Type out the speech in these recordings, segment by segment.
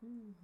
And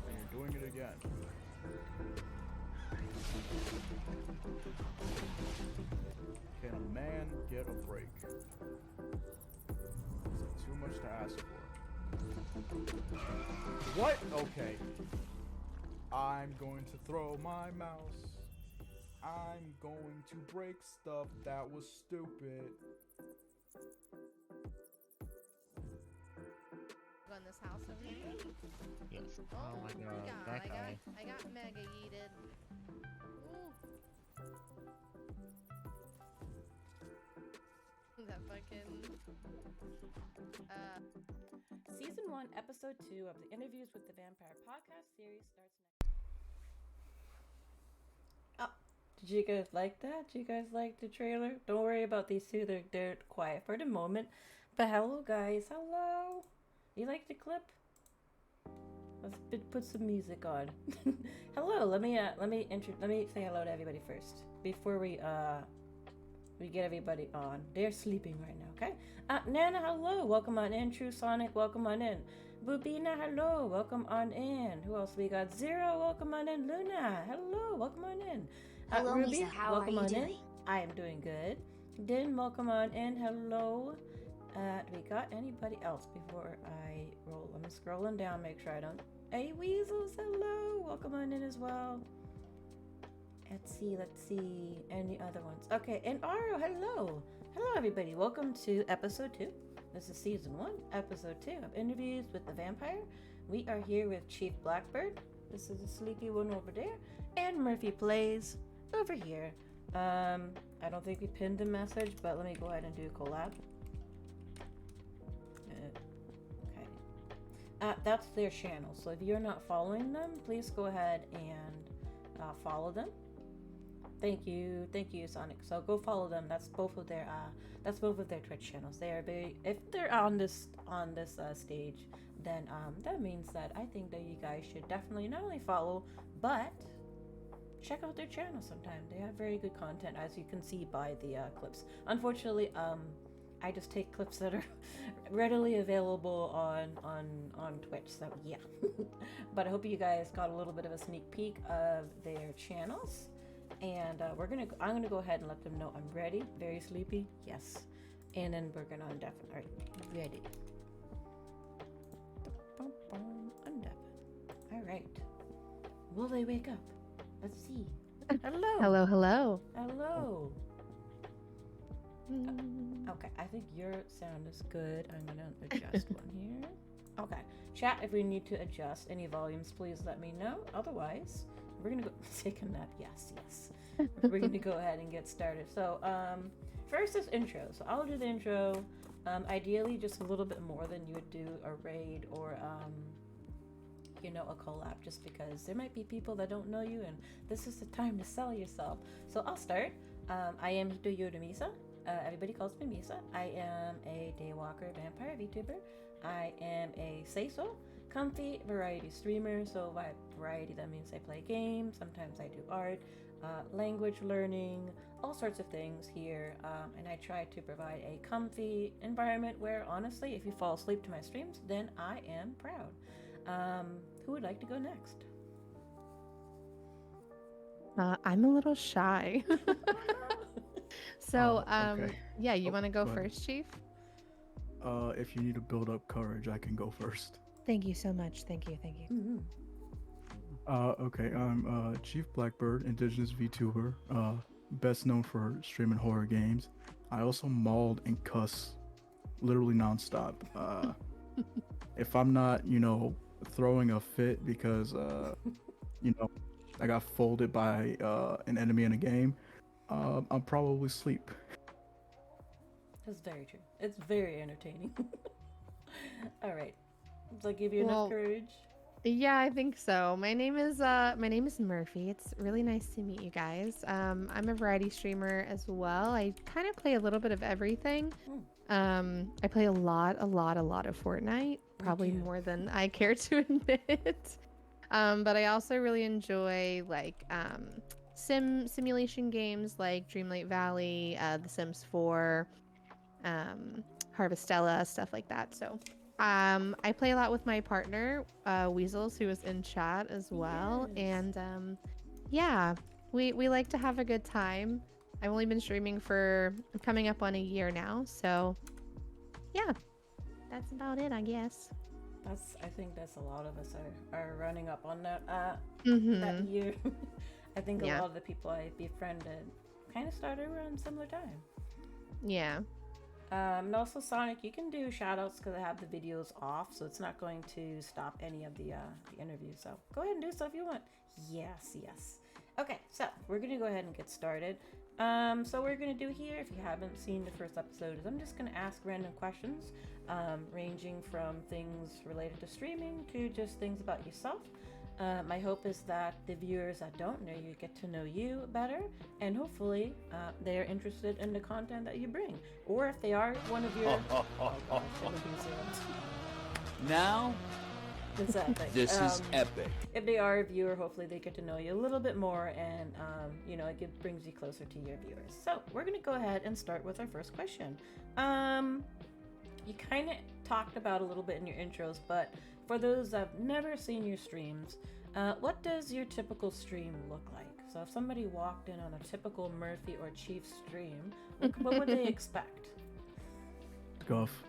you're doing it again. Can a man get a break? Is it too much to ask for? What? Okay. I'm going to throw my mouse. I'm going to break stuff that was stupid. Go in this house over here. Yes. Oh, my god, that guy. I got mega yeeted. Ooh. That fucking Season 1, Episode 2 of the Interviews with the Vampire podcast series starts next. Oh, did you guys like that? Did you guys like the trailer? Don't worry about these two. They're quiet for the moment. But hello, guys. Hello. You like the clip? Let's put some music on. Hello. Let me say hello to everybody first before we get everybody on. They're sleeping right now, okay? Nana, hello. Welcome on in. True Sonic, welcome on in. Bubina, hello. Welcome on in. Who else we got? Zero, welcome on in. Luna, hello. Welcome on in. Hello, Ruby, Misa. How welcome are you on doing? in. I am doing good. Din, welcome on in. Hello. Do we got anybody else before I roll? I'm scrolling down, make sure I don't. Hey, Weasels, hello. Welcome on in as well. Let's see. Any other ones? Okay, and Aro, hello. Hello, everybody. Welcome to episode 2. This is season 1, episode 2 of Interviews with the Vampire. We are here with Chief Blackbird. This is a sleepy one over there. And Murphy Plays over here. I don't think we pinned the message, but let me go ahead and do a collab. Okay. That's their channel. So if you're not following them, please go ahead and follow them. Thank you, Sonic. So go follow them. That's both of their Twitch channels. They are very. If they're on this stage, then that means that I think that you guys should definitely not only follow, but check out their channel sometime. They have very good content, as you can see by the clips. Unfortunately, I just take clips that are readily available on Twitch. So yeah, but I hope you guys got a little bit of a sneak peek of their channels. And I'm gonna go ahead and let them know I'm ready. Very sleepy, yes. And then we're gonna undeafen. All right, ready. Undeafen. All right. Will they wake up? Let's see. Hello. hello. Okay, I think your sound is good. I'm gonna adjust one here. Okay, chat, if we need to adjust any volumes, please let me know. Otherwise, we're gonna go take a nap. Yes. We're gonna go ahead and get started. So, first is intro. So I'll do the intro. Ideally, just a little bit more than you would do a raid or a collab, just because there might be people that don't know you, and this is the time to sell yourself. So I'll start. I am Hitoyoda Misa. Everybody calls me Misa. I am a Daywalker Vampire VTuber. I am a Seiso, comfy variety streamer. So by variety, that means I play games. Sometimes I do art, language learning, all sorts of things here. And I try to provide a comfy environment where, honestly, if you fall asleep to my streams, then I am proud. Who would like to go next? I'm a little shy. So, Okay. yeah, you want to go go ahead. first, Chief? If you need to build up courage, I can go first. Thank you so much. Thank you. Mm-hmm. Okay, I'm Chief Blackbird, Indigenous VTuber. best known for streaming horror games. I also mauled and cuss literally nonstop. If I'm not, throwing a fit because, I got folded by an enemy in a game, I'm probably asleep. That's very true. It's very entertaining. All right. Does that give you Well, enough courage? Yeah, I think so. My name is Murphy. It's really nice to meet you guys. I'm a variety streamer as well. I kind of play a little bit of everything. I play a lot of Fortnite, probably too. more than I care to admit. But I also really enjoy like simulation games like Dreamlight Valley, The Sims 4, Harvestella, stuff like that. So I play a lot with my partner, Weasels, who is in chat as well. Yes. And yeah, we like to have a good time. I've only been streaming for coming up on a year now, so yeah, that's about it, I guess. I think that's a lot of us are running up on that Mm-hmm. year. I think a Yeah. lot of the people I befriended kind of started around similar time. Yeah. And also Sonic, you can do shout outs because I have the videos off, so it's not going to stop any of the interviews. So go ahead and do so if you want. Yes. Okay, so we're gonna go ahead and get started. So what we're gonna do here, if you haven't seen the first episode, is I'm just gonna ask random questions, ranging from things related to streaming to just things about yourself. My hope is that the viewers that don't know you get to know you better, and hopefully they're interested in the content that you bring. Or if they are one of your... oh gosh, it would be zero. Now, It's epic. this is epic. If they are a viewer, hopefully they get to know you a little bit more, and brings you closer to your viewers. So we're gonna go ahead and start with our first question. You kind of talked about a little bit in your intros, but for those that have never seen your streams, what does your typical stream look like? So if somebody walked in on a typical Murphy or Chief stream, what would they expect? Scuff.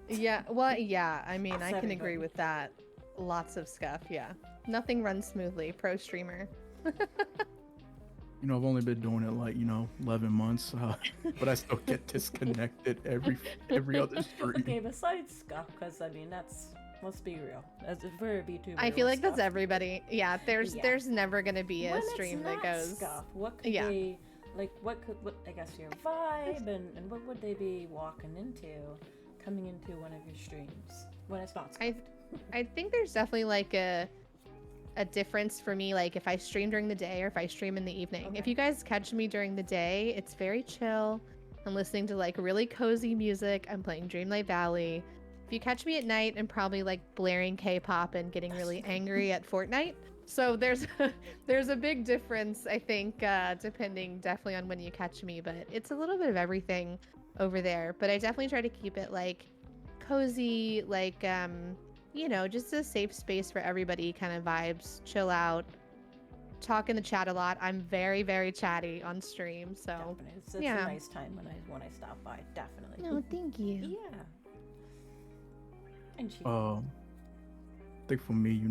Yeah, well, yeah, I mean, I can Everybody. agree with that. Lots of scuff, yeah. Nothing runs smoothly, pro streamer. I've only been doing it like 11 months, but I still get disconnected every other stream. Okay, besides Scuff, because I mean let's be real. As if we're a VTuber, I feel like that's Scuff. everybody. Yeah, Yeah. there's never gonna be a When it's stream that not goes. Scuff, what could Yeah. they like? What I guess your vibe and what would they be walking into, coming into one of your streams when it's not Scuff? I think there's definitely like a difference for me, like if I stream during the day or if I stream in the evening. If Okay. you guys catch me during the day, it's very chill. I'm listening to like really cozy music. I'm playing Dreamlight Valley. If you catch me at night, I'm probably like blaring K-pop and getting really angry at Fortnite. So there's a big difference, I think, depending definitely on when you catch me, but it's a little bit of everything over there. But I definitely try to keep it like cozy, like just a safe space for everybody, kind of vibes, chill out, talk in the chat a lot. I'm very, very chatty on stream, so Definitely. It's yeah. a nice time when I stop by. Definitely. No, thank you. Yeah. And Chief, I think for me,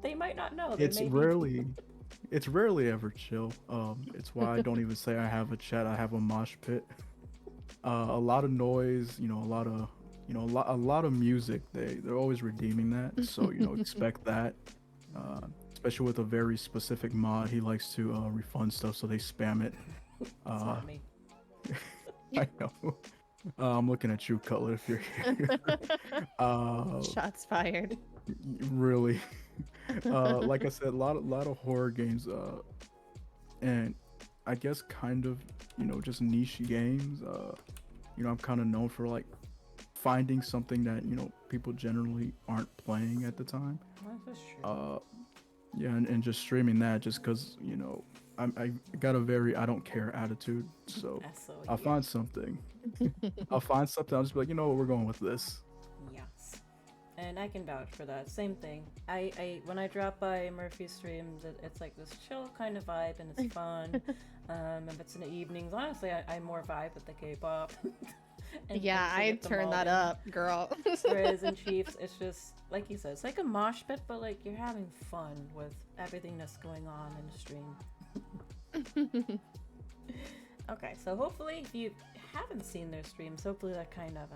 they might not know. They it's may be- rarely ever chill. It's why I don't even say I have a chat. I have a mosh pit. A lot of noise. A lot of music. They're always redeeming that. So expect that. Especially with a very specific mod, he likes to refund stuff, so they spam it. It's not me. I know. I'm looking at you, Cutler, if you're here. Shots fired. Really. Like I said, a lot of horror games, and I guess kind of just niche games. I'm kind of known for like finding something that people generally aren't playing at the time. That's true. Yeah, and just streaming that just because I got a very I don't care attitude, so SOE. I'll find something. I'll just be like, we're going with this. Yes. And I can vouch for that. Same thing. I when I drop by Murphy's streams, it's like this chill kind of vibe, and it's fun. If it's in the evenings, honestly, I more vibe with the K-pop. and Yeah, sing I at the turn that moment. up, girl. Whereas in Chiefs, it's just like you said, it's like a mosh pit, but like you're having fun with everything that's going on in the stream. Okay, so hopefully, if you haven't seen their streams, hopefully that kind of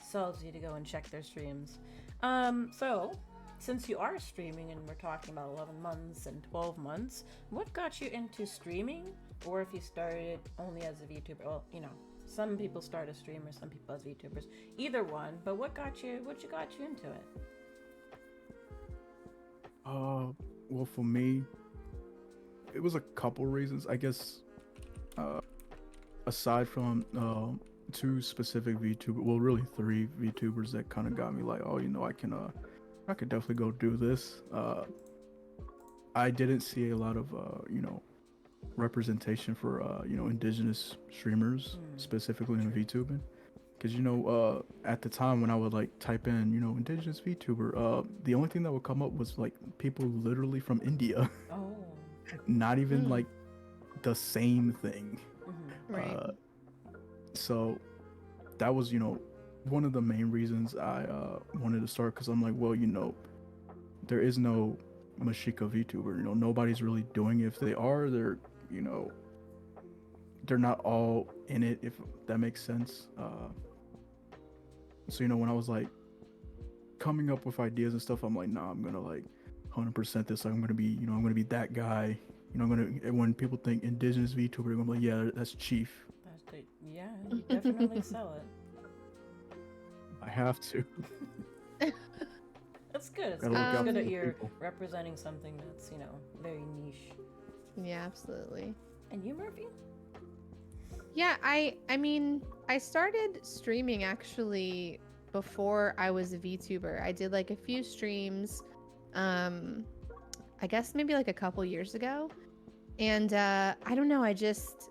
sells you to go and check their streams. So since you are streaming and we're talking about 11 months and 12 months, what got you into streaming? Or if you started only as a VTuber? Well, you know, some people start as streamers, some people as VTubers. Either one, but what got you into it? Well, for me, it was a couple reasons. I guess, aside from two specific VTubers, well, really three VTubers that kind of got me like, oh, you know, I could definitely go do this. I didn't see a lot of, you know, representation for, you know, indigenous streamers, specifically in VTubing. Because, you know, at the time when I would like type in, you know, indigenous VTuber, the only thing that would come up was like people literally from India. Oh. Not even like the same thing. Right. So that was, you know, one of the main reasons I wanted to start, because I'm like, well, you know, there is no Mashika VTuber. You know, nobody's really doing it. If they are, they're, you know, they're not all in it, if that makes sense. So, you know, when I was like coming up with ideas and stuff, I'm like, nah, I'm gonna like 100% this. Like, I'm gonna be, you know, I'm gonna be that guy. You know, when people think indigenous VTuber, I'm gonna be like, yeah, that's Chief. Yeah, you definitely sell it. I have to. That's good. It's Gotta look out good for that the you're people. representing something that's, you know, very niche. Yeah, absolutely. And you, Murphy? Yeah, I mean, I started streaming actually before I was a VTuber. I did like a few streams, I guess maybe like a couple years ago. And I don't know, I just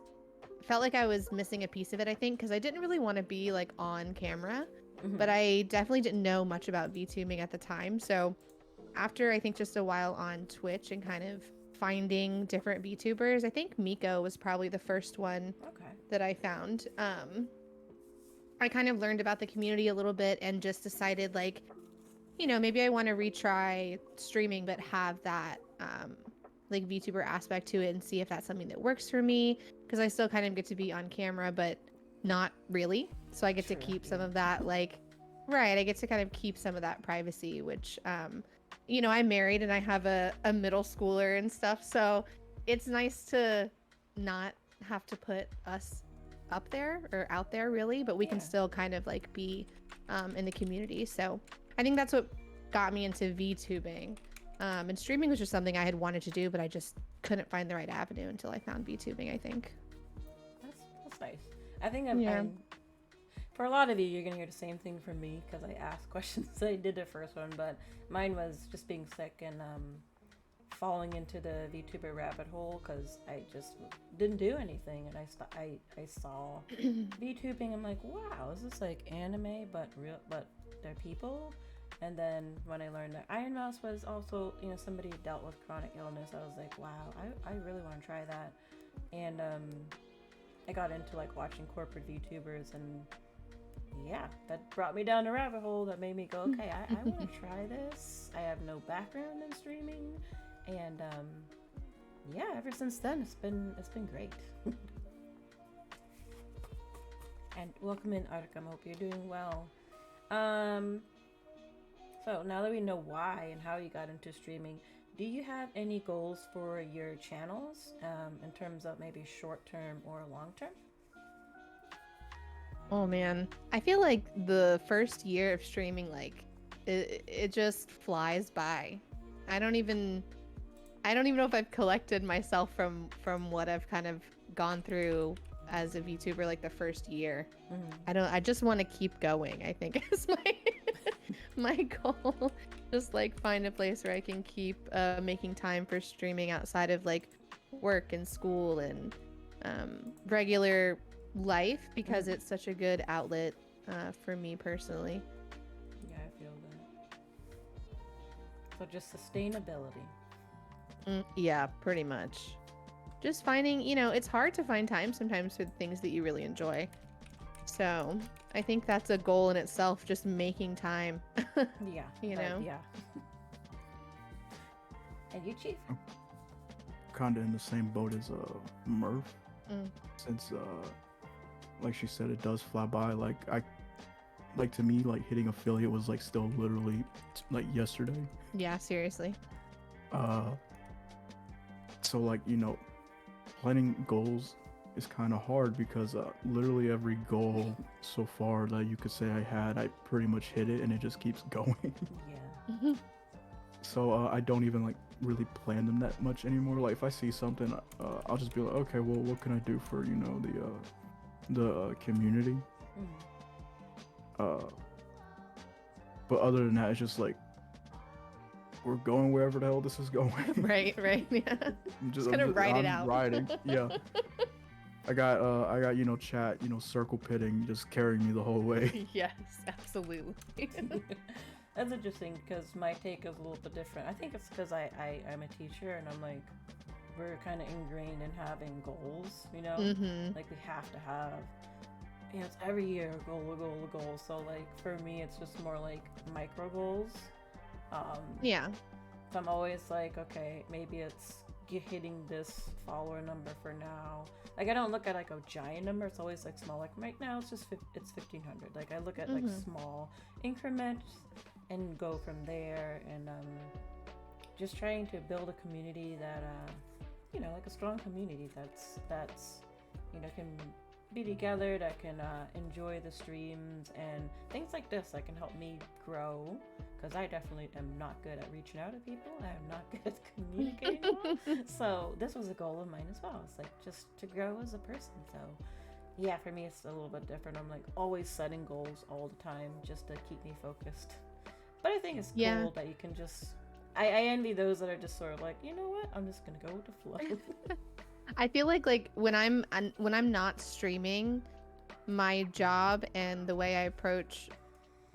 felt like I was missing a piece of it, I think, because I didn't really want to be like on camera, but I definitely didn't know much about VTubing at the time. So after I think just a while on Twitch and kind of finding different VTubers, I think Miko was probably the first one that I found. I kind of learned about the community a little bit and just decided, like, you know, maybe I want to retry streaming, but have that like VTuber aspect to it and see if that's something that works for me, because I still kind of get to be on camera, but not really. So I get to keep some of that, like, right, I get to kind of keep some of that privacy, which you know, I'm married and I have a middle schooler and stuff, so it's nice to not have to put us up there or out there, really, but we can still kind of like be in the community. So I think that's what got me into VTubing. And streaming was just something I had wanted to do, but I just couldn't find the right avenue until I found VTubing, I think. That's nice. I think I'm for a lot of you, you're gonna hear the same thing from me, because I asked questions. I did the first one, but mine was just being sick and falling into the VTuber rabbit hole, because I just didn't do anything, and I saw VTubing. I'm like, wow, is this like anime but real, but they're people? And then when I learned that Iron Mouse was also, you know, somebody who dealt with chronic illness, I was like, wow, I really want to try that. And I got into like watching corporate VTubers, and yeah, that brought me down the rabbit hole that made me go, okay, I want to try this. I have no background in streaming, and yeah, ever since then it's been great. And welcome in, Arkham. Hope you're doing well. So now that we know why and how you got into streaming, do you have any goals for your channels in terms of maybe short term or long term? Oh man, I feel like the first year of streaming, like it just flies by. I don't even know if I've collected myself from what I've kind of gone through as a VTuber, like the first year. I just want to keep going, I think is my goal. Just like find a place where I can keep making time for streaming outside of like work and school and regular life, because it's such a good outlet for me personally. Yeah, I feel that. So just sustainability. Yeah, pretty much. Just finding, you know, it's hard to find time sometimes for the things that you really enjoy. So I think that's a goal in itself, just making time. Yeah. You know? Yeah. And you, Chief? kind of in the same boat as Murph, Mm. since like she said, it does fly by. Like to me, like hitting affiliate was like still literally like yesterday. Yeah, seriously. Uh, so like planning goals is kind of hard because literally every goal so far that you could say I had, I pretty much hit it, and it just keeps going. Yeah. So I don't even like really plan them that much anymore. Like if I see something, I'll just be like, okay, well, what can I do for the community? Mm. But other than that, it's just like we're going wherever the hell this is going. Right, yeah. I'm Just gonna write it out. Riding, yeah. I got chat, circle pitting, just carrying me the whole way. Yes, absolutely. That's interesting because my take is a little bit different. I think it's because I'm a teacher and I'm like, we're kind of ingrained in having goals, Mm-hmm. Like we have to have, it's every year a goal. So like for me, it's just more like micro goals. Yeah. So I'm always like, okay, maybe it's hitting this follower number for now. Like I don't look at like a giant number. It's always like small. Like right now, it's 1,500. Like I look at like small increments and go from there. And just trying to build a community that like a strong community that's can be together, that can enjoy the streams and things like this that can help me grow, because I definitely am not good at reaching out to people. I am not good at communicating well. So this was a goal of mine as well. It's like just to grow as a person. So yeah, for me it's a little bit different. I'm like always setting goals all the time just to keep me focused. But I think it's cool that you can just I envy those that are just sort of like, you know what, I'm just gonna go with the flow. I feel like when I'm not streaming, my job and the way I approach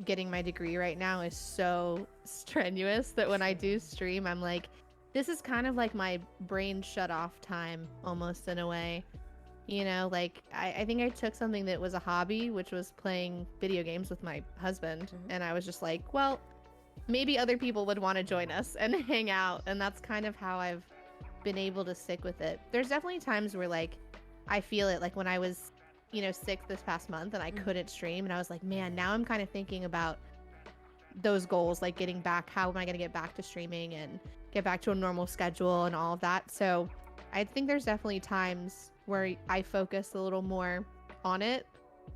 getting my degree right now is so strenuous that when I do stream, I'm like, this is kind of like my brain shut off time almost in a way. Like I think I took something that was a hobby, which was playing video games with my husband, and I was just like, well, maybe other people would want to join us and hang out, and that's kind of how I've been able to stick with it. There's definitely times where like I feel it, like when I was sick this past month and I couldn't stream, and I was like, man, now I'm kind of thinking about those goals, like getting back, how am I going to get back to streaming and get back to a normal schedule and all of that. So I think there's definitely times where I focus a little more on it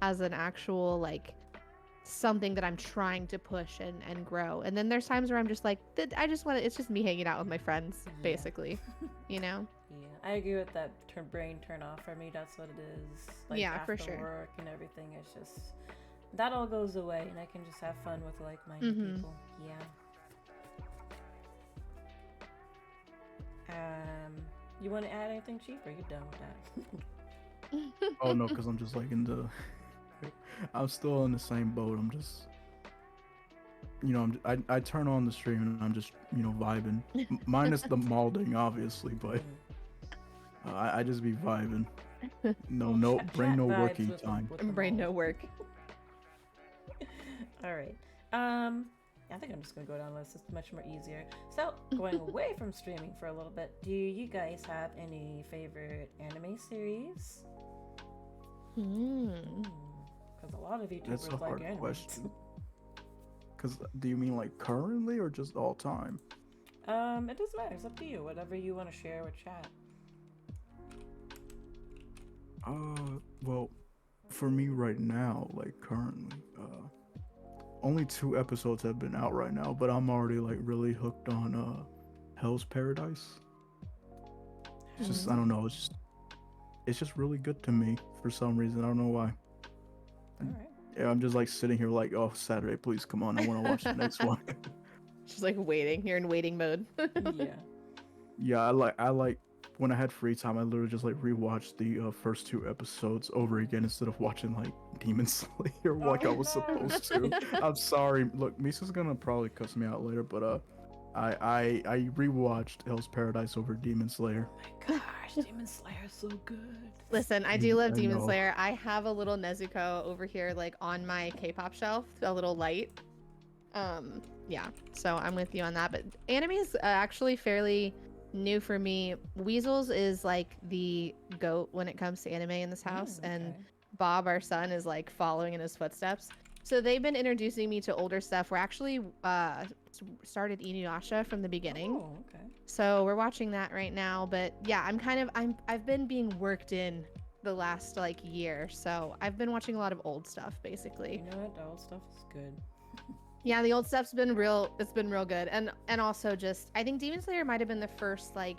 as an actual like something that I'm trying to push and grow. And then there's times where I'm just like, I just want to, it's just me hanging out with my friends, basically. Yeah, I agree with that brain turn off. For me, that's what it is. Like yeah, after for sure. work and everything, it's just that all goes away, and I can just have fun with like-minded people. Yeah. You want to add anything, Chief, or are you done with that? Oh no, because I'm just like I'm still in the same boat. I'm just, I turn on the stream and I'm just, vibing. Minus the malding, obviously, but I just be vibing. No, bring no working time. Bring no work. All right. I think I'm just gonna go down the list. It's much more easier. So, going away from streaming for a little bit, do you guys have any favorite anime series? Because a lot of YouTubers That's a like hard anime. question. Because do you mean like currently or just all time? It doesn't matter. It's up to you. Whatever you want to share with chat. Well, for me right now, like currently, only 2 episodes have been out right now, but I'm already like really hooked on Hell's Paradise. It's just, I don't know, it's just really good to me for some reason. I don't know why. Alright. Yeah, I'm just like sitting here like, oh, Saturday, please come on, I want to watch the next one. Just like waiting. You're in waiting mode. Yeah. Yeah, I like when I had free time, I literally just like rewatched the first 2 episodes over again instead of watching like Demon Slayer like I was supposed to. I'm sorry. Look, Misa's gonna probably cuss me out later, but I rewatched Hell's Paradise over Demon Slayer. Oh my gosh, Demon Slayer is so good. Listen, I do love I Demon know. Slayer. I have a little Nezuko over here, like on my K-pop shelf, a little light. Yeah, so I'm with you on that. But anime is actually fairly new for me. Weasels is like the goat when it comes to anime in this house, and Okay. Bob, our son, is like following in his footsteps. So they've been introducing me to older stuff. We're actually started Inuyasha from the beginning. Oh, okay. So we're watching that right now. But yeah, I've been being worked in the last like year. So I've been watching a lot of old stuff basically. You know what? The old stuff is good. Yeah, the old stuff's been real good. And also just I think Demon Slayer might have been the first like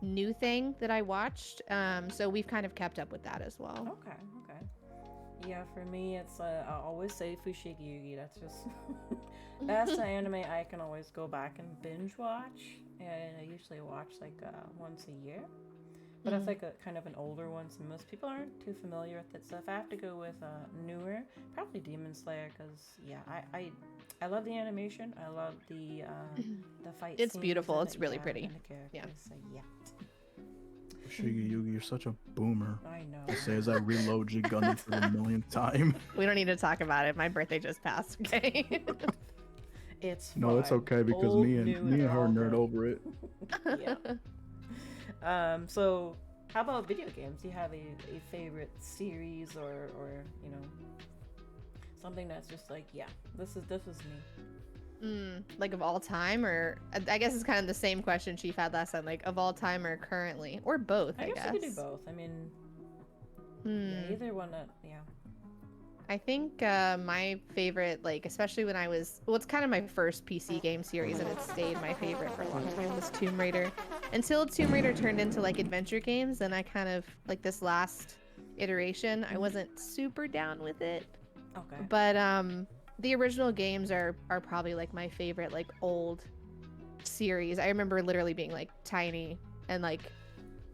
new thing that I watched. So we've kind of kept up with that as well. Okay, okay. Yeah, for me, it's I always say Fushigi Yugi. That's just that's the anime I can always go back and binge watch, and I usually watch like once a year. But that's like a kind of an older one, so most people aren't too familiar with it. So if I have to go with newer, probably Demon Slayer, because yeah, I love the animation. I love the fight. It's scenes beautiful. and It's really pretty. And the characters. So yeah, Shiggy Yugi, you're such a boomer. I know. I say as I reload your gun for the millionth time. We don't need to talk about it. My birthday just passed. Okay. It's No, it's fine. okay because Old, me new, and her all nerd good. over it. Yeah. So how about video games? Do you have a favorite series or you know something that's just like, yeah, this is me. Like of all time, or I guess it's kind of the same question Chief had last time. Like of all time or currently, or both. I guess. You could do both. I mean, yeah, either one. Yeah. I think my favorite, like especially when I was, well, it's kind of my first PC game series, and it stayed my favorite for a long time, was Tomb Raider. Until Tomb Raider turned into like adventure games, and I kind of like this last iteration, I wasn't super down with it. Okay. But the original games are probably like my favorite like old series. I remember literally being like tiny and like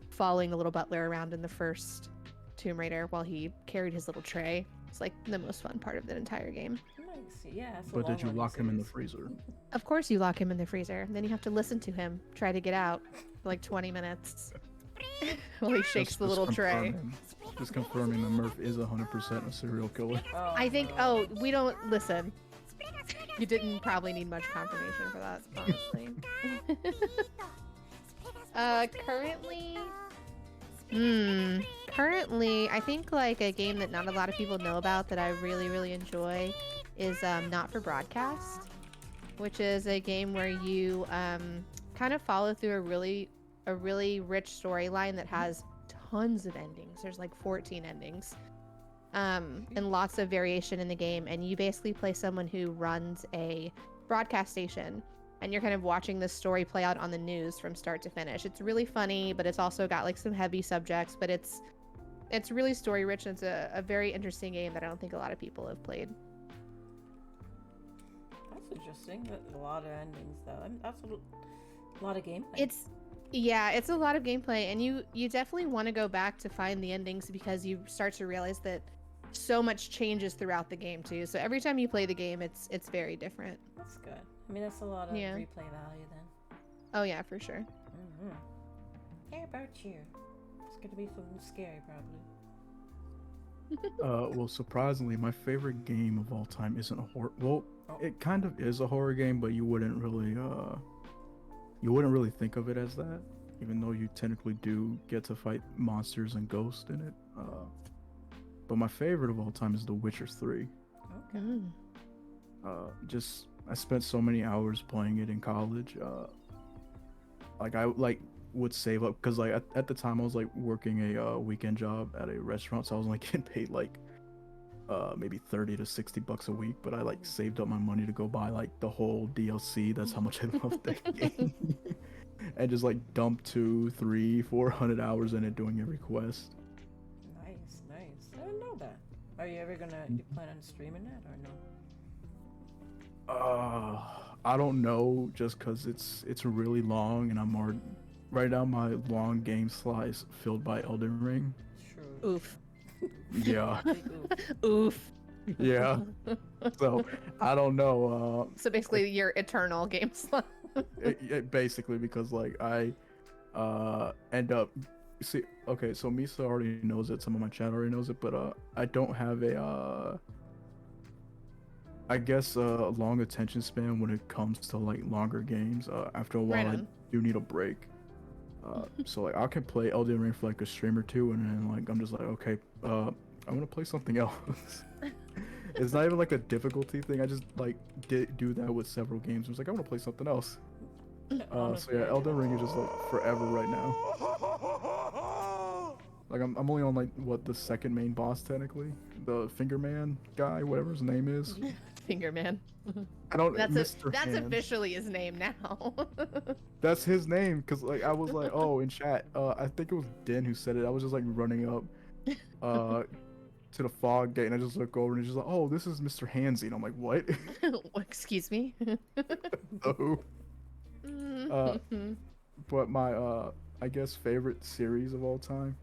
following the little butler around in the first Tomb Raider while he carried his little tray. It's like the most fun part of the entire game. Nice. Yeah. It's a But did you long-running lock him in the series. freezer? Of course you lock him in the freezer. Then you have to listen to him try to get out for like 20 minutes while he shakes the little tray. Just confirming that Murph is 100% a serial killer. Oh, I think, no. we don't listen. You didn't probably need much confirmation for that, honestly. Currently, I think like a game that not a lot of people know about that I really, really enjoy is Not for Broadcast, which is a game where you kind of follow through a really rich storyline that has tons of endings. There's like 14 endings. And lots of variation in the game, and you basically play someone who runs a broadcast station, and you're kind of watching this story play out on the news from start to finish. It's really funny, but it's also got like some heavy subjects, but it's really story rich, and it's a very interesting game that I don't think a lot of people have played. That's interesting. A lot of endings though. I mean, that's a lot of gameplay. It's a lot of gameplay, and you definitely want to go back to find the endings because you start to realize that so much changes throughout the game too. So every time you play the game, it's very different. That's good. I mean, that's a lot of Yeah. replay value then. Oh yeah, for sure. How about you? It's gonna be something scary, probably. Well, surprisingly, my favorite game of all time isn't a horror. Well, Oh. it kind of is a horror game, but you wouldn't really think of it as that, even though you technically do get to fight monsters and ghosts in it. But my favorite of all time is The Witcher 3. Okay. Just I spent so many hours playing it in college. I would save up because like at the time I was like working a weekend job at a restaurant, so I was like getting paid like maybe 30 to 60 bucks a week, but I like saved up my money to go buy like the whole DLC. That's how much I loved that game. And just like dump 200, 300, 400 hours in it doing every quest. Nice. I didn't know that. Are you ever you plan on streaming that or no? I don't know, just cause it's really long, and I'm already right now my long game slice filled by Elden Ring. True. Oof. Yeah, Big oof. Oof. yeah. So I don't know. So basically, your eternal game slot. Basically because like I end up okay, so Misa already knows it, some of my chat already knows it, but I don't have a I guess a long attention span when it comes to like longer games. After a while Right I on. do need a break. So like I can play Elden Ring for like a stream or two, and then like I'm just like, okay, I want to play something else. It's not even like a difficulty thing. I just like did do that with several games. I was like, I want to play something else. So yeah, Elden Ring is just like forever right now. Like I'm only on like what the second main boss technically, the Finger Man guy, whatever his name is. Finger Man. I don't. That's Mr. that's Hands. officially his name now. That's his name, cause like I was like, oh, in chat, I think it was Den who said it. I was just like running up, to the fog gate, and I just look over, and he's just like, oh, this is Mr. Handsy, and I'm like, what? Excuse me. Oh. But my I guess favorite series of all time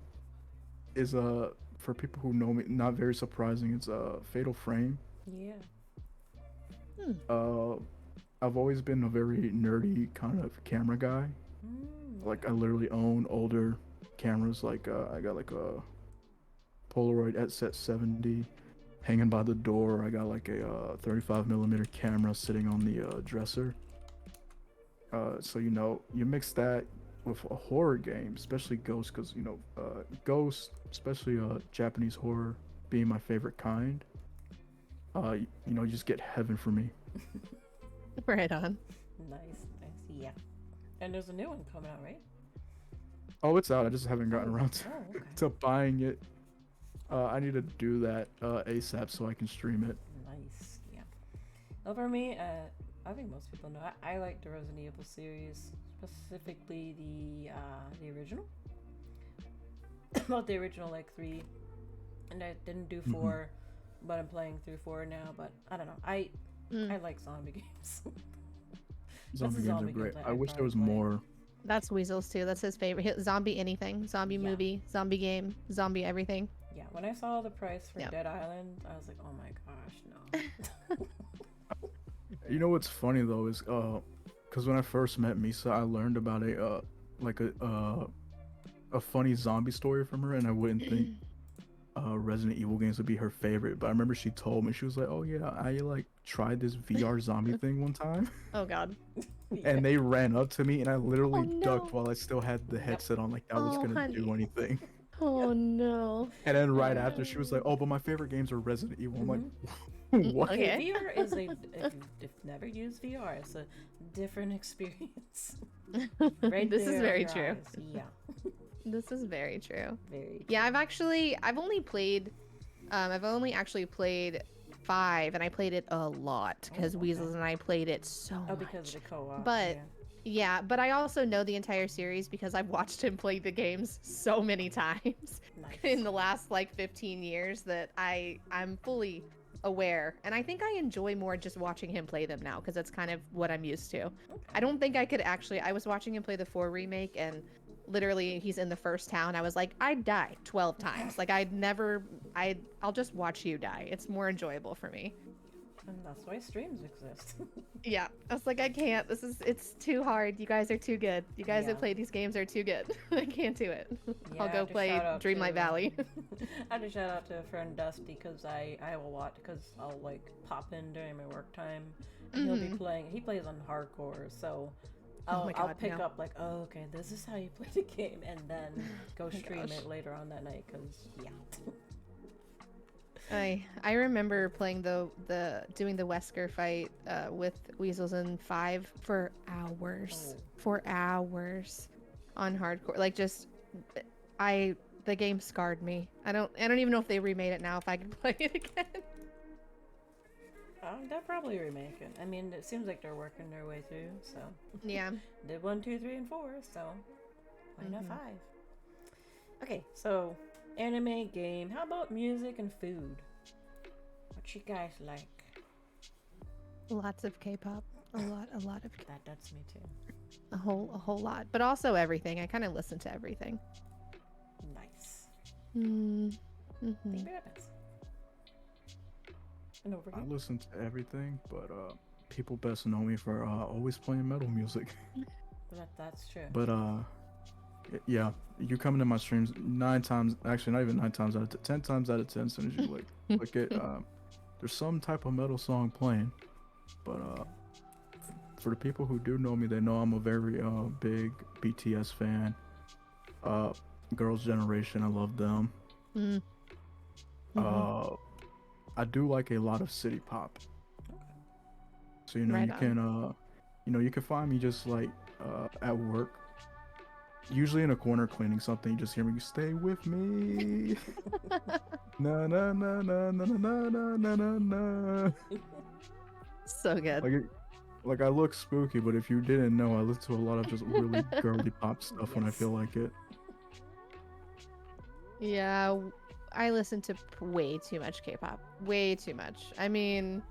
is for people who know me, not very surprising. It's Fatal Frame. Yeah. I've always been a very nerdy kind of camera guy. Like I literally own older cameras. Like I got like a Polaroid Set 70 hanging by the door. I got like a 35mm camera sitting on the dresser. So you know, you mix that with a horror game, especially Ghost, because you know, Ghost, especially Japanese horror, being my favorite kind. You know, you just get heaven for me. Right on. Nice. Yeah. And there's a new one coming out, right? Oh, it's out. I just haven't gotten around to, Oh, okay. to buying it. I need to do that ASAP so I can stream it. Nice. Yeah. Well, for me, I think most people know I like the Resident Evil series, specifically the original. About the original like 3, and I didn't do 4, but I'm playing through 4 now. But I don't know. I like zombie games. Zombie games are zombie great. games I wish there was probably play. more. That's Weasel's too. That's his favorite. Zombie anything. Zombie Yeah. movie. Zombie game. Zombie everything. Yeah, when I saw the price for Yep. Dead Island, I was like, oh my gosh, no. You know what's funny though is because when I first met Misa, I learned about a funny zombie story from her, and I wouldn't think Resident Evil games would be her favorite. But I remember she told me, she was like, "Oh yeah, I like tried this VR zombie thing one time," Oh God. and they ran up to me, and I literally Oh, ducked no. while I still had the headset on, like that was Oh, gonna do honey. anything. Oh no. And then right after, she was like, "Oh, but my favorite games are Resident Evil." I'm like, "What?" Okay. Okay, VR is if you've never used VR, it's a different experience. Right This there is on very your true. eyes. Yeah, This is very true. very. Yeah, I've only played 5, and I played it a lot because Oh, okay. Weasels and I played it so Oh, much. because of the co-op. But yeah, but I also know the entire series because I've watched him play the games so many times Nice. in the last like 15 years that I'm fully aware, and I think I enjoy more just watching him play them now because that's kind of what I'm used to. I don't think I could actually. I was watching him play the 4 remake, and literally he's in the first town. I was like, I'd die 12 times. Like I'll just watch you die. It's more enjoyable for me. And that's why streams exist. Yeah, I was like, I can't. It's too hard. You guys are too good. You guys that Yeah. play these games are too good. I can't do it. Yeah, I'll I go have to play shout out Dreamlight to- Valley. I had to shout out to a friend Dusty because I have a lot because I'll like pop in during my work time and he'll be playing. He plays on hardcore, so Oh my I'll God, pick no. up like, oh okay, this is how you play the game, and then go my stream gosh. it later on that night because yeah. I remember playing the doing the Wesker fight with Weasels in 5 for hours. Oh. For hours on hardcore. Like just the game scarred me. I don't even know if they remade it now if I could play it again. They'll probably remake it. I mean, it seems like they're working their way through. So Yeah. did 1, 2, 3, and 4. So why not Mhm. 5? Okay, so anime, game. How about music and food? What you guys like? Lots of K-pop. A lot of That's me too. a whole lot. But also everything. I kind of listen to everything. Nice. Mm-hmm. Think about it. And over I here. listen to everything, but people best know me for always playing metal music. That's true. But yeah, you come into my streams 9 times, actually not even 9 times out of 10 times out of 10. As soon as you like look at, there's some type of metal song playing. But for the people who do know me, they know I'm a very big BTS fan. Uh, Girls' Generation, I love them. Mm. Uh, I do like a lot of city pop. So Right you on. can you can find me just like at work, usually in a corner cleaning something. You just hear me, "Stay with me." Na na na na na na na na na na. So good. Like I look spooky, but if you didn't know, I listen to a lot of just really girly pop stuff when I Yes. feel like it. Yeah, I listen to way too much K-pop. Way too much. I mean,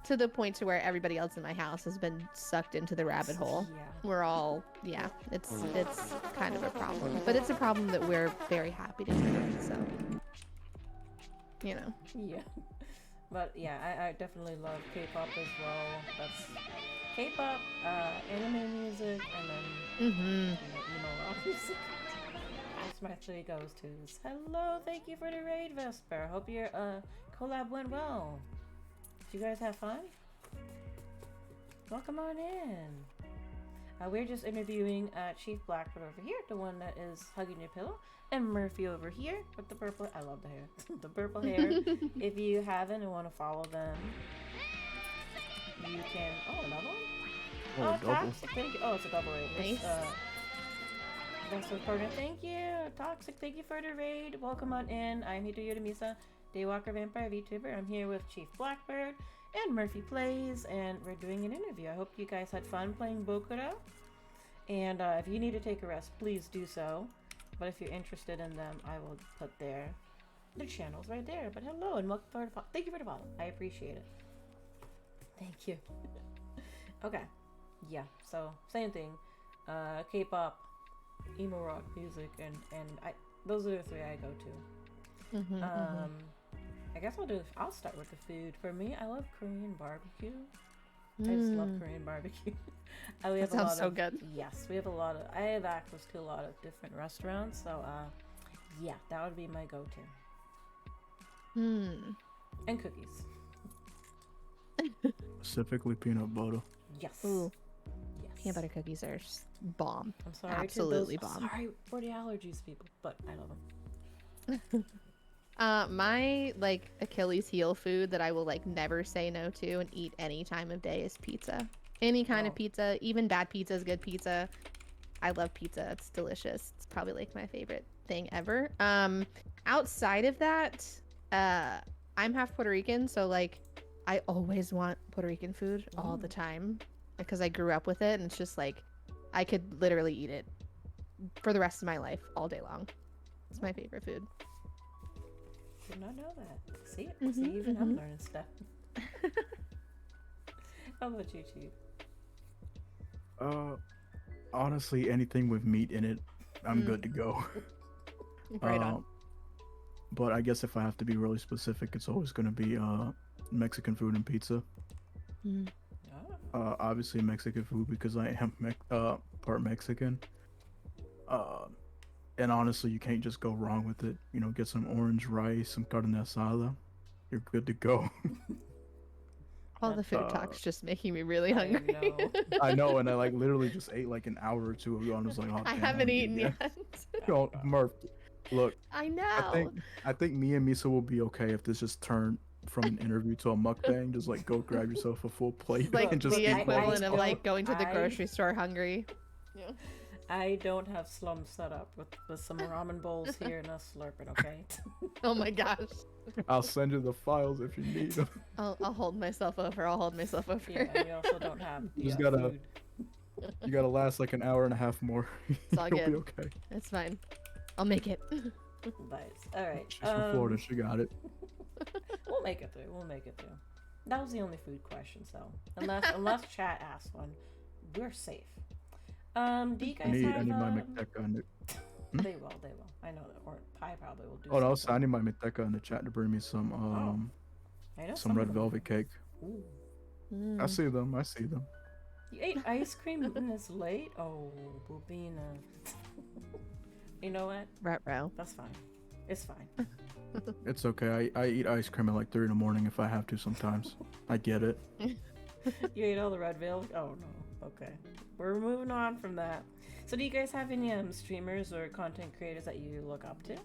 to the point to where everybody else in my house has been sucked into the rabbit hole. Yeah. We're all, yeah, it's kind of a problem. But it's a problem that we're very happy to deal with, so, you know. Yeah. But yeah, I definitely love K-pop as well. That's K-pop, anime music, and then emo rock music. That's my three goes-tos. Hello, thank you for the raid, Vesper. Hope your collab went well. Did you guys have fun? Welcome on in. We're just interviewing Chief Blackbird over here, the one that is hugging your pillow, and Murphy over here with the purple. I love the hair. The purple hair. If you haven't and want to follow them, you can. Oh, another one. Oh, double. Toxic. Thank you. Oh, it's a double raid. Nice. That's what partner. Thank you. Toxic. Thank you for the raid. Welcome on in. I'm Hitoyoda Misa, Daywalker Vampire VTuber. I'm here with Chief Blackbird and Murphy Plays, and we're doing an interview. I hope you guys had fun playing Bokura. And if you need to take a rest, please do so. But if you're interested in them, I will put their channels right there. But hello and welcome for the follow. Thank you for the follow. I appreciate it. Thank you. Okay. Yeah. So same thing. K-pop, emo rock music, and those are the three I go to. I guess I'll start with the food. For me, I love Korean barbecue. I just love Korean barbecue. We have That sounds so good. Yes, we have a lot of. I have access to a lot of different restaurants, so yeah, that would be my go-to. And cookies. Specifically peanut butter. Yes. Ooh, Yes. peanut butter cookies are bomb. I'm sorry. Absolutely to those, bomb. Sorry for the allergies, people, but I love them. My like Achilles heel food that I will like never say no to and eat any time of day is pizza. Any kind of Oh. pizza, even bad pizza is good pizza. I love pizza. It's delicious. It's probably like my favorite thing ever. Outside of that, I'm half Puerto Rican, so like I always want Puerto Rican food all the time because I grew up with it, and it's just like I could literally eat it for the rest of my life all day long. It's my favorite food. Did not know that. See, even I'm learning stuff. How about you, Chief? Honestly, anything with meat in it, I'm good to go. Right on. But I guess if I have to be really specific, it's always going to be Mexican food and pizza. Oh. Obviously Mexican food because I am part Mexican. And honestly, you can't just go wrong with it. You know, get some orange rice, some carne asada, you're good to go. All the food talk's just making me really hungry. I know. I know, and I like literally just ate like an hour or two ago, and was like, oh, I damn, haven't I'm eaten eating yet. No, Murph, look, I know. I think me and Misa will be okay if this just turned from an interview to a mukbang. Just like go grab yourself a full plate Like and just the eat equivalent all of like going to the I- grocery store hungry. I don't have slums set up with some ramen bowls here and us slurping, okay? Oh my gosh. I'll send you the files if you need them. I'll hold myself over. I'll hold myself over. Yeah, and you also don't have You just yeah, gotta- food. You gotta last like an hour and a half more. It's all You'll be good. okay. It's fine. I'll make it. Nice. All right. She's from Florida. She got it. We'll make it through. We'll make it through. That was the only food question, so unless chat asks one, we're safe. Do you guys I have? need my Mecteca in it. They will. I know that. Or Pi probably will do. Oh no, I something. need my Mecteca in the chat to bring me some I know some red of them. velvet cake. Ooh. I see them. I see them. You ate ice cream this late? Oh, Bubina. You know what? Ruh-roh. That's fine. It's fine. It's okay. I eat ice cream at like 3 in the morning if I have to sometimes. I get it. You ate all the red velvet? Oh no. Okay. We're moving on from that. So do you guys have any streamers or content creators that you look up to?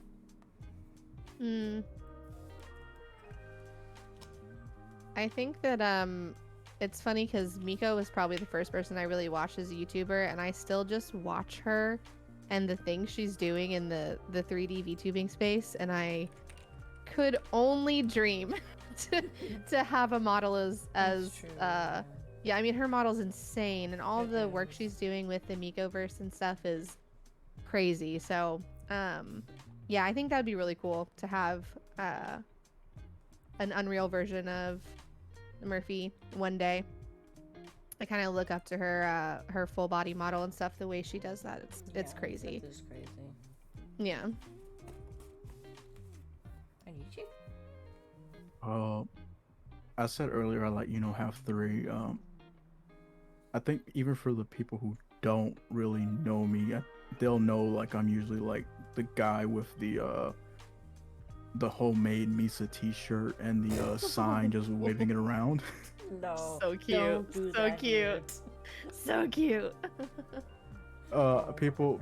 Hmm. I think that it's funny because Miko was probably the first person I really watched as a YouTuber, and I still just watch her and the things she's doing in the 3D VTubing space, and I could only dream to have a model as true, yeah, I mean her model's insane, and all It the work is. she's doing with the Mikoverse and stuff is crazy. So yeah, I think that'd be really cool to have an Unreal version of Murphy one day. I kind of look up to her full body model and stuff. The way she does that, it's Yeah, crazy. That is crazy. Yeah. And you, Chief? I said earlier I like have three. I think even for the people who don't really know me, they'll know like I'm usually like the guy with the homemade Misa T-shirt and the sign just waving it around. No. So cute. Don't do So that here. cute. So cute. People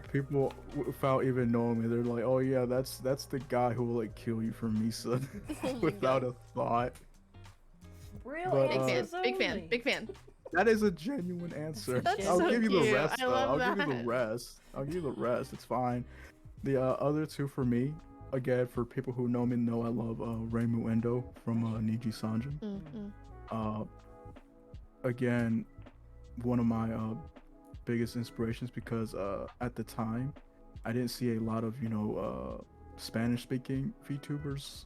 without even knowing me, they're like, oh yeah, that's the guy who will like kill you for Misa Oh my without God. a thought. Real But, Big fan. answers Big fan. only. Big fan. That is a genuine answer. That's I'll so give you the cute. rest I though. love I'll give you the that. rest. I'll give you the rest. It's fine. The other two for me, again, for people who know me, know I love Reimu Endo from Niji Sanjin. Mm-mm. Again, one of my biggest inspirations because at the time, I didn't see a lot of Spanish-speaking VTubers.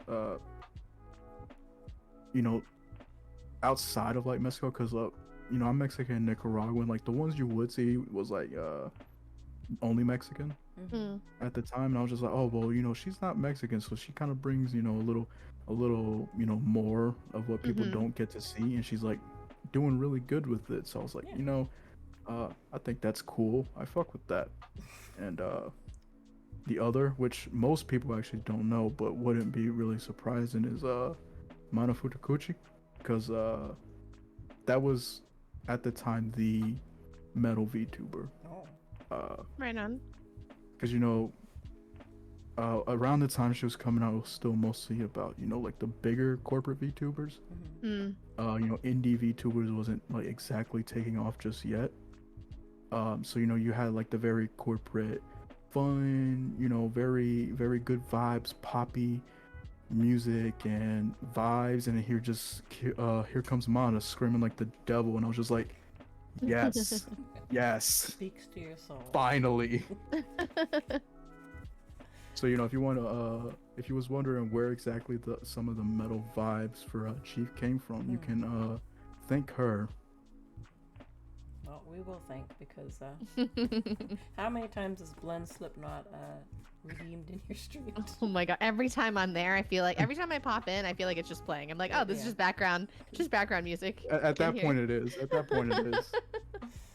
Outside of like Mexico, because I'm Mexican and Nicaraguan. Like the ones you would see was like only Mexican Mm. at the time, and I was just like, oh well, she's not Mexican, so she kind of brings a little more of what people Mhm. don't get to see, and she's like doing really good with it. So I was like, Yeah. I think that's cool. I fuck with that. And the other, which most people actually don't know, but wouldn't be really surprising, is Mana Futakuchi, because that was at the time the metal VTuber. Oh. Right on. Because around the time she was coming out, it was still mostly about like the bigger corporate VTubers. Mm. Indie VTubers wasn't like exactly taking off just yet. So you had like the very corporate, fun, very very good vibes, poppy music and vibes, and here comes Mana screaming like the devil, and I was just like, yes, yes, Speaks to your soul. finally. So if you was wondering where exactly some of the metal vibes for Chief came from, you can thank her. Well, we will thank because how many times has Blend Slipknot redeemed in your street? Oh my God. Every time I'm there, I feel like every time I pop in, I feel like it's just playing. I'm like, oh, this is Yeah. just background music. At that in point here. it is. At that point it is.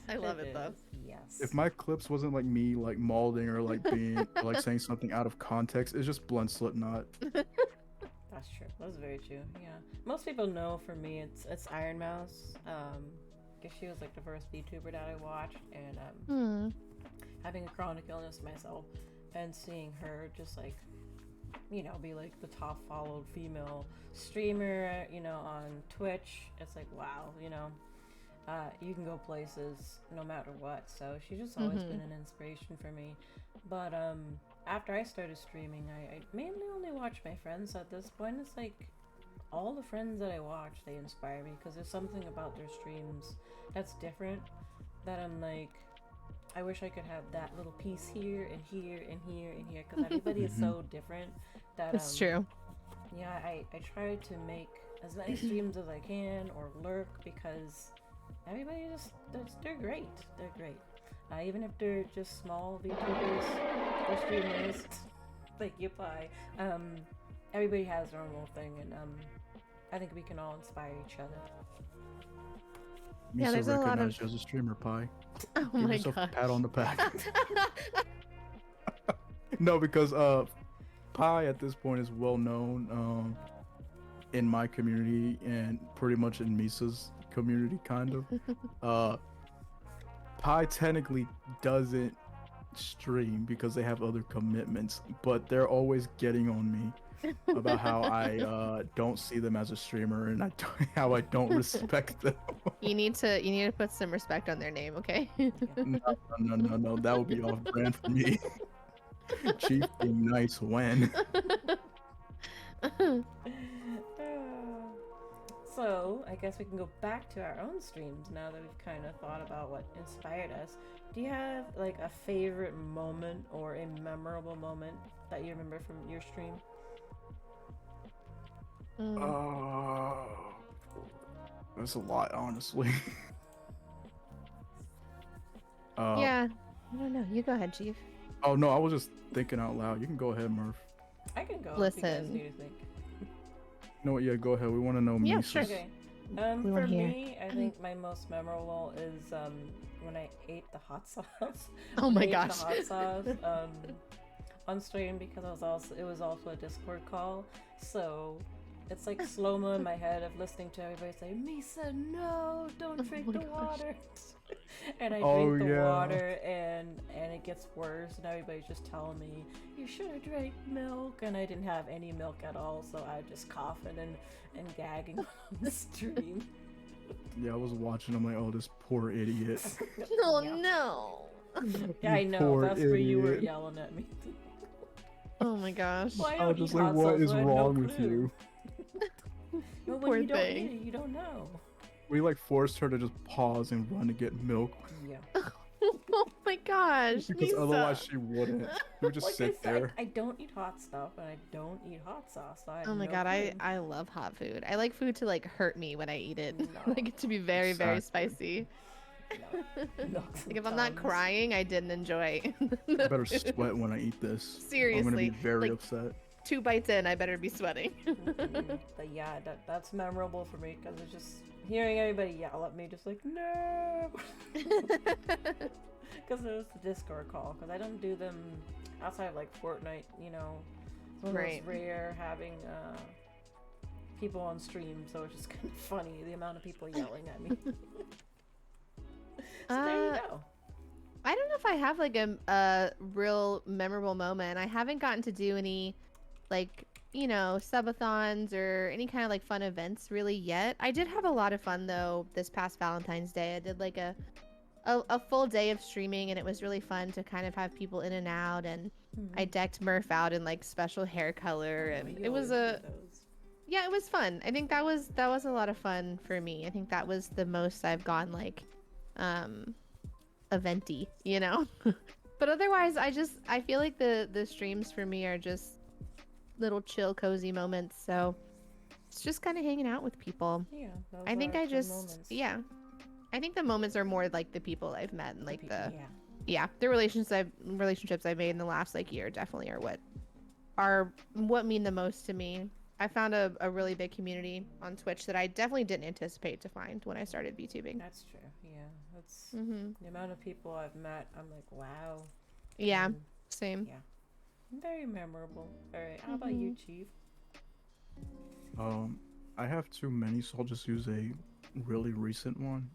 I love it though. is, Yes. If my clips wasn't like me like mauling or like being like saying something out of context, it's just blunt Slipknot. That's true. That's very true. Yeah. Most people know for me it's Iron Mouse. Because she was like the first VTuber that I watched, and Hmm. having a chronic illness myself, and seeing her just like, be like the top followed female streamer, on Twitch. It's like wow, you can go places no matter what. So she's just always been an inspiration for me. But after I started streaming, I mainly only watch my friends. At this point, it's like all the friends that I watch, they inspire me because there's something about their streams that's different. That I'm like, I wish I could have that little piece here and here and here and here because everybody is so different. That It's true. Yeah, I try to make as many streams as I can or lurk because everybody they're great. They're great. Even if they're just small VTubers or streamers like Yupai, everybody has their own little thing, and I think we can all inspire each other. Yeah, Misa there's a lot recognized of- you as a streamer, Pie. Oh Give my yourself God. a pat on the back. No, because Pie at this point is well known in my community and pretty much in Misa's community, kind of. Pie technically doesn't stream because they have other commitments, but they're always getting on me about how I don't see them as a streamer and how I don't respect them. You need to put some respect on their name, okay? No, that would be off brand for me. Chief being nice when. So, I guess we can go back to our own streams now that we've kind of thought about what inspired us. Do you have like a favorite moment or a memorable moment that you remember from your stream? That's a lot, honestly. Yeah. I don't know. You go ahead, Chief. Oh no, I was just thinking out loud. You can go ahead, Murph. I can go if you guys Listen. need to think. No, yeah, go ahead. We want to know Yeah, Mises. sure. Okay. We For wanna hear. me, I think my most memorable is when I ate the hot sauce. Oh my I ate gosh. The hot sauce on stream because it was also a Discord call, so it's like slow mo in my head of listening to everybody say, "Misa, no, don't drink my the gosh. water," and I Oh, drink the yeah. water and it gets worse, and everybody's just telling me, "You should have drank milk," and I didn't have any milk at all, so I just coughing and gagging on the stream. Yeah, I was watching. I'm like, oh, this poor idiot. Oh Yeah. no. Yeah, I You know. poor That's where you were idiot. yelling at me. Oh my gosh. Well, I I don't was just eat like, hot what sauce, is so I have no wrong with clue. you? But when Poor you don't thing. eat it, you don't know. We like forced her to just pause and run to get milk Yeah. Oh my gosh. because Misa. otherwise she wouldn't. She would just Like I sit said, there. I don't eat hot stuff, and I don't eat hot sauce. So I have Oh my no god, clue. I love hot food. I like food to like hurt me when I eat it. No. I like it to be very, very Exactly. spicy. No. Milks Like and if I'm not Tums. crying, I didn't enjoy. I better sweat when I eat this. I'm gonna Seriously, be very like- upset. 2 bites in, I better be sweating. But yeah, that's memorable for me because it's just hearing everybody yell at me, just like no, because it was the Discord call. Because I don't do them outside of like Fortnite. You know, it's one of Right. those rare having people on stream, so it's just kind of funny the amount of people yelling at me. So there you go. I don't know if I have like a real memorable moment. I haven't gotten to do any like, you know, subathons or any kind of like fun events really yet. I did have a lot of fun though this past Valentine's Day. I did like a full day of streaming and it was really fun to kind of have people in and out, and I decked Murph out in like special hair color, and You it was always a do those. yeah, it was fun. I think that was a lot of fun for me. I think that was the most I've gone like eventy, you know. But otherwise I feel like the streams for me are just little chill cozy moments, so it's just kind of hanging out with people. Yeah, those I think are I fun just moments. yeah, I think the moments are more like the people I've met and like the yeah. the relationships I've made in the last like year definitely are what mean the most to me. I found a really big community on Twitch that I definitely didn't anticipate to find when I started VTubing. That's true. Yeah, that's Mm-hmm. the amount of people I've met. I'm like, wow. Yeah, And same. yeah, very memorable. All right, how about you, Chief? I have too many, so I'll just use a really recent one.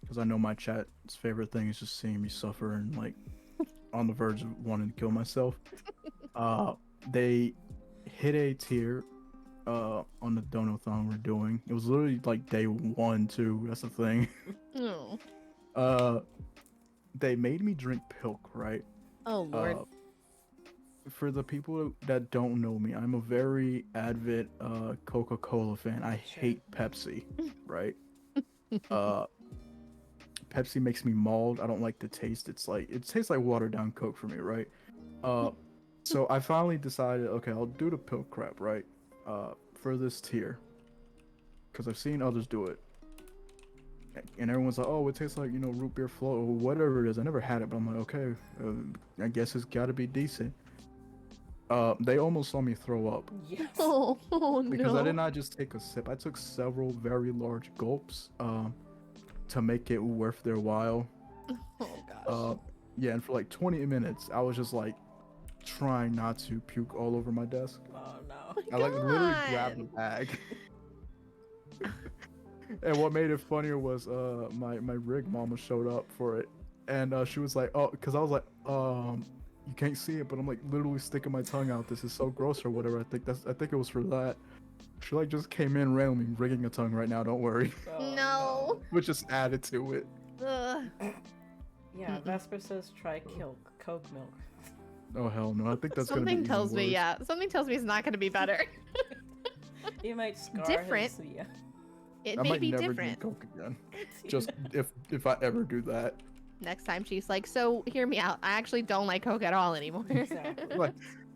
Because I know my chat's favorite thing is just seeing me suffer and like on the verge of wanting to kill myself. They hit a tier on the donathon we're doing. It was literally like day 1 too. That's the thing. Oh, They made me drink pilk, right? oh Lord. For the people that don't know me, I'm a very avid Coca-Cola fan. I Sure. hate Pepsi, right? Pepsi makes me mauled. I don't like the taste. It tastes like watered down Coke for me, right? So I finally decided, okay, I'll do the pill crap, right? For this tier, because I've seen others do it, and everyone's like, oh, it tastes like, you know, root beer float or whatever it is. I never had it, but I'm like, okay, I guess it's got to be decent. They almost saw me throw up Yes. Oh, because no. I did not just take a sip. I took several very large gulps to make it worth their while. Oh gosh. Yeah, and for like 20 minutes, I was just like trying not to puke all over my desk. Oh no. I like literally God. grabbed the bag. And what made it funnier was my rig mama showed up for it, and she was like, "Oh," because I was like, you can't see it, but I'm like literally sticking my tongue out. This is so gross or whatever. I think it was for that. She like just came in randomly, rigging a tongue right now. Don't worry, Oh, No. which just added to it. Ugh. Yeah, Mm-mm. Vesper says try Coke milk. Oh hell no! I think that's gonna be Something even tells me, worse. yeah. Something tells me it's not gonna be better. You might scar Different. his, yeah. It I may might be never different. drink Coke again. Just if I ever do that. Next time she's like, so hear me out. I actually don't like Coke at all anymore. Exactly.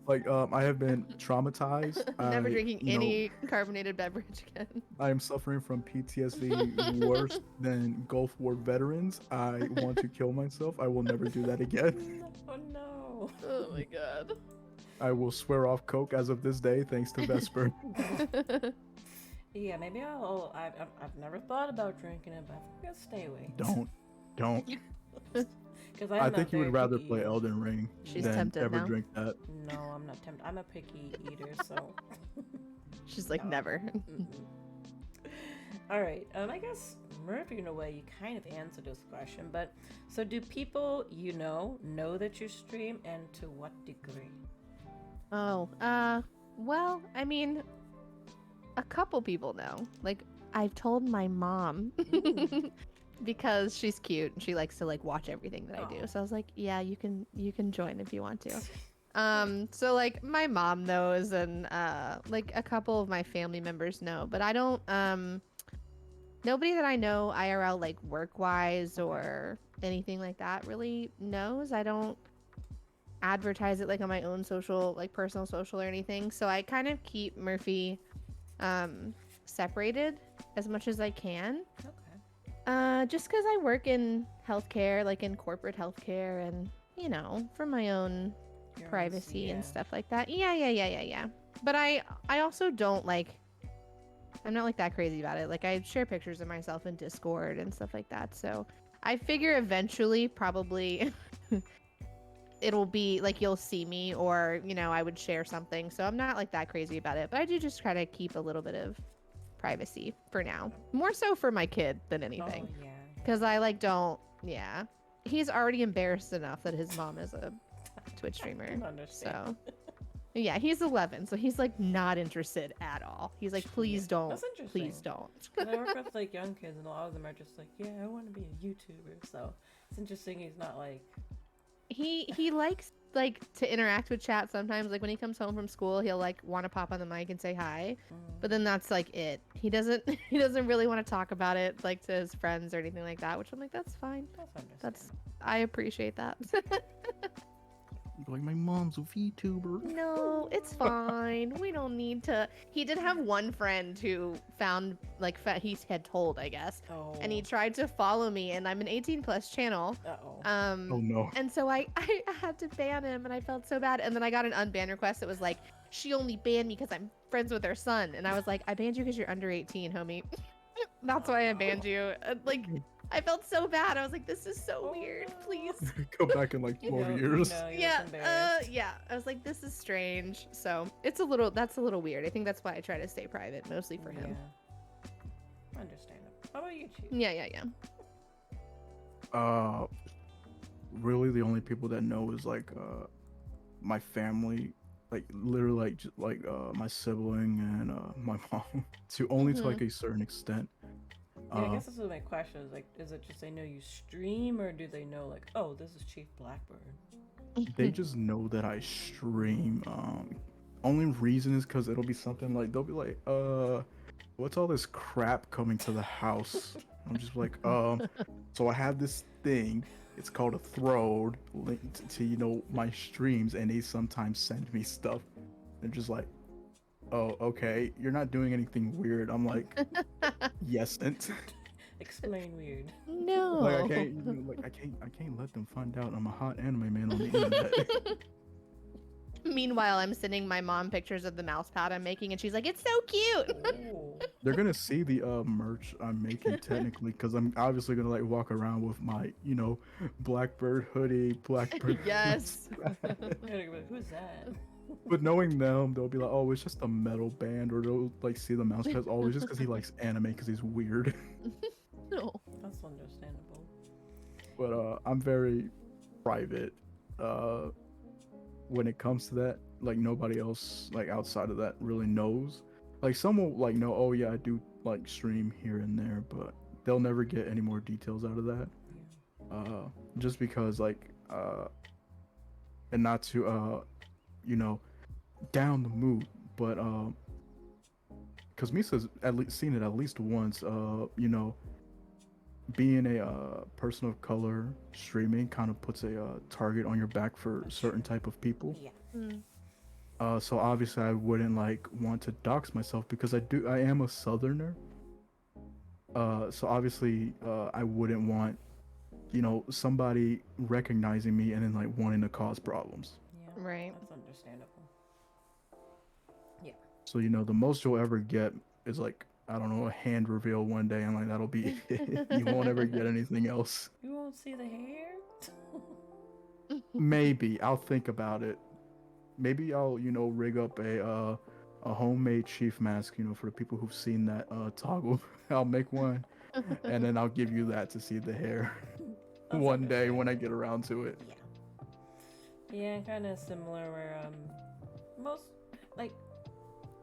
I have been traumatized. Never I, drinking you know, any carbonated beverage again. I am suffering from PTSD worse than Gulf War veterans. I want to kill myself. I will never do that again. Oh no. Oh my god. I will swear off Coke as of this day, thanks to Vesper. Yeah, maybe I've never thought about drinking it, but I think I'll stay away. Don't. Because I think you would rather play Elden Ring She's than tempted ever now. drink that. No, I'm not tempted. I'm a picky eater, so. She's like, No. never. Mm-mm. All right. I guess Murphy, in a way, you kind of answered this question, but so do people you know that you stream, and to what degree? Oh, well, I mean, a couple people know. Like, I've told my mom because she's cute and she likes to like watch everything that I do. Aw. So I was like, yeah, you can join if you want to. So like my mom knows and like a couple of my family members know, but I don't nobody that I know IRL like work-wise or anything like that really knows. I don't advertise it like on my own social, like personal social or anything. So I kind of keep Murphy separated as much as I can. Okay. Just because I work in healthcare, like in corporate healthcare, and you know, for my own Your own privacy and yeah. stuff like that. Yeah. But I also don't like. I'm not like that crazy about it. Like I share pictures of myself in Discord and stuff like that. So I figure eventually, probably, it'll be like you'll see me, or you know, I would share something. So I'm not like that crazy about it. But I do just try to keep a little bit of privacy for now. More so for my kid than anything. Oh, yeah. Because I like don't, yeah. He's already embarrassed enough that his mom is a Twitch streamer. can understand. So, yeah, he's 11, so he's like not interested at all. He's like, please don't, That's interesting. please don't. 'Cause I work with like young kids, and a lot of them are just like, yeah, I want to be a YouTuber. So it's interesting. He's not like. He likes like to interact with chat sometimes. Like when he comes home from school, he'll like want to pop on the mic and say hi. But then that's like it. He doesn't really want to talk about it like to his friends or anything like that, which I'm like, that's fine. That's understandable. That's I appreciate that. Like my mom's a VTuber. No, it's fine. We don't need to. He did have one friend who found like he had told, I guess, Oh. and he tried to follow me, and I'm an 18+ channel. Uh-oh. Oh no. And so I had to ban him, and I felt so bad. And then I got an unban request that was like, she only banned me because I'm friends with her son, and I was like, I banned you because you're under 18, homie. That's why I banned you. Like, I felt so bad. I was like, this is so weird. Please. Go back in like 12 years. Yeah. I was like, this is strange. So that's a little weird. I think that's why I try to stay private, mostly for him. Yeah. Understandable. How about you, Chief? Yeah. Really the only people that know is like my family, like literally like my sibling and my mom, to only to like a certain extent. Yeah, I guess that's what my question is. Like, is it just they know you stream, or do they know like, oh, this is Chief Blackbird? They just know that I stream. Only reason is because it'll be something like they'll be like, what's all this crap coming to the house? I'm just like, so I have this thing. It's called a Throne linked to you know my streams, and they sometimes send me stuff. They're just like, oh, okay, you're not doing anything weird. I'm like, yes, and Explain weird. No. like I can't let them find out I'm a hot anime man on the internet. Meanwhile, I'm sending my mom pictures of the mouse pad I'm making, and she's like, it's so cute. Ooh. They're gonna see the like I'm making technically, because I'm obviously gonna like walk around with my you know Blackbird hoodie, Blackbird. Yes. Who's that? But knowing them, they'll be like, oh, it's just a metal band, or they'll like see the mouse pads. Oh, it's just because he likes anime because he's weird. No. That's understandable. But I'm very private when it comes to that. Like nobody else like outside of that really knows. Like some will like know, oh yeah, I do like stream here and there, but they'll never get any more details out of that. Just because like and not to you know down the mood, but because Misa's at least seen it at least once. Being a person of color streaming kind of puts a target on your back for certain type of people. Yeah. Mm. So obviously I wouldn't like want to dox myself because I am a southerner. So obviously I wouldn't want somebody recognizing me and then like wanting to cause problems. Yeah. Right. That's understandable. Yeah. So the most you'll ever get is like I don't know a hand reveal one day and like that'll be it. You won't ever get anything else. You won't see the hair? Maybe I'll think about it. Maybe I'll rig up a homemade chief mask for the people who've seen that toggle. I'll make one and then I'll give you that to see the hair That's one day when I understandable. get around to it. Yeah. Yeah, kind of similar where most like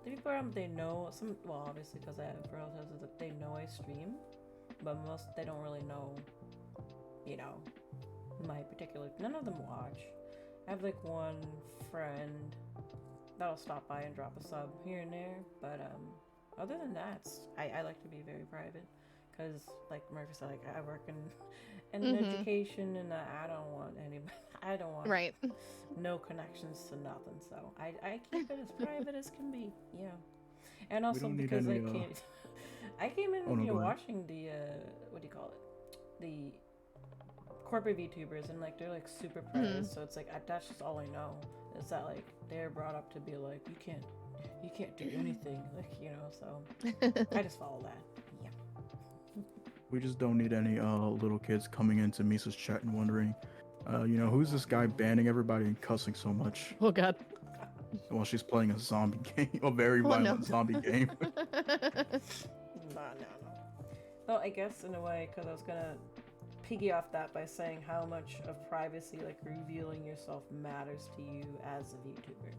the people around they know some well obviously because I have relatives that they know I stream, but most they don't really know, my particular. None of them watch. I have like one friend that'll stop by and drop a sub here and there, but other than that, I like to be very private because like Murphy said, like I work in education and I don't want anybody. I don't want Right. no connections to nothing. So I keep it as private as can be. Yeah, and also don't need because any, I can't. I came in Oh, no, go ahead. watching the what do you call it? The corporate VTubers and like they're like super private. So it's like that's just all I know. Is that like they're brought up to be like you can't do anything like So I just follow that. Yeah. We just don't need any little kids coming into Misa's chat and wondering, who's this guy banning everybody and cussing so much Oh God. while she's playing a zombie game, a very Oh, no. violent zombie game. No. Well, I guess in a way, because I was gonna piggy off that by saying how much of privacy, like revealing yourself, matters to you as a VTuber.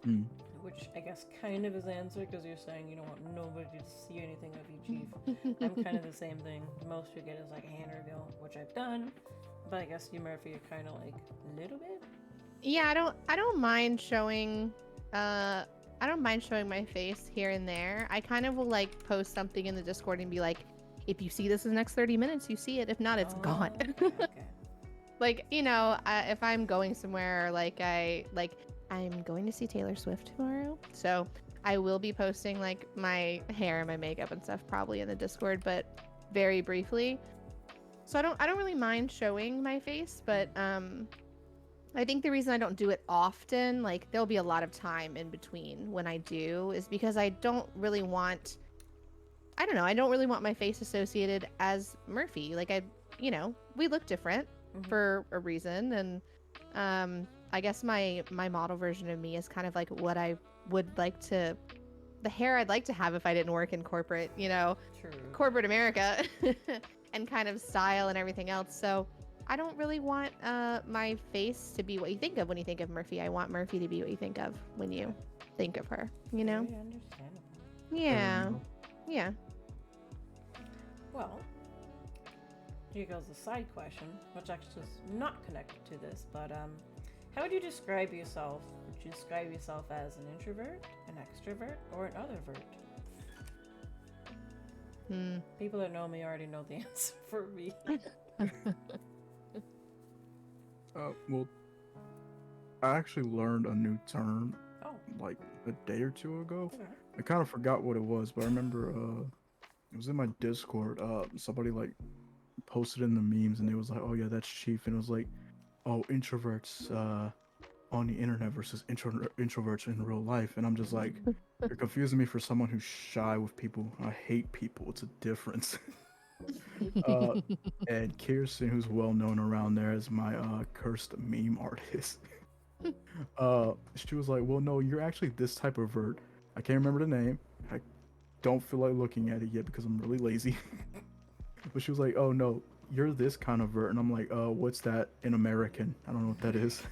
Hmm. Which I guess kind of is the answer, because you're saying you don't want nobody to see anything of you, Chief. I'm kind of the same thing. The most you get is like a hand reveal, which I've done. But I guess you, Murphy, are kind of like a little bit. Yeah, I don't mind showing I don't mind showing my face here and there. I kind of will like post something in the Discord and be like, if you see this in the next 30 minutes, you see it. If not, it's gone. Okay. Like, if I'm going somewhere, like I'm going to see Taylor Swift tomorrow. So I will be posting like my hair and my makeup and stuff probably in the Discord, but very briefly. So I don't really mind showing my face, but I think the reason I don't do it often, like there'll be a lot of time in between when I do, is because I don't really want my face associated as Murphy. Like we look different for a reason, and I guess my model version of me is kind of like what I would like to, the hair I'd like to have if I didn't work in corporate, True. corporate America, and kind of style and everything else. So I don't really want my face to be what you think of when you think of Murphy. I want Murphy to be what you think of when you think of her, Very understandable. Yeah. Yeah. Well, here goes the side question, which actually is not connected to this, but how would you describe yourself? Would you describe yourself as an introvert, an extrovert, or an othervert? People that know me already know the answer for me. Well, I actually learned a new term Oh, like a day or two ago. okay. I kind of forgot what it was, but I remember it was in my Discord. Somebody like posted in the memes, and it was like, "Oh yeah, that's Chief," and it was like, "Oh, introverts on the internet versus introverts in real life," and I'm just like, "You're confusing me for someone who's shy with people. I hate people. It's a difference." And Kirsten, who's well known around there as my cursed meme artist, she was like, "Well, no, you're actually this type of vert. I can't remember the name. I don't feel like looking at it yet because I'm really lazy." But she was like, "Oh no, you're this kind of vert, and I'm like, what's that in American? I don't know what that is.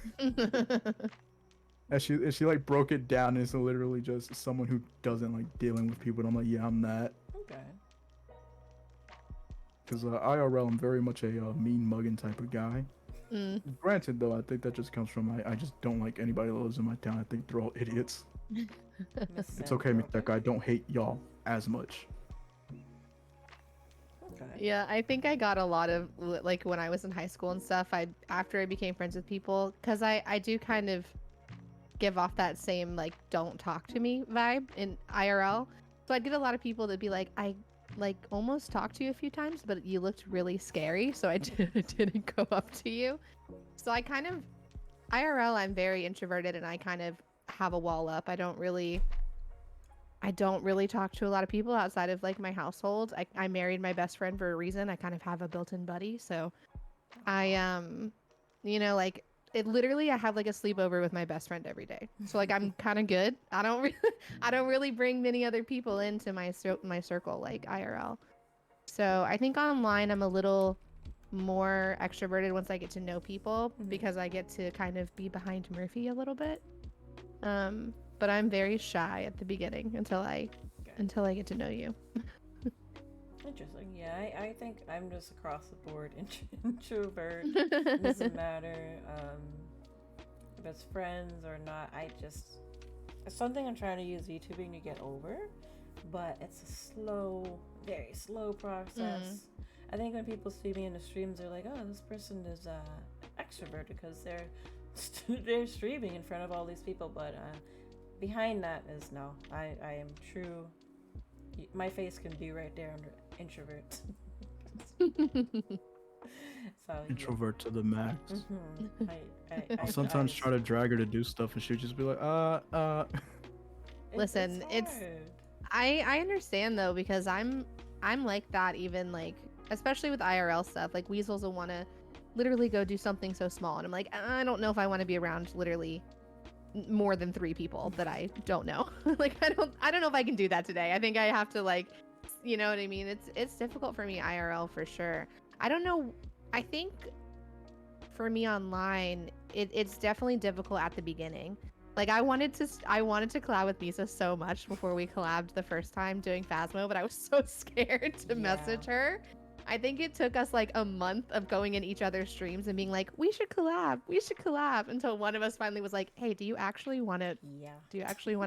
And she like broke it down, and it's literally just someone who doesn't like dealing with people. And I'm like, yeah, I'm that. Okay. Because IRL, I'm very much a mean mugging type of guy. Mm. Granted, though, I think that just comes from I just don't like anybody that lives in my town. I think they're all idiots. It's okay, Miteka. I don't hate y'all as much. Okay. Yeah, I think I got a lot of like when I was in high school and stuff. After I became friends with people, because I do kind of give off that same like don't talk to me vibe in IRL. So I'd get a lot of people that'd be like, I like almost talked to you a few times, but you looked really scary, so I didn't go up to you. So I kind of IRL, I'm very introverted, and I kind of have a wall up. I don't really talk to a lot of people outside of like my household. I married my best friend for a reason. I kind of have a built-in buddy. So I you know, like it literally I have like a sleepover with my best friend every day. So like I'm kind of good. I don't really bring many other people into my circle like IRL. So I think online I'm a little more extroverted once I get to know people because I get to kind of be behind Murphy a little bit. But I'm very shy at the beginning until I get to know you. Interesting. Yeah, I think I'm just across the board introvert. Doesn't matter if it's friends or not. It's something I'm trying to use VTubing to get over, but it's a slow, very slow process. I think when people see me in the streams, they're like, "Oh, this person is extrovert because they're streaming in front of all these people," but behind that is no. I am true. My face can be right there under introvert. So Introvert to the max. I'll I sometimes try to drag her to do stuff, and she'll just be like, Listen, it's I understand though because I'm like that even like especially with IRL stuff. Like Weasels will want to literally go do something so small, and I'm like, I don't know if I want to be around literally more than 3 people that I don't know. Like I don't know if I can do that today. I think I have to like, you know what I mean? It's difficult for me IRL for sure. I don't know. I think for me online, it's definitely difficult at the beginning. Like I wanted to collab with Misa so much before we collabed the first time doing Phasmo, but I was so scared to message her. I think it took us like a month of going in each other's streams and being like, we should collab, until one of us finally was like, hey, do you actually want to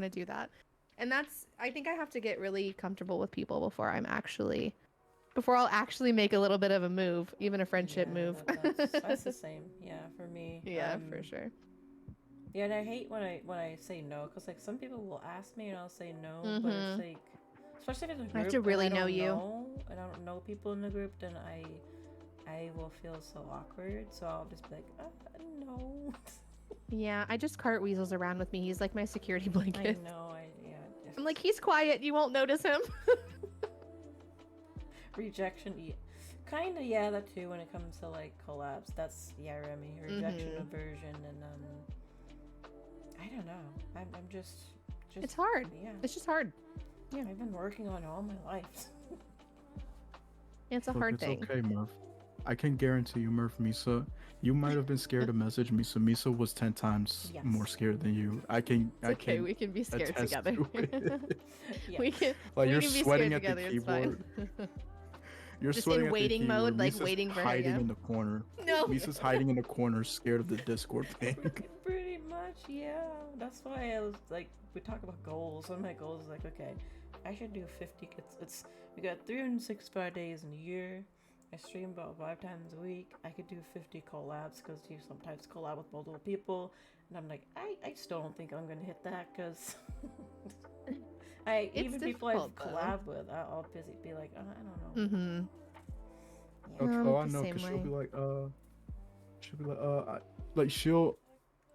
do that? And I think I have to get really comfortable with people before I'll actually make a little bit of a move, even a friendship move. That's the same. Yeah, for me. Yeah, for sure. Yeah, and I hate when I say no, because like some people will ask me and I'll say no, but it's like, especially if it's a group, I have to really know you. And I don't know people in the group, then I will feel so awkward. So I'll just be like, no. Yeah, I just cart Weasels around with me. He's like my security blanket. I know. I'm like, he's quiet. You won't notice him. Rejection, kind of, yeah, that too. When it comes to like collabs, that's Remy. Rejection, aversion, and I don't know. I'm just. It's hard. Yeah. It's just hard. Yeah. I've been working on it all my life. It's a hard thing. It's okay, Murph. I can guarantee you, Murph, Misa, you might have been scared to message Misa. Misa was 10 times more scared than you. Okay, we can be scared together. We can. Like you're sweating at the keyboard. You're just sweating in waiting mode, like waiting for hiding him. in the corner. No. Misa's hiding in the corner, scared of the Discord ping. Pretty much, yeah. That's why I was like, we talk about goals. One of my goals is like, okay, I should do 50. We got 365 days in a year. I stream about 5 times a week. I could do 50 collabs because you sometimes collab with multiple people. And I'm like, I still don't think I'm gonna hit that because even people I've collabed with, I'll be like, I don't know. Okay, I know, because she'll be like, she'll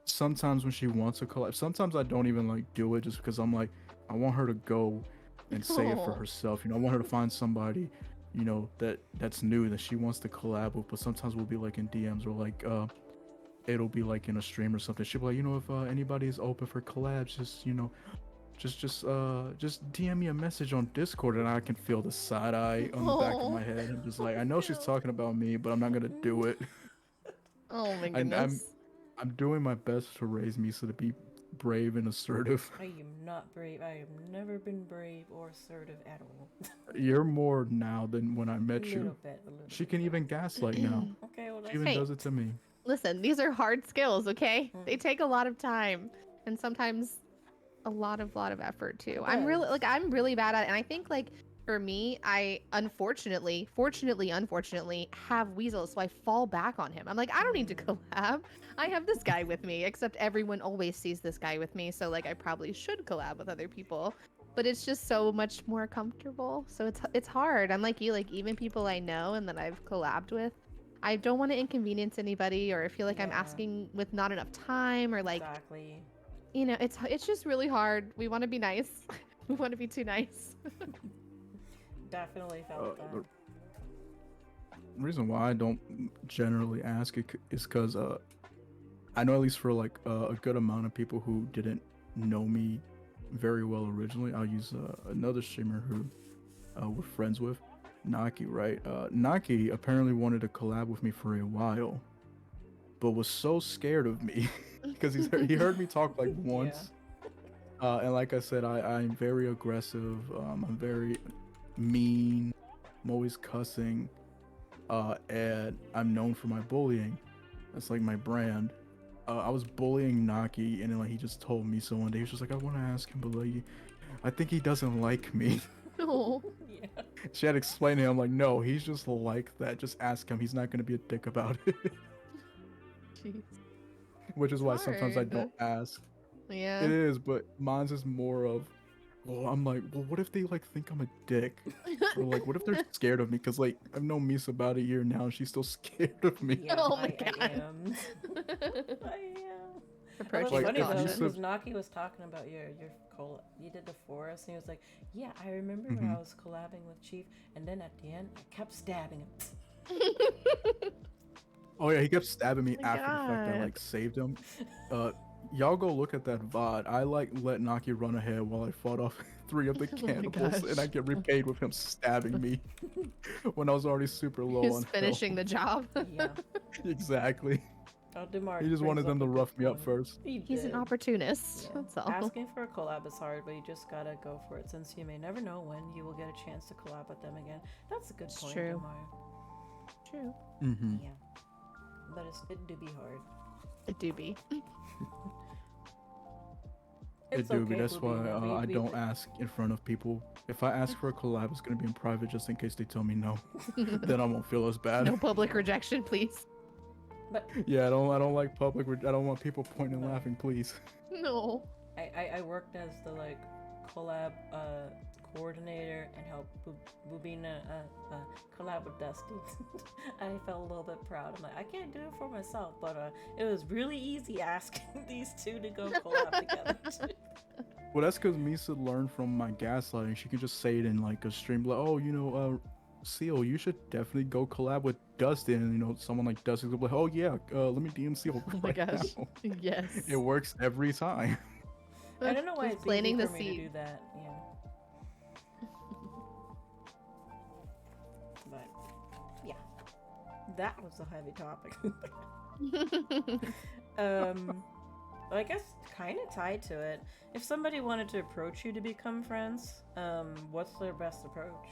sometimes when she wants to collab. Sometimes I don't even like do it just because I'm like, I want her to go and say it for herself. You know, I want her to find somebody, you know, that's new that she wants to collab with. But sometimes we'll be like in DMs or like it'll be like in a stream or something. She'll be like, you know, if anybody's open for collabs, just, you know, just DM me a message on Discord and I can feel the side eye on the back of my head. I'm just like, I know she's talking about me, but I'm not gonna do it. Oh my I'm goodness. I'm doing my best to raise Misa to be brave and assertive. I am not brave. I have never been brave or assertive at all. You're more now than when I A met little you. bit, a little She bit. can even gaslight now. Okay, well She that's even Hey. does it to me. Listen, these are hard skills, okay? Mm. They take a lot of time and sometimes a lot of effort too. It I'm really does. I'm really bad at it, and I think like for me, I unfortunately have weasels, so I fall back on him. I'm like, I don't need to collab. I have this guy with me, except everyone always sees this guy with me, so like I probably should collab with other people. But it's just so much more comfortable. So it's hard. I'm like you, like even people I know and that I've collabed with, I don't want to inconvenience anybody or feel like I'm Yeah. asking with not enough time or like Exactly. you know, it's just really hard. We want to be nice. We want to be too nice. Definitely Uh, felt that. the reason why I don't generally ask it is because I know at least for like a good amount of people who didn't know me very well originally, I'll use another streamer who we're friends with, Naki, right? Naki apparently wanted to collab with me for a while, but was so scared of me because he heard me talk like once. And like I said, I'm very aggressive. I'm very mean. I'm always cussing. And I'm known for my bullying. That's like my brand. I was bullying Naki, and then like he just told me so one day. He was just like, I want to ask him, but like, I think he doesn't like me. Oh, Yeah. She had to explain to him, like, no, he's just like that. Just ask him. He's not gonna be a dick about it. jeez. Which is why sometimes I Hard. don't ask. Yeah. It is, but mine's is more of, well, I'm like, well, what if they like think I'm a dick? Or like, what if they're scared of me? Because like, I've known Misa about a year now, and she's still scared of me. Yeah, Oh my I God. am. I am. Approaching Like, funny if though, you caution. said- because Naki was talking about your you did the forest, and he was like, "Yeah, I remember when I Mhm. was collabing with Chief, and then at the end, I kept stabbing him." Oh yeah, he kept stabbing me Oh my after the fact I God. like saved him. Y'all go look at that VOD. I like let Naki run ahead while I fought off 3 of the Oh my cannibals, and I gosh. get repaid with him stabbing me when I was already super low He's on finishing the job. Yeah. health. Exactly. Demar He just wanted them to rough me up first. He's an opportunist. Yeah. That's all. Asking for a collab is hard, but you just gotta go for it, since you may never know when you will get a chance to collab with them again. That's a good It's point, true. Demar. True. Mm-hmm. Yeah. But it do be hard. It do be. It do, but that's why Bubina. I don't ask in front of people. If I ask for a collab, it's gonna be in private just in case they tell me no. Then I won't feel as bad. No public rejection, please. But Yeah, I don't like public. I don't want people pointing and No. laughing, please. No. I worked as the like collab coordinator and helped Bubina collab with Dusty. I felt a little bit proud. I'm like, I can't do it for myself, but it was really easy asking these two to go collab together. Well, that's because Misa learned from my gaslighting. She can just say it in like a stream, like, oh, you know, Seal, you should definitely go collab with Dustin. And, you know, someone like Dustin will be like, oh, yeah, let me DM Seal Oh my right gosh. now. Yes. It works every time. I don't know why Just it's planting easy the for me to seed. do that. Yeah. But yeah, that was a heavy topic. I guess kind of tied to it. If somebody wanted to approach you to become friends, what's their best approach?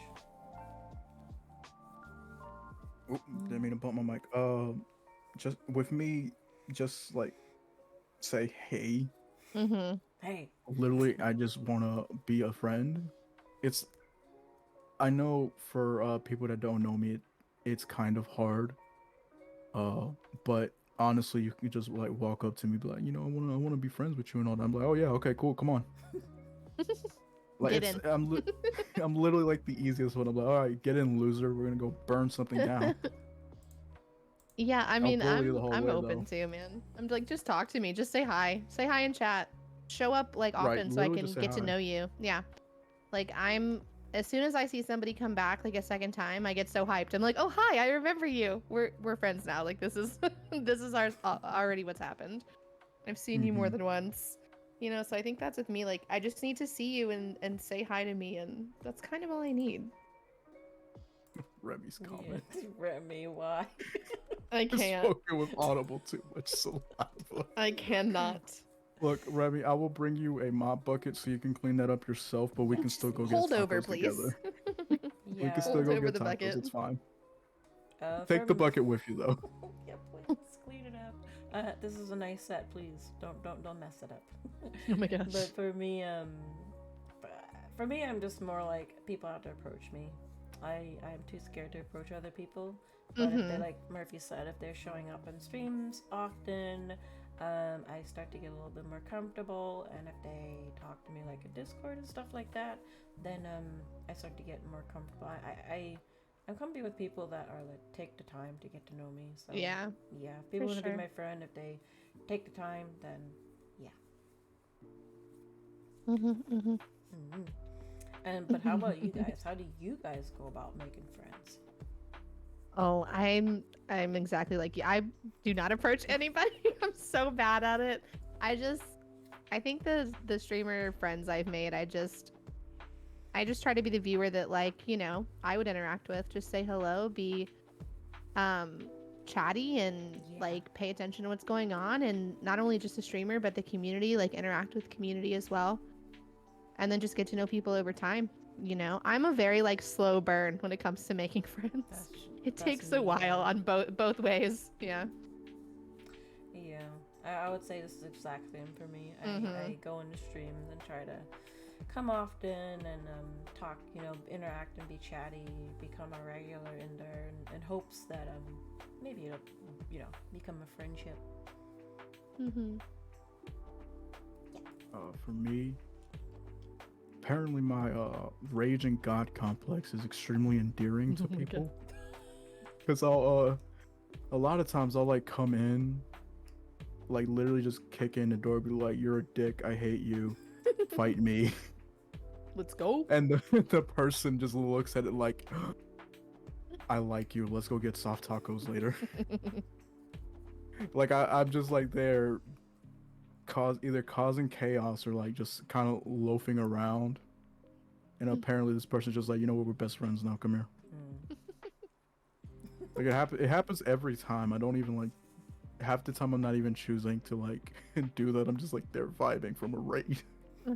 Oop, didn't mean to bump my mic. Just with me, just like say hey. Mm-hmm. Hey, Literally, I just want to be a friend. It's, I know for people that don't know me, it's kind of hard. But honestly, you can just like walk up to me, be like, you know, I wanna be friends with you and all that. I'm like, oh yeah, okay, cool, come on. Like Get it's, in. I'm literally like the easiest one. I'm like, all right, get in, loser. We're gonna go burn something down. Yeah, I mean, bully you the whole I'm way, open to, man. I'm like, just talk to me. Just say hi. Say hi in chat. Show up like Right, often so I literally can just say get to hi. know you. Yeah. Like as soon as I see somebody come back like a second time, I get so hyped. I'm like, oh hi, I remember you. We're friends now. Like this is this is already what's happened. I've seen you more Mhm. than once. You know, so I think that's with me. Like, I just need to see you and say hi to me, and that's kind of all I need. Remy's comment. Yeah, Remy, why? I can't. Spoken with audible too much saliva. I cannot. Look, Remy, I will bring you a mop bucket so you can clean that up yourself, but we can still go get Hold tacos over, please. together. We Yeah. can still Hold go over get the tacos. bucket. It's fine. For Take the me- bucket with you though. Yeah, please clean it up. This is a nice set, please. Don't mess it up. Oh my gosh. But for me, I'm just more like people have to approach me. I'm too scared to approach other people. But if they, like Murphy said, if they're showing up in streams often, I start to get a little bit more comfortable. And if they talk to me like a Discord and stuff like that, then I start to get more comfortable. I'm comfy with people that are like take the time to get to know me. So Yeah, if people want to sure. be my friend, if they take the time, then yeah. But how about you guys? How do you guys go about making friends? Oh, I'm exactly like you. I do not approach anybody. I'm so bad at it. I think the streamer friends I've made, I just try to be the viewer that, like, you know, I would interact with. Just say hello, be chatty, and like pay attention to what's going on, and not only just a streamer but the community, like interact with community as well. And then just get to know people over time. You know, I'm a very like slow burn when it comes to making friends. It takes a while on both ways. Yeah. Yeah, I would say this is exact same for me. I go into streams and try to come often and talk, you know, interact and be chatty, become a regular in there, in hopes that maybe it'll, you know, become a friendship. For me, apparently my rage and god complex is extremely endearing to people. Because I'll a lot of times I'll like come in, like literally just kick in the door, be like, "You're a dick. I hate you. Fight me." Let's go. And the person just looks at it like, "I like you. Let's go get soft tacos later." Like I'm just like there, either causing chaos or like just kind of loafing around. And apparently this person's just like, you know what, we're best friends now. Come here. Like it happens every time. I don't even like. Half the time I'm not even choosing to like do that. I'm just like they're vibing from a raid.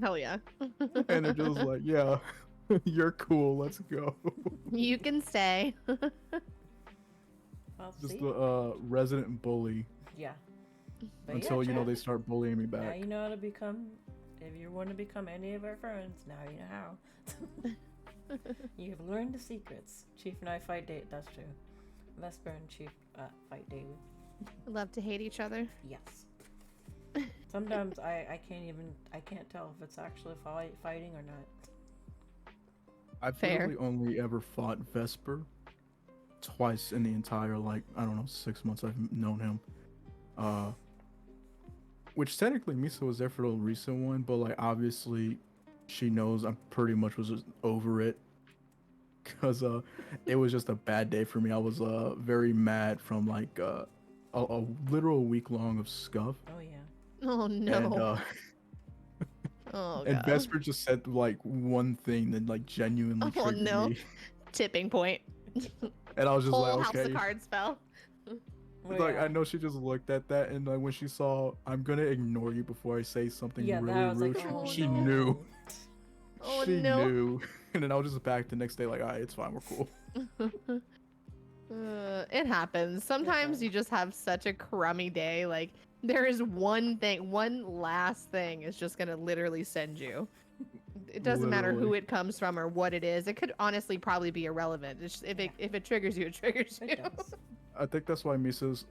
Hell yeah. And they're just like, yeah, you're cool. Let's go. You can stay. Well, Just see? the resident bully Yeah. But until yeah, you know chat. they start bullying me Now back. you know how to become. If you want to become any of our friends, now you know how. You've learned the secrets. Chief and I fight daily. That's true. Vesper and Chief fight daily. Love to hate each other. Yes. Sometimes I can't tell if it's actually fighting or not. I've Fair. literally only ever fought Vesper twice in the entire, like, I don't know, 6 months I've known him. Which technically Misa was there for the recent one, but like obviously she knows I'm pretty much was just over it. Cause it was just a bad day for me. I was very mad from like a literal week long of scuff. Oh yeah. Oh no. And Oh and god. Vesper just said like one thing that like genuinely Oh, triggered no. me. Tipping point. And I was just Whole like, house okay. of cards fell. Well, Like yeah. I know she just looked at that, and like when she saw I'm gonna ignore you before I say something Yeah, really that was rude, like, oh, she no. knew. Oh, She no. knew. And then I was just back the next day like, alright, it's fine, we're cool. It happens. Sometimes you just have such a crummy day. Like, there is one thing, one last thing is just gonna literally send you. It doesn't matter who Literally. it comes from or what it is. It could honestly probably be irrelevant. It's just, if it triggers you, it triggers you. It does. I think that's why Misa's,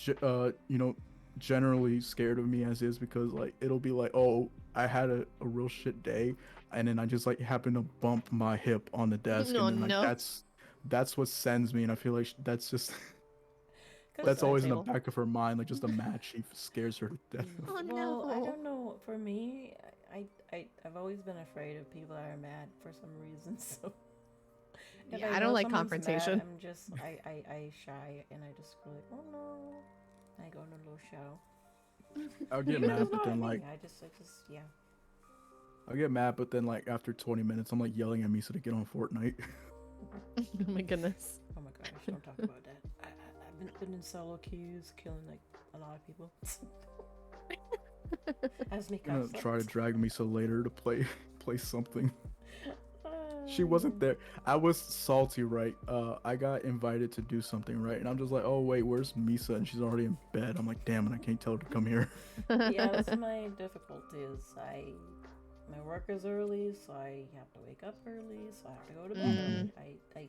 you know, generally scared of me as is, because like it'll be like, oh, I had a real shit day, and then I just like happen to bump my hip on the desk, Oh, and then like no. that's what sends me, and I feel like that's just 'Cause that's always in the table. back of her mind, like just a mad she scares her to death. Oh, Well, I no. don't know. For me, I've always been afraid of people that are mad for some reason. So if Yeah, I know don't like someone's confrontation. Mad, I'm just I shy and I just go like, oh no. I go in a little shell. I'll get That's mad, but not then me. like I just yeah. I'll get mad, but then like after 20 minutes, I'm like yelling at Misa to get on Fortnite. Oh my goodness. Oh my gosh, don't talk about that. I've been in solo queues, killing like a lot of people. As me Gonna try to drag Misa later to play something. She wasn't there. I was salty, right? I got invited to do something, right? And I'm just like, oh wait, where's Misa? And she's already in bed. I'm like, damn it, I can't tell her to come here. Yeah, that's my difficulty. Is my work is early, so I have to wake up early, so I have to go to bed early. I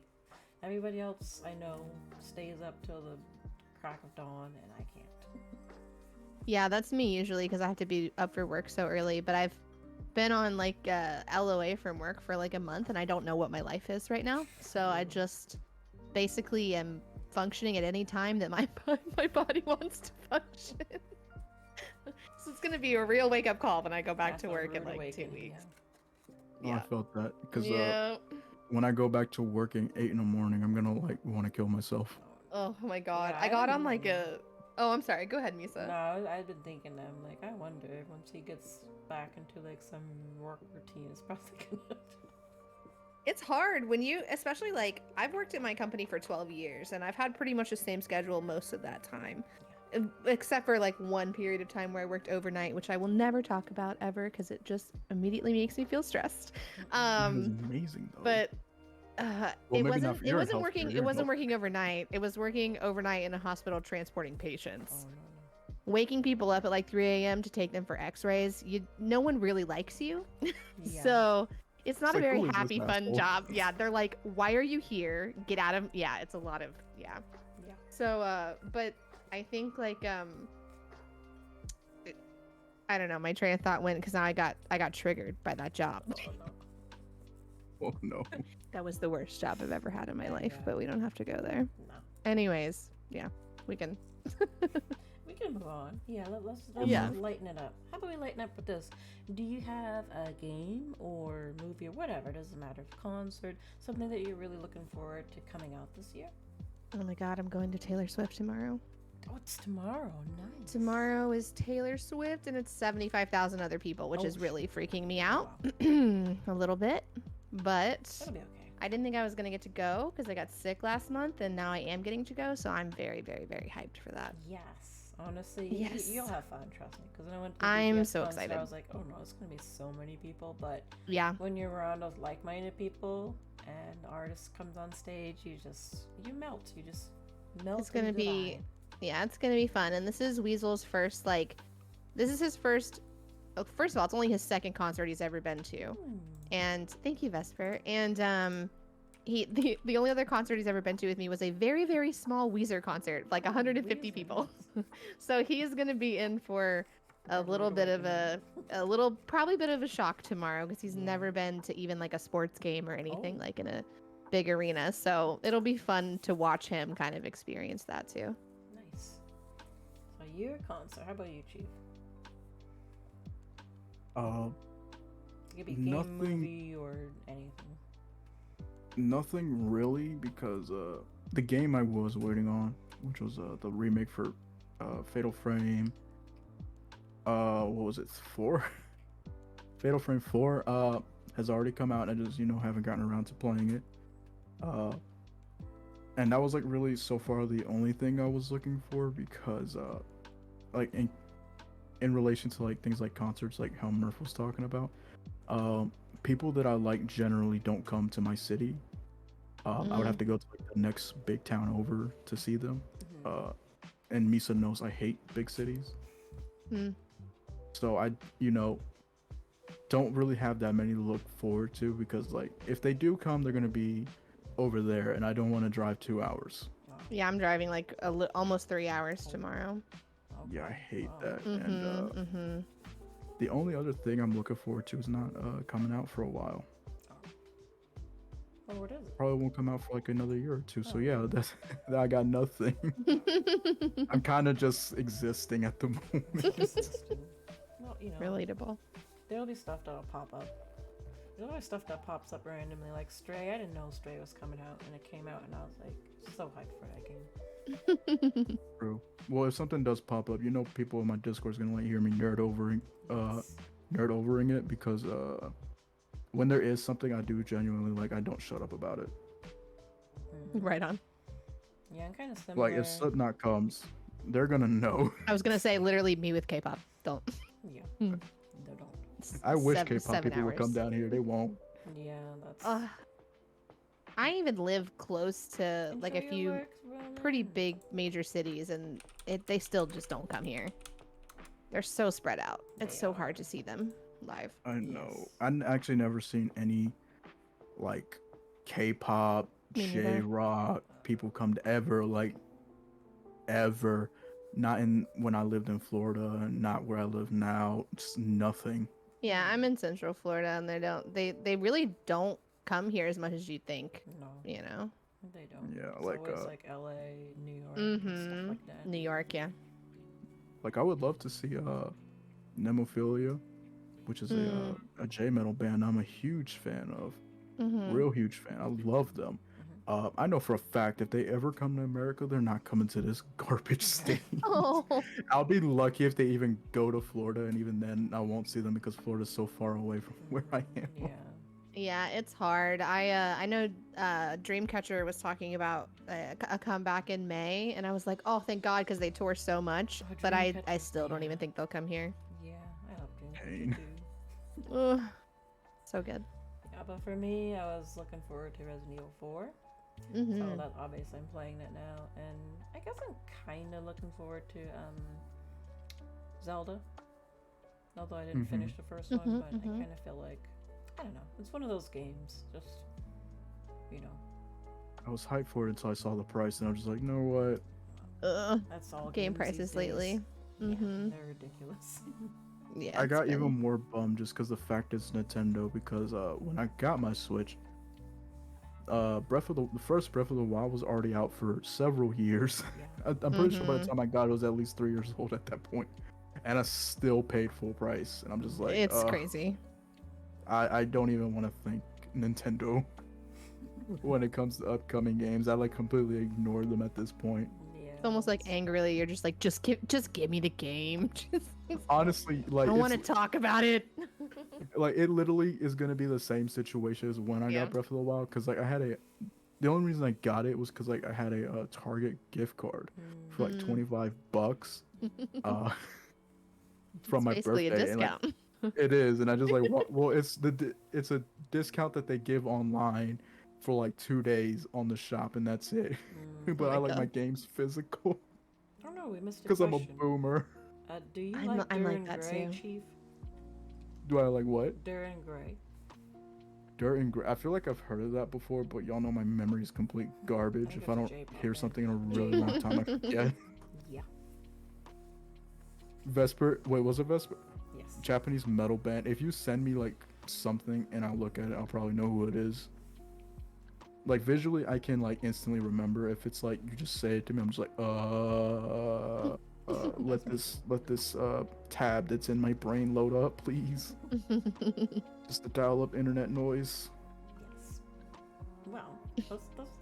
everybody else I know stays up till the crack of dawn, and I can't. Yeah, that's me usually because I have to be up for work so early. But I've been on like LOA from work for like a month, and I don't know what my life is right now. So I just basically am functioning at any time that my my body wants to function. So it's gonna be a real wake up call when I go back That's to a work in rude like 2 awakening, weeks. Oh, I felt that because Yeah. when I go back to working 8 in the morning, I'm gonna like want to kill myself. Oh my god. Yeah, I I got don't on like know. Oh, I'm sorry. Go ahead, Misa. No, I've been thinking that. I'm like, I wonder once he gets back into like some work routine, it's probably gonna. It's hard when you, especially like, I've worked at my company for 12 years and I've had pretty much the same schedule most of that time. Except for like one period of time where I worked overnight, which I will never talk about ever because it just immediately makes me feel stressed. That was amazing though. But well, it maybe not wasn't for it your wasn't healthcare, working your it wasn't health- working overnight. It was working overnight in a hospital transporting Oh patients. no. Waking people up at like 3 a.m. to take them for x-rays. No one really likes you. Yeah. So it's not It's a like, very who is this happy, fun asshole? job. Yeah, they're like, why are you here? Get out of, yeah, it's a lot of, yeah. Yeah. So, but I think like, I don't know, my train of thought went because now I got triggered by that job. Oh no. Oh no. That was the worst job I've ever had in my life, Yeah. but we don't have to go there. No. Anyways, yeah, we can. We can move on. Yeah, let's Yeah. lighten it up. How about we lighten up with this? Do you have a game or movie or whatever, doesn't matter, concert, something that you're really looking forward to coming out this year? Oh my god, I'm going to Taylor Swift tomorrow. Oh, it's tomorrow. Nice. Tomorrow is Taylor Swift, and it's 75,000 other people, which Oh, is really freaking me Wow. out a little bit. But That'll be okay. I didn't think I was going to get to go because I got sick last month, and now I am getting to go, so I'm very, very, very hyped for that. Yes. Honestly, Yes. you'll have fun, trust me. Because when I went to I'm BTS so concert, excited. I was like, oh no, it's going to be so many people. But Yeah, when you're around those like-minded people and the artist comes on stage, you melt. You just melt. it's going to into the be, vibe. yeah, it's going to be fun. And this is Weasel's first, like, this is his first, oh, first of all, it's only his second concert he's ever been to. Hmm. And thank you, Vesper. And the only other concert he's ever been to with me was a very, very small Weezer concert, like 150 Weezer, people. nice. So he's gonna be in for a rude little bit of awakening. probably bit of a shock tomorrow because he's never been to even like a sports game or anything Oh. like in a big arena. So it'll be fun to watch him kind of experience that too. Nice. So your concert. How about you, Chief? It could be game, Nothing- movie, or anything. Nothing really, because the game I was waiting on, which was the remake for Fatal Frame. What was it? 4? Fatal Frame 4 has already come out, and I just haven't gotten around to playing it. And that was like really so far the only thing I was looking for, because like in relation to like things like concerts, like how Murph was talking about, people that I like generally don't come to my city. I would have to go to like the next big town over to see them. And Misa knows I hate big cities. Hmm. So I don't really have that many to look forward to, because like if they do come, they're gonna be over there, and I don't want to drive 2 hours. Yeah, I'm driving like almost 3 hours tomorrow. Yeah, I hate Wow. that. Mm-hmm, And mm-hmm. the only other thing I'm looking forward to is not coming out for a while. Oh, what is it? Probably won't come out for like another year or two. So Oh. yeah, that's I got nothing. I'm kind of just existing at the moment. Well, Relatable. there'll be stuff that'll pop up. There's always stuff that pops up randomly, like Stray. I didn't know Stray was coming out, and it came out, and I was like so hyped for that game. True. Well, if something does pop up, people in my Discord is gonna hear me nerd overing it because when there is something I do genuinely like, I don't shut up about it. Right on. Yeah, I'm kind of similar. Like if Slipknot comes, they're gonna know. I was gonna say literally me with K-pop. Don't. Yeah. Hmm. They don't. I wish Seven- K-pop 7 people would come hours. down here. They won't. Yeah, that's. I even live close to like a Enjoy your few work, Roman. pretty big major cities, and they still just don't come here. They're so spread out. It's They so are. hard to see them live. I know. Yes. I've actually never seen any like K-pop, Me neither. J-rock people come to ever. Not in when I lived in Florida, not where I live now. Just nothing. Yeah, I'm in Central Florida, and they really don't come here as much as you think. No, You know. they don't. Yeah, It's like always like LA, New York, and stuff like that. New York, yeah. like I would love to see Nemophilia, which is a J metal band I'm a huge fan of. Mm-hmm. Real huge fan. I love them. I know for a fact if they ever come to America, they're not coming to this garbage state. Oh. I'll be lucky if they even go to Florida, and even then I won't see them because Florida's so far away from where I am. Yeah. Yeah, it's hard. I know Dreamcatcher was talking about a comeback in May, and I was like, oh, thank God, because they tour so much. Oh, But I Dreamcatcher, still don't yeah. even think they'll come here. Yeah, I love Pain. Dreamcatcher too. Ugh. So good. Yeah, but for me, I was looking forward to Resident Evil 4. Mm-hmm. So that obviously I'm playing that now, and I guess I'm kind of looking forward to Zelda. Although I didn't finish the first one, but I kind of feel like I don't know. It's one of those games, just you know. I was hyped for it until I saw the price, and I was just like, you know what? Ugh. That's all Game games prices these days. lately. Yeah, Mhm. they're ridiculous. Yeah. I it's got been- even more bummed just because the fact it's Nintendo. Because when I got my Switch, the first Breath of the Wild was already out for several years. Yeah. I'm pretty sure by the Mhm. time I got it, it was at least 3 years old at that point, and I still paid full price. And I'm just like, it's crazy. I don't even want to thank Nintendo when it comes to upcoming games. I like completely ignore them at this point. Yeah. It's almost like angrily, you're just like, just give me the game. Just, Honestly, like I want to it's, talk about it. like it literally is gonna be the same situation as when I Yeah. got Breath of the Wild, because like the only reason I got it was because like I had a Target gift card for like Mm. $25 from my Basically birthday. a And, like, discount. it is, and I just like well, it's a discount that they give online for like 2 days on the shop, and that's it. But my I like God. my games physical I don't know. We missed a because I'm a question. boomer. Do you I'm like li- I'm like Duran that Gray, too. Chief? Do I like what? Duran Gray. Dirt and Gray. I feel like I've heard of that before, but y'all know my memory is complete garbage. think If I it's a don't J-pop hear band. something in a really long time, I forget. Yeah. Vesper. Wait, was it Vesper? Yes. Japanese metal band. If you send me like something and I'll look at it, I'll probably know who it is. Like visually, I can like instantly remember. If it's like you just say it to me, I'm just like, let this tab that's in my brain load up, please. Just the dial-up internet noise. Yes. Well,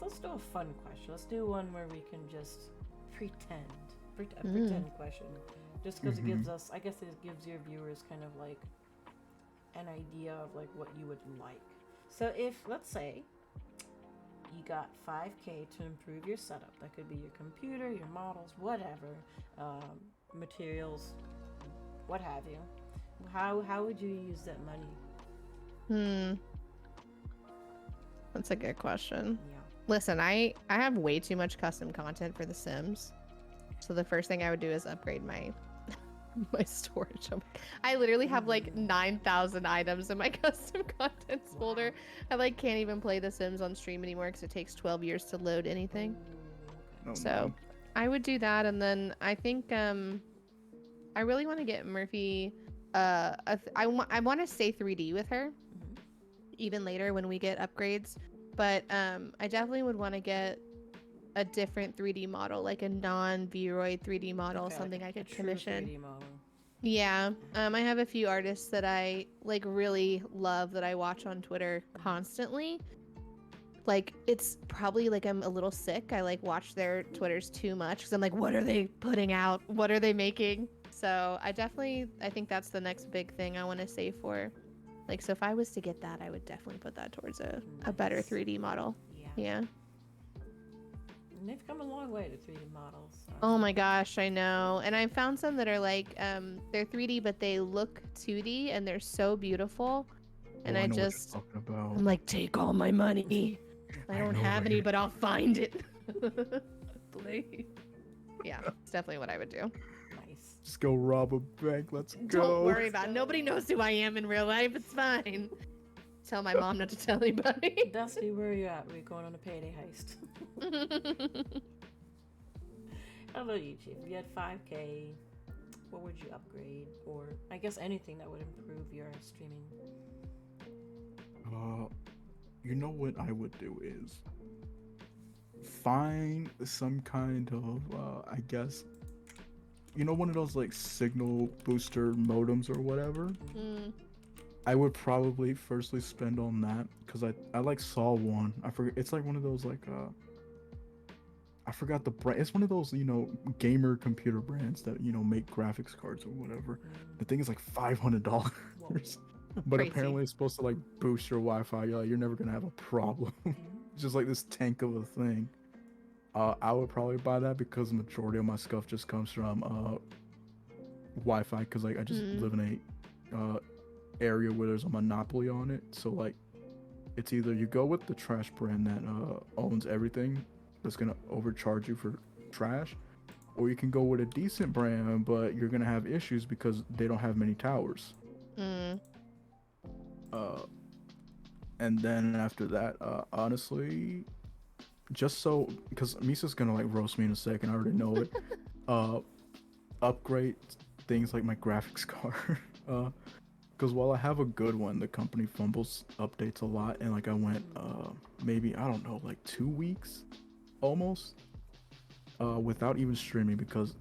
let's do a fun question. Let's do one where we can just pretend. Pretend question. Just because it gives us, I guess it gives your viewers kind of like an idea of like what you would like. So if, let's say, you got 5K to improve your setup. That could be your computer, your models, whatever, materials, what have you. How would you use that money? That's a good question. Yeah. Listen, I have way too much custom content for The Sims. So the first thing I would do is upgrade my my storage. I literally have like 9,000 items in my custom contents folder. I like can't even play The Sims on stream anymore because it takes 12 years to load anything. Oh, So no. I would do that, and then I think I really want to get Murphy. I want to stay 3D with her, even later when we get upgrades. But I definitely would want to get a different 3D model, like a non-Vroid 3D model, Okay, something like I a could true commission. 3D model. Yeah, I have a few artists that I like really love that I watch on Twitter constantly. Like, it's probably like I'm a little sick. I like watch their Twitters too much because I'm like, what are they putting out? What are they making? So I think that's the next big thing I want to save for. Like, so if I was to get that, I would definitely put that towards a better Nice. 3D model. Yeah. Yeah. And they've come a long way to 3D models. So. Oh my gosh, I know. And I found some that are like, they're 3D, but they look 2D and they're so beautiful. And Oh, I know what you're just, talking about. I'm like, take all my money. I I don't know have where any, you're- but I'll find it. Please. Yeah, it's definitely what I would do. Nice. Just go rob a bank. Let's go. Don't worry about it. Nobody knows who I am in real life. It's fine. Tell my mom not to tell anybody. Dusty, where are you at? We're going on a payday heist. How about you, Chief? If you had 5K, what would you upgrade? Or I guess anything that would improve your streaming. You know what I would do is find some kind of, I guess, you know, one of those like signal booster modems or whatever. Mm. I would probably firstly spend on that because I like saw one. I forget. It's like one of those like I forgot the brand. It's one of those, you know, gamer computer brands that, you know, make graphics cards or whatever. The thing is like $500. But Crazy. apparently it's supposed to like boost your Wi-Fi. You're never gonna have a problem. It's just like this tank of a thing. I would probably buy that because the majority of my stuff just comes from Wi-Fi because like I just live in a area where there's a monopoly on it. So like it's either you go with the trash brand that owns everything that's gonna overcharge you for trash, or you can go with a decent brand but you're gonna have issues because they don't have many towers. Mm. And then after that, honestly, just so because Misa's gonna like roast me in a second, I already know it. Upgrade things like my graphics card. Because while I have a good one, the company fumbles updates a lot, and like I went maybe I don't know like 2 weeks almost without even streaming because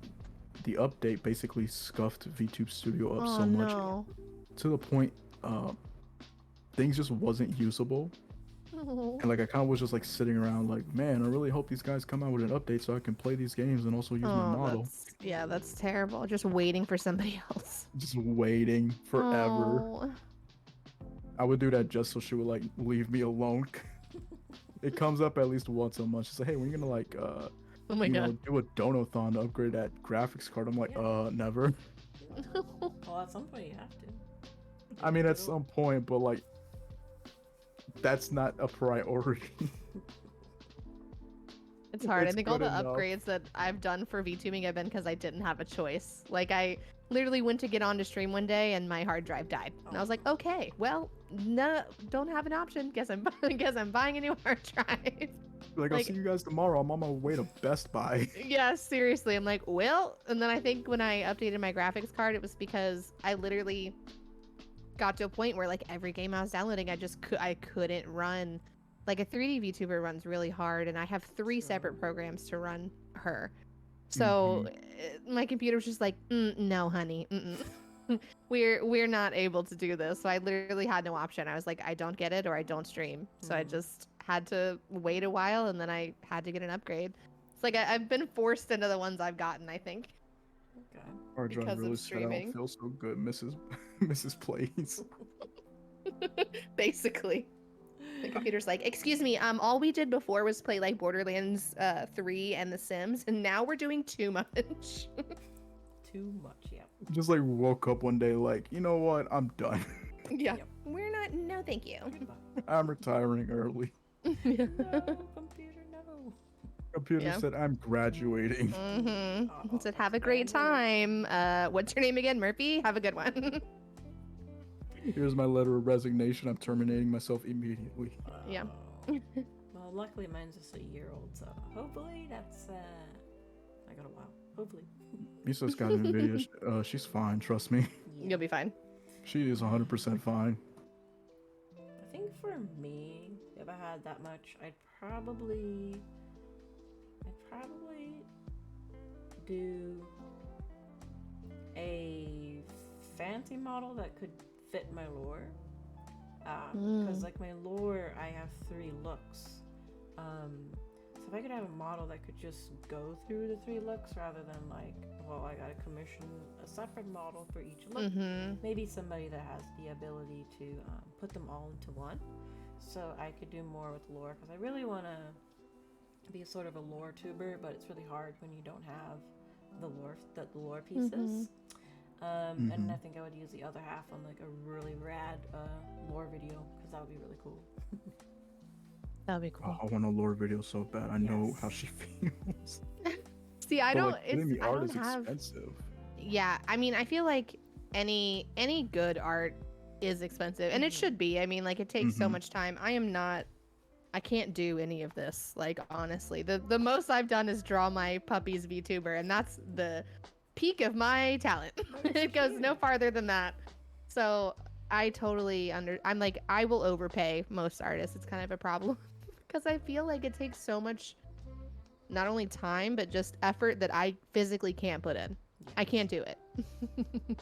the update basically scuffed VTube Studio up so much No. to the point things just wasn't usable. Oh. And like I kind of was just like sitting around like, man, I really hope these guys come out with an update so I can play these games and also use my model. That's terrible. Just waiting for somebody else. Just waiting forever. Oh. I would do that just so she would like leave me alone. It comes up at least once a month. She's like, hey, when are you gonna like Oh my you god. know, do a donathon to upgrade that graphics card? I'm like, never. Well, at some point you have to. I mean, at some point, but like, that's not a priority. It's hard. I It's think all good the enough. upgrades that I've done for VTubing have been because I didn't have a choice. Like, I literally went to get on to stream one day and my hard drive died. And I was like, okay, well, no, don't have an option. Guess I'm buying a new hard drive. Like, I'll Like- see you guys tomorrow. I'm on my way to Best Buy. Yeah, seriously. I'm like, well, and then I think when I updated my graphics card, it was because I literally got to a point where like every game I was downloading, I couldn't run. Like a 3D VTuber runs really hard, and I have 3 separate programs to run her. So my computer was just like, no, honey, we're not able to do this. So I literally had no option. I was like, I don't get it, or I don't stream. So I just had to wait a while, and then I had to get an upgrade. It's like I've been forced into the ones I've gotten, I think. Okay. Hard drive Because of really said, I streaming. don't feel so good, Mrs. Plays. Basically. The computer's like, excuse me, all we did before was play like Borderlands 3 and The Sims, and now we're doing too much. Too much, yeah. Just like woke up one day like, you know what? I'm done. Yeah. Yep. We're not, no thank you. I'm retiring early. No, computer, no. Computer Yeah. said I'm graduating. Mm-hmm. Said, have a great time. What's your name again, Murphy? Have a good one. Here's my letter of resignation. I'm terminating myself immediately. Yeah. Well, luckily mine's just a year old, so hopefully that's I got a while. Hopefully. Misa's got NVIDIA. She's fine. Trust me. You'll be fine. She is 100% fine. I think for me, if I had that much, I'd probably do a fancy model that could fit my lore. Because like my lore, I have 3 looks. So if I could have a model that could just go through the 3 looks rather than like, well, I gotta commission a separate model for each look. Mm-hmm. Maybe somebody that has the ability to put them all into one, so I could do more with lore, because I really want to be sort of a lore tuber, but it's really hard when you don't have the lore pieces. And I think I would use the other half on like a really rad lore video, because that would be really cool. That would be cool. I want a lore video so bad. I know Yes. how she feels. See, I But, don't. like, getting the I art don't is have. expensive. Yeah, I mean, I feel like any good art is expensive, and it should be. I mean, like it takes so Mhm. much time. I can't do any of this. Like honestly, the most I've done is draw my puppy's VTuber, and that's the peak of my talent. It goes no farther than that. So I totally I'm like, I will overpay most artists. It's kind of a problem because I feel like it takes so much, not only time but just effort that I physically can't put in. I can't do it.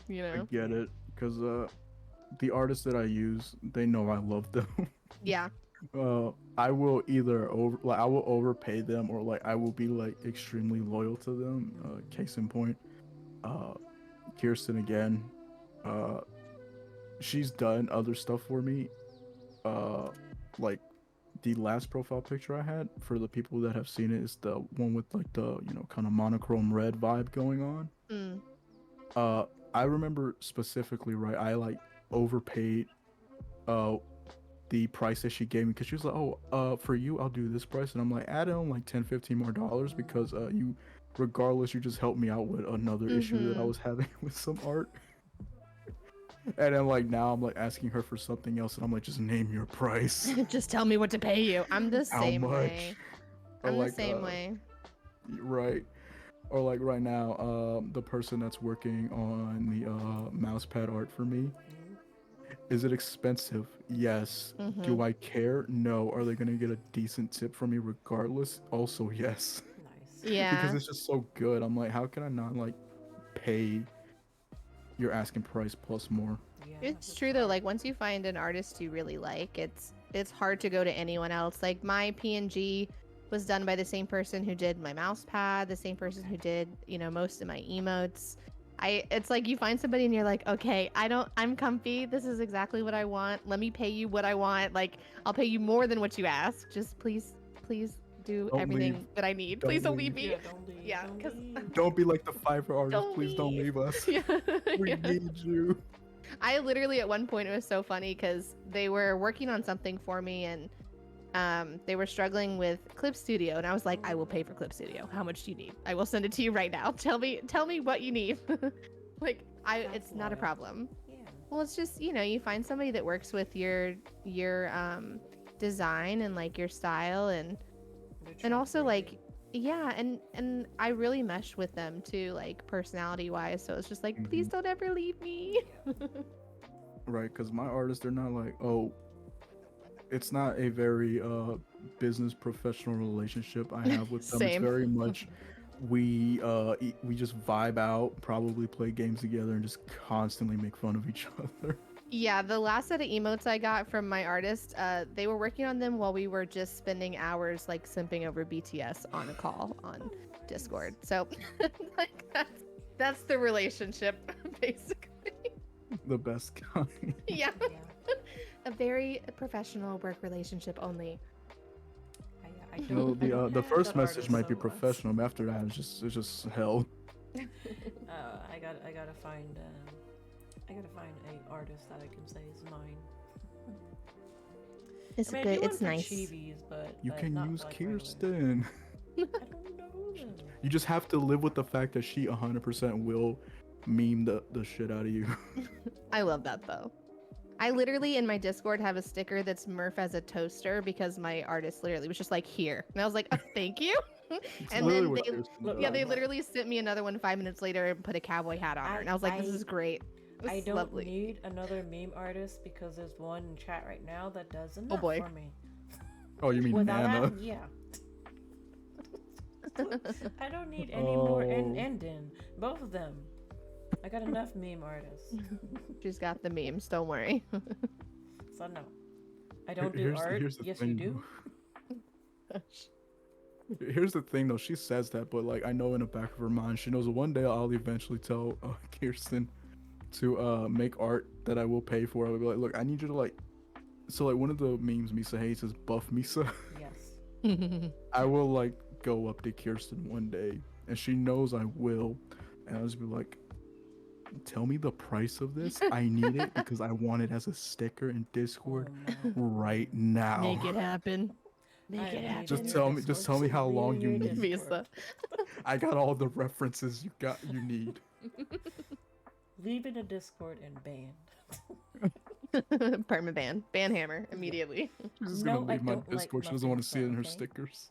You I know? get it, because the artists that I use, they know I love them. Yeah. I will either I will overpay them, or like I will be like extremely loyal to them. Case in point, uh, Kirsten again. Uh, she's done other stuff for me. Like the last profile picture I had, for the people that have seen it, is the one with like the kind of monochrome red vibe going on. Mm. I remember specifically, right? I like overpaid the price that she gave me, because she was like, "Oh, for you, I'll do this price," and I'm like, "Add on like 10-15 more dollars, because you, regardless, you just helped me out with another issue that I was having with some art." And then like now I'm like asking her for something else, and I'm like, "Just name your price." Just tell me what to pay you. I'm the How same much? way. Or I'm like, the same way. right? Or like right now, the person that's working on the mouse pad art for me, is it expensive? Yes. Do Mm-hmm. I care? No. Are they gonna get a decent tip from me regardless? Also, yes. Nice. Because Yeah. it's just so good. I'm like, how can I not like pay your asking price plus more? Yeah, It's true though, like once you find an artist you really like, it's hard to go to anyone else. Like my PNG was done by the same person who did my mouse pad, the same person who did, most of my emotes. It's like you find somebody and you're like, okay, I'm comfy. This is exactly what I want. Let me pay you what I want. Like I'll pay you more than what you ask. Just please do Don't everything leave. that I need. Don't Please don't leave leave. me. Don't leave. Yeah, don't 'cause- leave. Don't be like the Fiverr artist. Don't Please don't leave. leave us. Yeah. We Yeah. need you. I literally, at one point, it was so funny because they were working on something for me, and they were struggling with Clip Studio, and I was like, I will pay for Clip Studio. How much do you need? I will send it to you right now. Tell me what you need. Like it's not a loyal. problem. Yeah. Well, it's just, you find somebody that works with your design and like your style, and also like, yeah, and I really mesh with them too, like personality wise, so it's just like, please don't ever leave me. Right, because my artists, they're not like, oh, it's not a very business professional relationship I have with them. It's Same. very much we just vibe out, probably play games together, and just constantly make fun of each other. Yeah, the last set of emotes I got from my artist, they were working on them while we were just spending hours like simping over BTS on a call on Discord. So like that's the relationship basically. The best kind. Yeah. Yeah. A very professional work relationship only. I You know, don't the have first that message artist, might be so, professional, but after that, it's just hell. I gotta find a artist that I can say is mine. It's I mean, I good. do It's one for nice. Chivis, but You can not use like regular. Kirsten. I don't know them. You just have to live with the fact that she 100% will meme the shit out of you. I love that though. I literally in my Discord have a sticker that's Murph as a toaster because my artist literally was just like, here. And I was like, oh, thank you. It's And literally then what they Kirsten look, does. yeah, they look. literally sent me another one 5 minutes later and put a cowboy hat on her. And I was like, this is great. This I is don't lovely. need another meme artist because there's one in chat right now that does enough boy. for me. Oh, you mean Without Nana? that, yeah. I don't need any more Oh. in both of them. I got enough meme artists. She's got the memes, don't worry. So no. I don't do art. Here's the Yes, thing, you do. Here's the thing, though. She says that, but like I know in the back of her mind, she knows one day I'll eventually tell Kirsten to make art that I will pay for. I'll be like, look, I need you to like. So like one of the memes Misa hates is buff Misa. Yes. I will like go up to Kirsten one day, and she knows I will, and I'll just be like, tell me the price of this. I need it because I want it as a sticker in Discord Oh, no. right now. Make it happen. Make I it need happen. Just your tell me- Discord. just tell me how long Leave you your need. Discord. Misa. I got all the references you need. Leave in a Discord and banned. Perma ban. Ban hammer immediately. She's just No, gonna I leave my don't like Discord. She doesn't want to muffins, see it in her okay? stickers.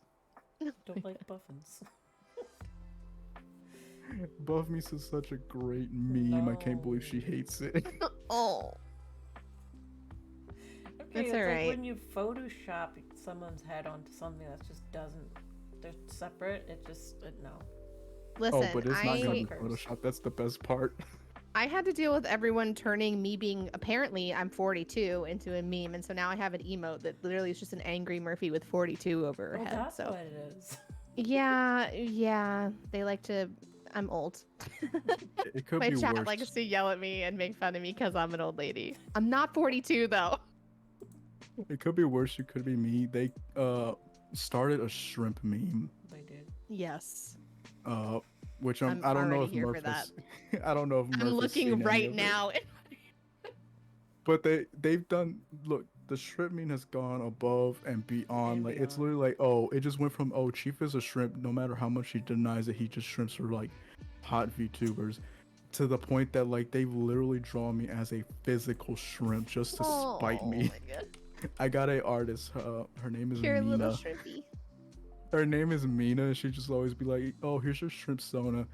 Don't like buffins. Buff Misa's is such a great meme. I can't believe she No. hates it. Oh. Okay, That's it's alright. like when you Photoshop someone's head onto something that just doesn't. They're separate. It just no. Listen, Oh, but it's not gonna be Curse. Photoshop. That's the best part. I had to deal with everyone turning me being apparently I'm 42 into a meme, and so now I have an emote that literally is just an angry Murphy with 42 over her Well, head. that's So what it is. yeah, they like to. I'm old. It could My be chat worse. likes to yell at me and make fun of me because I'm an old lady. I'm not 42 though. It could be worse. It could be me. They started a shrimp meme. They did. Yes, Which I'm I don't know already if here for Murph has, I don't know if Murph I'm has looking seen any right of it. now. But they've done. Look, the shrimp meme has gone above and beyond. And Like it's beyond. literally like, oh, it just went from, oh, Chief is a shrimp. No matter how much he denies it, he just shrimps for like hot VTubers. To the point that like they've literally drawn me as a physical shrimp just to spite me. my God. I got a artist. Her name is You're a little Mina. shrimpy. Her name is Mina, and she just always be like, "Oh, here's your shrimp Sona."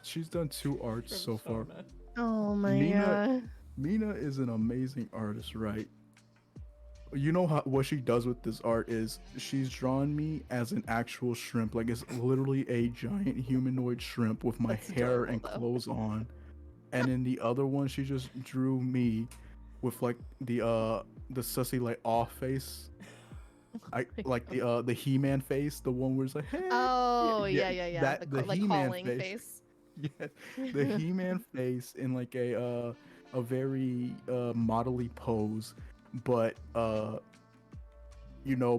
She's done 2 arts so far. Persona. Oh my Mina- God. Mina is an amazing artist, right? You know what she does with this art is she's drawn me as an actual shrimp, like it's literally a giant humanoid shrimp with my That's hair adorable, and though. clothes on. And in the other one, she just drew me with like the sussy like off face. I like the He-Man face, the one where it's like, hey. Oh yeah, yeah. that- The, the like He-Man calling face. face. Yeah, the He-Man face in like a very modelly pose, but you know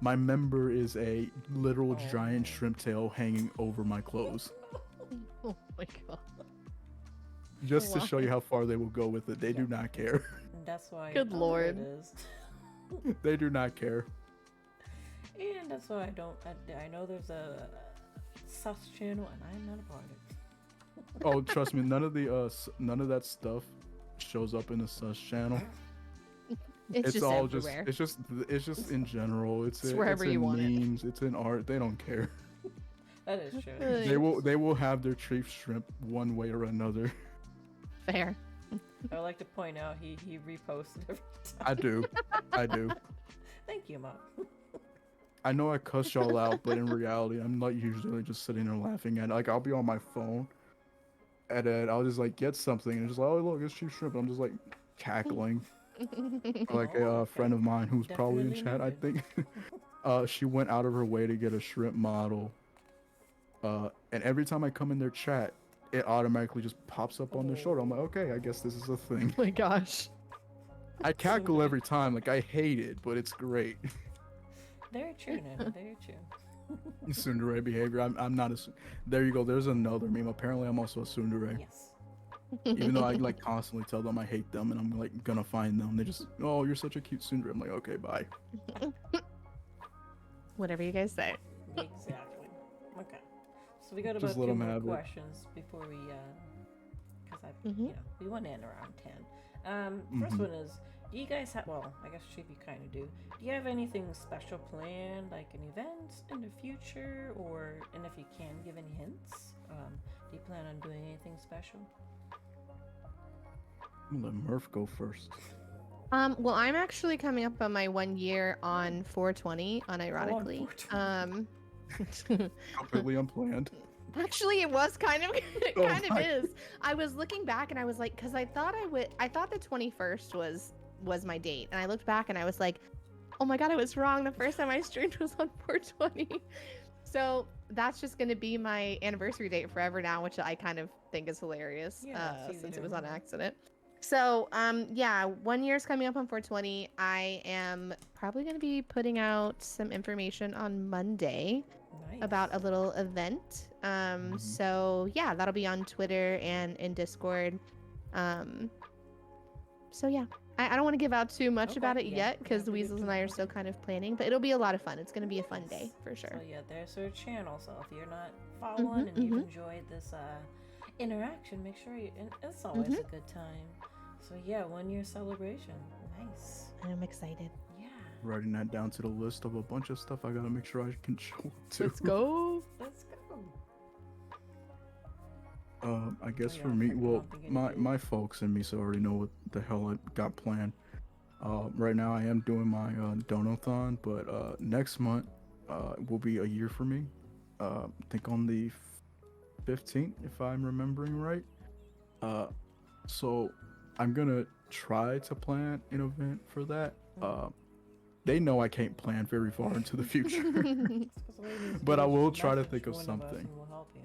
my member is a literal Oh, giant no. shrimp tail hanging over my clothes, Oh my God. just to show you Wow. how far they will go with it. They do Yeah. not care. And that's why. Good oh, there lord. It is. They do not care. And that's why I don't. I know there's a sus channel, and I'm not a part of it. Oh, trust me, none of that stuff shows up in the sus channel. It's just all everywhere. it's just in general. It's wherever it's you in want it. memes. It's in art. They don't care. That is true. They will have their chief shrimp one way or another. Fair. I would like to point out he reposted every time. I do. Thank you, Mom. I know I cuss y'all out, but in reality, I'm not usually just sitting there laughing at it. Like I'll be on my phone, and then I'll just like get something, and just like, oh look, it's chief shrimp. I'm just like cackling. Like Oh, a okay. friend of mine who's probably in Definitely chat, I noted. think. She went out of her way to get a shrimp model. And every time I come in their chat, it automatically just pops up on their shoulder. I'm like, okay, I guess this is a thing. Oh my gosh. I cackle every time, like I hate it, but it's great. Very true, Nana. Very true. Tsundere behavior. I'm not a. There you go. There's another meme. Apparently, I'm also a tsundere. Yes. Even though I like constantly tell them I hate them and I'm like gonna find them. They just, oh, you're such a cute tsundere. I'm like, okay, bye. Whatever you guys say. Exactly. Okay. So we got Just about let two 'em more have it. questions before we because I Mhm. you know we want to end around 10. First Mhm. one is, do you guys have? Well, I guess Chief, you kind of do. Do you have anything special planned, like an event in the future, or and if you can give any hints, do you plan on doing anything special? I'm gonna let Murph go first. Well, I'm actually coming up on my 1 year on 420, unironically. 420. Completely unplanned. Actually, it was kind of, it Oh kind of my- is. I was looking back and I was like, because I thought the 21st was my date, and I looked back and I was like, Oh my god, I was wrong. The first time I streamed was on 420. So that's just gonna be my anniversary date forever now, which I kind of think is hilarious, Yeah, it's easy since to it was on remember. accident. So, yeah, 1 year's coming up on 420. I am probably gonna be putting out some information on Monday Nice. about a little event. Mhm. So yeah, that'll be on Twitter and in Discord. Um, so yeah, I don't want to give out too much Okay, about it yeah, yet yeah, because the we do Weasels too and I are much. still kind of planning, but it'll be a lot of fun. It's gonna be a fun day Nice. for sure. So yeah, there's her channel. So if you're not following and you've enjoyed this interaction, make sure you. And it's always a good time. So yeah, 1 year celebration. Nice. I'm excited. Yeah. Writing that down to the list of a bunch of stuff I gotta make sure I can show up to. Let's go. Let's go. I guess yeah, for I me, forgot, I well, don't think I did. my folks and me so already know what the hell I got planned. Right now I am doing my donathon, but next month will be a year for me. I think on the 15th, if I'm remembering right. So I'm gonna try to plan an event for that. They know I can't plan very far into the future, It's 'cause all you need to but do I is will try to message think of one us something. and we'll help you.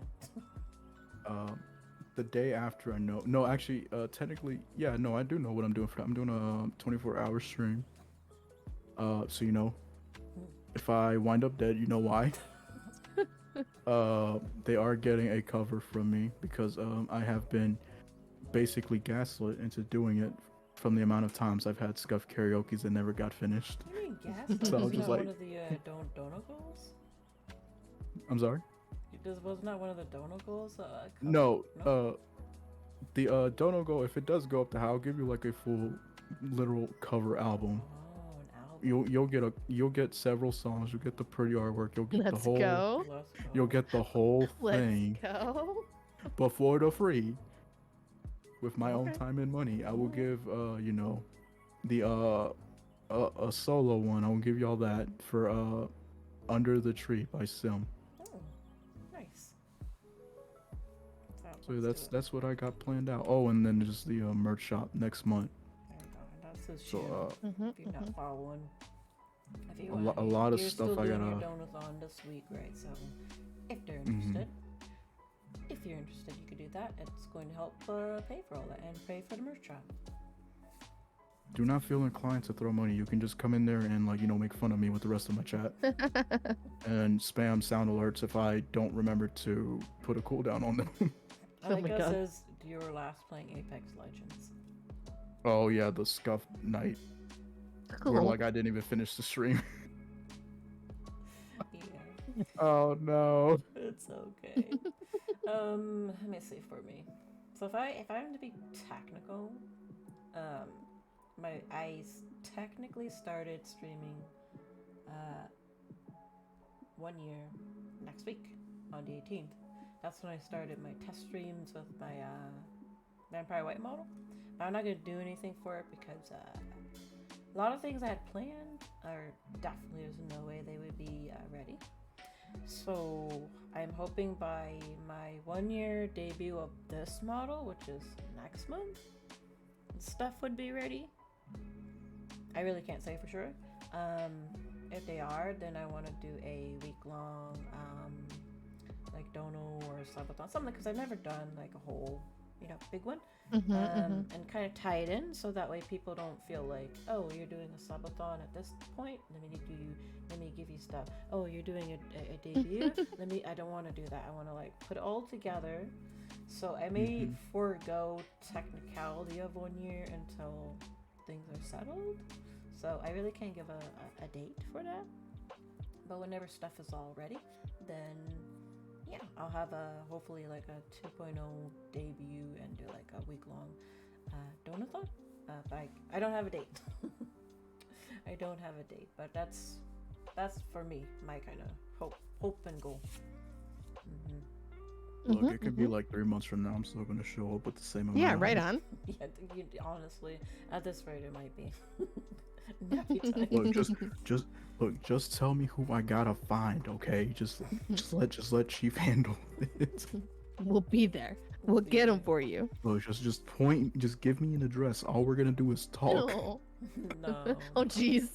The day after I know. No, actually, technically, yeah, no, I do know what I'm doing for that. I'm doing a 24-hour stream. So you know, if I wind up dead, you know why. They are getting a cover from me because I have been basically gaslit into doing it from the amount of times I've had scuff karaoke's that never got finished. You mean gaslight? So I was Isn't just that like- one of the dono goals? I'm sorry. Wasn't that one of the dono goals? No, the Dono Go, if it does go up to how, I'll give you like a full literal cover album. Oh, an album. You'll get several songs, you'll get the pretty artwork, you'll get Let's the whole go. Let's go. you'll get the whole Let's thing. go. But for the free, with my own Okay. time and money, I will give you know, the a solo one. I will give y'all that for Under the Tree by Sim. Oh, nice. So that's what I got planned out. Oh, and then just the merch shop next month. There we go. That's his So channel. Mhm, If you're not following, if you a lot of you're stuff still I doing gotta. your donathon this week, right? So if they're Mhm. interested, if you're interested, you could do that. It's going to help pay for all that and pay for the merch shop. Do not feel inclined to throw money. You can just come in there and like, you know, make fun of me with the rest of my chat and spam sound alerts if I don't remember to put a cooldown on them. I Oh think my it God. says you were last playing Apex Legends. Oh yeah, the scuff night where Cool. like I didn't even finish the stream. Yeah, Oh no. it's okay. Let me see for me. So if I'm to be technical, technically started streaming 1 year next week on the 18th. That's when I started my test streams with my Vampire White model. But I'm not gonna do anything for it because a lot of things I had planned are definitely there's no way they would be ready. So I'm hoping by my 1 year debut of this model, which is next month, stuff would be ready. I really can't say for sure. If they are, then I want to do a week-long like dono or subathon, something, because I've never done like a whole, you know, big one. And kind of tie it in so that way people don't feel like, oh, you're doing a subathon at this point, let me give you stuff. Oh, you're doing a debut, I don't want to do that. I want to like put it all together. So I may forego technicality of 1 year until things are settled. So I really can't give a date for that. But whenever stuff is all ready, then yeah, I'll have hopefully like a 2.0 debut and do like a week-long donathon. But I don't have a date. I don't have a date, but that's for me, my kind of hope and goal. Look, it could be like 3 months from now. I'm still gonna show up with the same amount. Yeah, right on. Yeah, I think honestly, at this rate, it might be. Nappy time. Look, just tell me who I gotta find, okay? Just let Chief handle it. We'll be there. We'll get them for you. Look, just give me an address. All we're gonna do is talk. No. No. Oh jeez.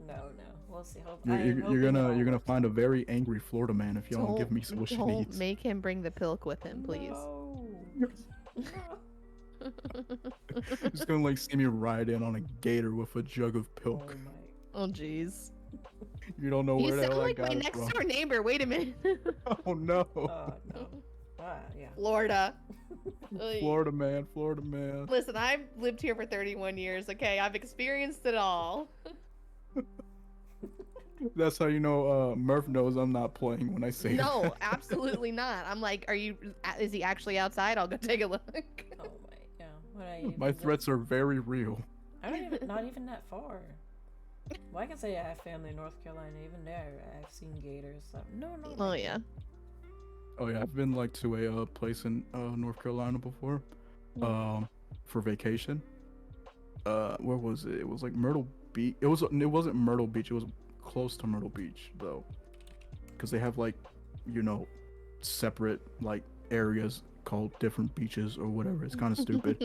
No. We'll see. Hope, You're, I'm you're, hoping you're it gonna all you're gonna works find a out. very angry Florida man if you don't give me what she Don't needs. make him bring the pilk with him, please. No. No. He's gonna like see me ride in on a gator with a jug of Oh pilk. my. Oh jeez. You don't know You where the sound hell I like my got it next from. door neighbor. Wait a minute. Oh no. No. Yeah. Florida. Oy. Florida man, Florida man. Listen, I've lived here for 31 years, okay? I've experienced it all. That's how you know Murph knows I'm not playing when I say No, that. absolutely not. I'm like, is he actually outside? I'll go take a look. Oh my. Yeah. What are you? My threats are very real. I don't even. Not even that far. Well, I can say I have family in North Carolina. Even there, I've seen gators. So no. Oh, yeah. Oh yeah, I've been like to a place in North Carolina before, for vacation. Where was it? It was like Myrtle Beach. It wasn't Myrtle Beach. It was close to Myrtle Beach though, because they have like, separate like areas called different beaches or whatever. It's kind of stupid,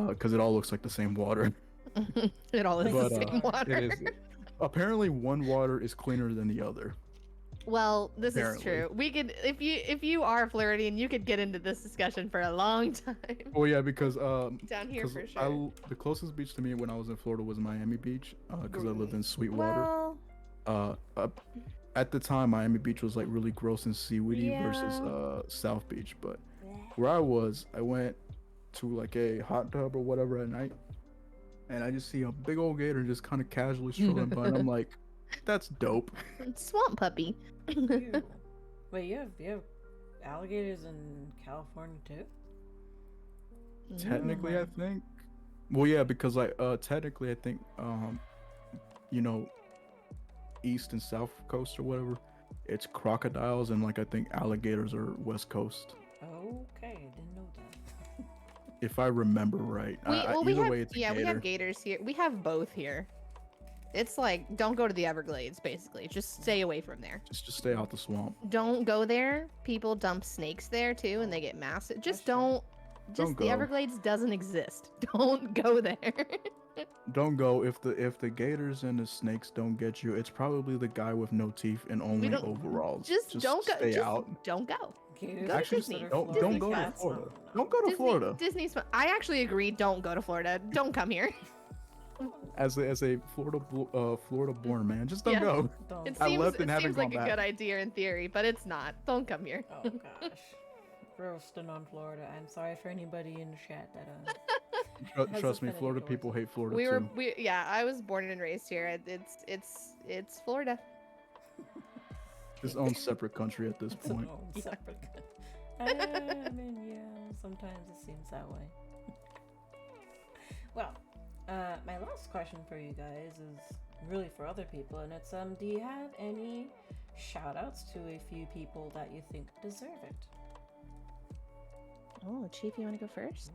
because it all looks like the same water. It all is But the same water. it is. Apparently, one water is cleaner than the other. Well, this is Apparently. true. We could, if you are Floridian, you could get into this discussion for a long time. Oh yeah, because Down here 'cause for sure. the closest beach to me when I was in Florida was Miami Beach, because I lived in Sweetwater. Well, At the time, Miami Beach was like really gross and seaweedy versus Yeah. South Beach. But where I went to like a hot tub or whatever at night, and I just see a big old gator just kind of casually strolling by, and I'm like, that's dope. swamp puppy. Ew. Wait, you have alligators in California too? Technically, I think. Well, yeah, because like technically, I think you know, East and South Coast or whatever, it's crocodiles, and like I think alligators are West Coast, Okay, didn't know that. if I remember right. Either way, it's a we gator. have gators here. We have both here. It's like, don't go to the Everglades, basically. Just stay away from there. Just stay out the swamp. Don't go there. People dump snakes there too, and they get massive. Just That's true. don't. Don't The go. Everglades doesn't exist. Don't go there. Don't go. If the gators and the snakes don't get you, it's probably the guy with no teeth and only don't- overalls. just don't go. Stay Just out. don't go. Gators Go to Actually, Disney. don't Disney go to cats. Florida. Don't go to Florida. Disney's fun. I actually agree. Don't go to Florida. Don't come here. As a Florida born man, just don't Yeah. go. Don't. It I seems, left and it haven't seems like gone a back. good idea in theory, but it's not. Don't come here. Oh gosh. Roasting on Florida. I'm sorry for anybody in the chat that Has Trust me, offended Florida towards people it. hate Florida too. I was born and raised here. It's Florida. Its own separate country at this it's an point. own separate country. I mean, yeah, sometimes it seems that way. Well, my last question for you guys is really for other people, and it's do you have any shout outs to a few people that you think deserve it? Oh, Chief, you want to go first?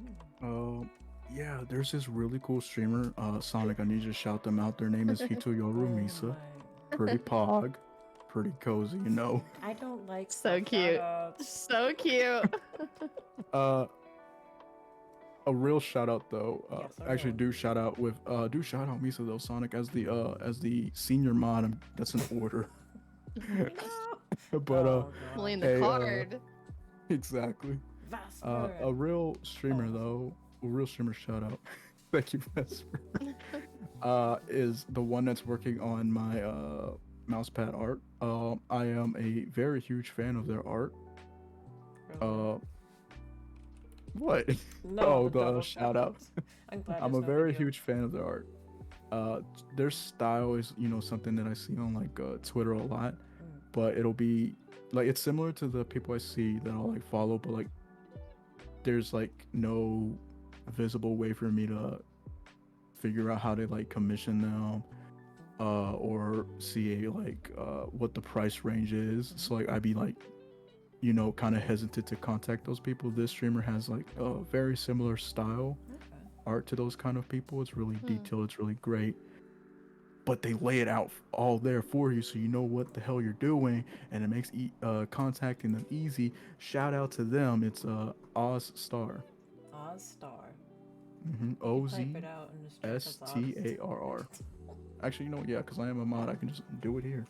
Yeah, there's this really cool streamer, Sonic. I need you to shout them out. Their name is Hitoyoru Misa. my. Pretty pog, pretty cozy, you know. I don't like So self cute. shout-outs. So cute. A real shout out though. Yes, I Actually, will. do shout out Misa though, Sonic as the senior mod. That's an order. But Oh, God. Pulling the Hey, card. exactly. Vesper. A real streamer Oh. though, a real streamer shout out. Thank you, Vesper. Is the one that's working on my mousepad art. I am a very huge fan of their art. Really? What? No, oh, the double shout out. I'm glad. I'm there's a no very video. huge fan of their art. Their style is, something that I see on like Twitter a lot, but it'll be like it's similar to the people I see that I'll like follow, but like there's like no visible way for me to figure out how to like commission them, or see what the price range is. So like I'd be like, kind of hesitant to contact those people. This streamer has like a very similar style Okay. art to those kind of people. It's really detailed, it's really great, but they lay it out all there for you so you know what the hell you're doing, and it makes contacting them easy. Shout out to them. It's Oz Star. Oz Star. O Type Z it out in the stream, S that's T honest. A R R. Actually, you know, yeah, because I am a mod, I can just do it here.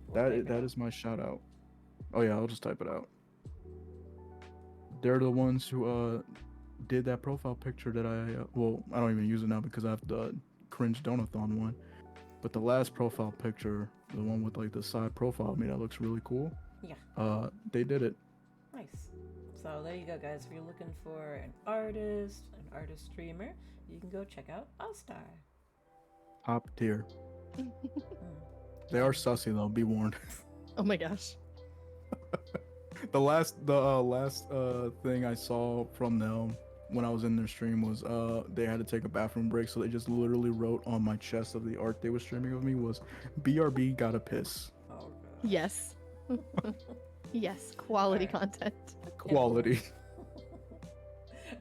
We'll type it That out. is my shout out. Oh yeah, I'll just type it out. They're the ones who did that profile picture that well, I don't even use it now because I have the cringe donathon one. But the last profile picture, the one with like the side profile of me that looks really cool. Yeah. They did it. Nice. So there you go, guys. If you're looking for an artist streamer, you can go check out Allstar. Top tier. Mm. They are sussy though, be warned. Oh my gosh. The last thing I saw from them when I was in their stream was they had to take a bathroom break, so they just literally wrote on my chest of the art they were streaming of me was BRB gotta piss. Oh, God. Yes. Yes, quality Alright. content. Quality.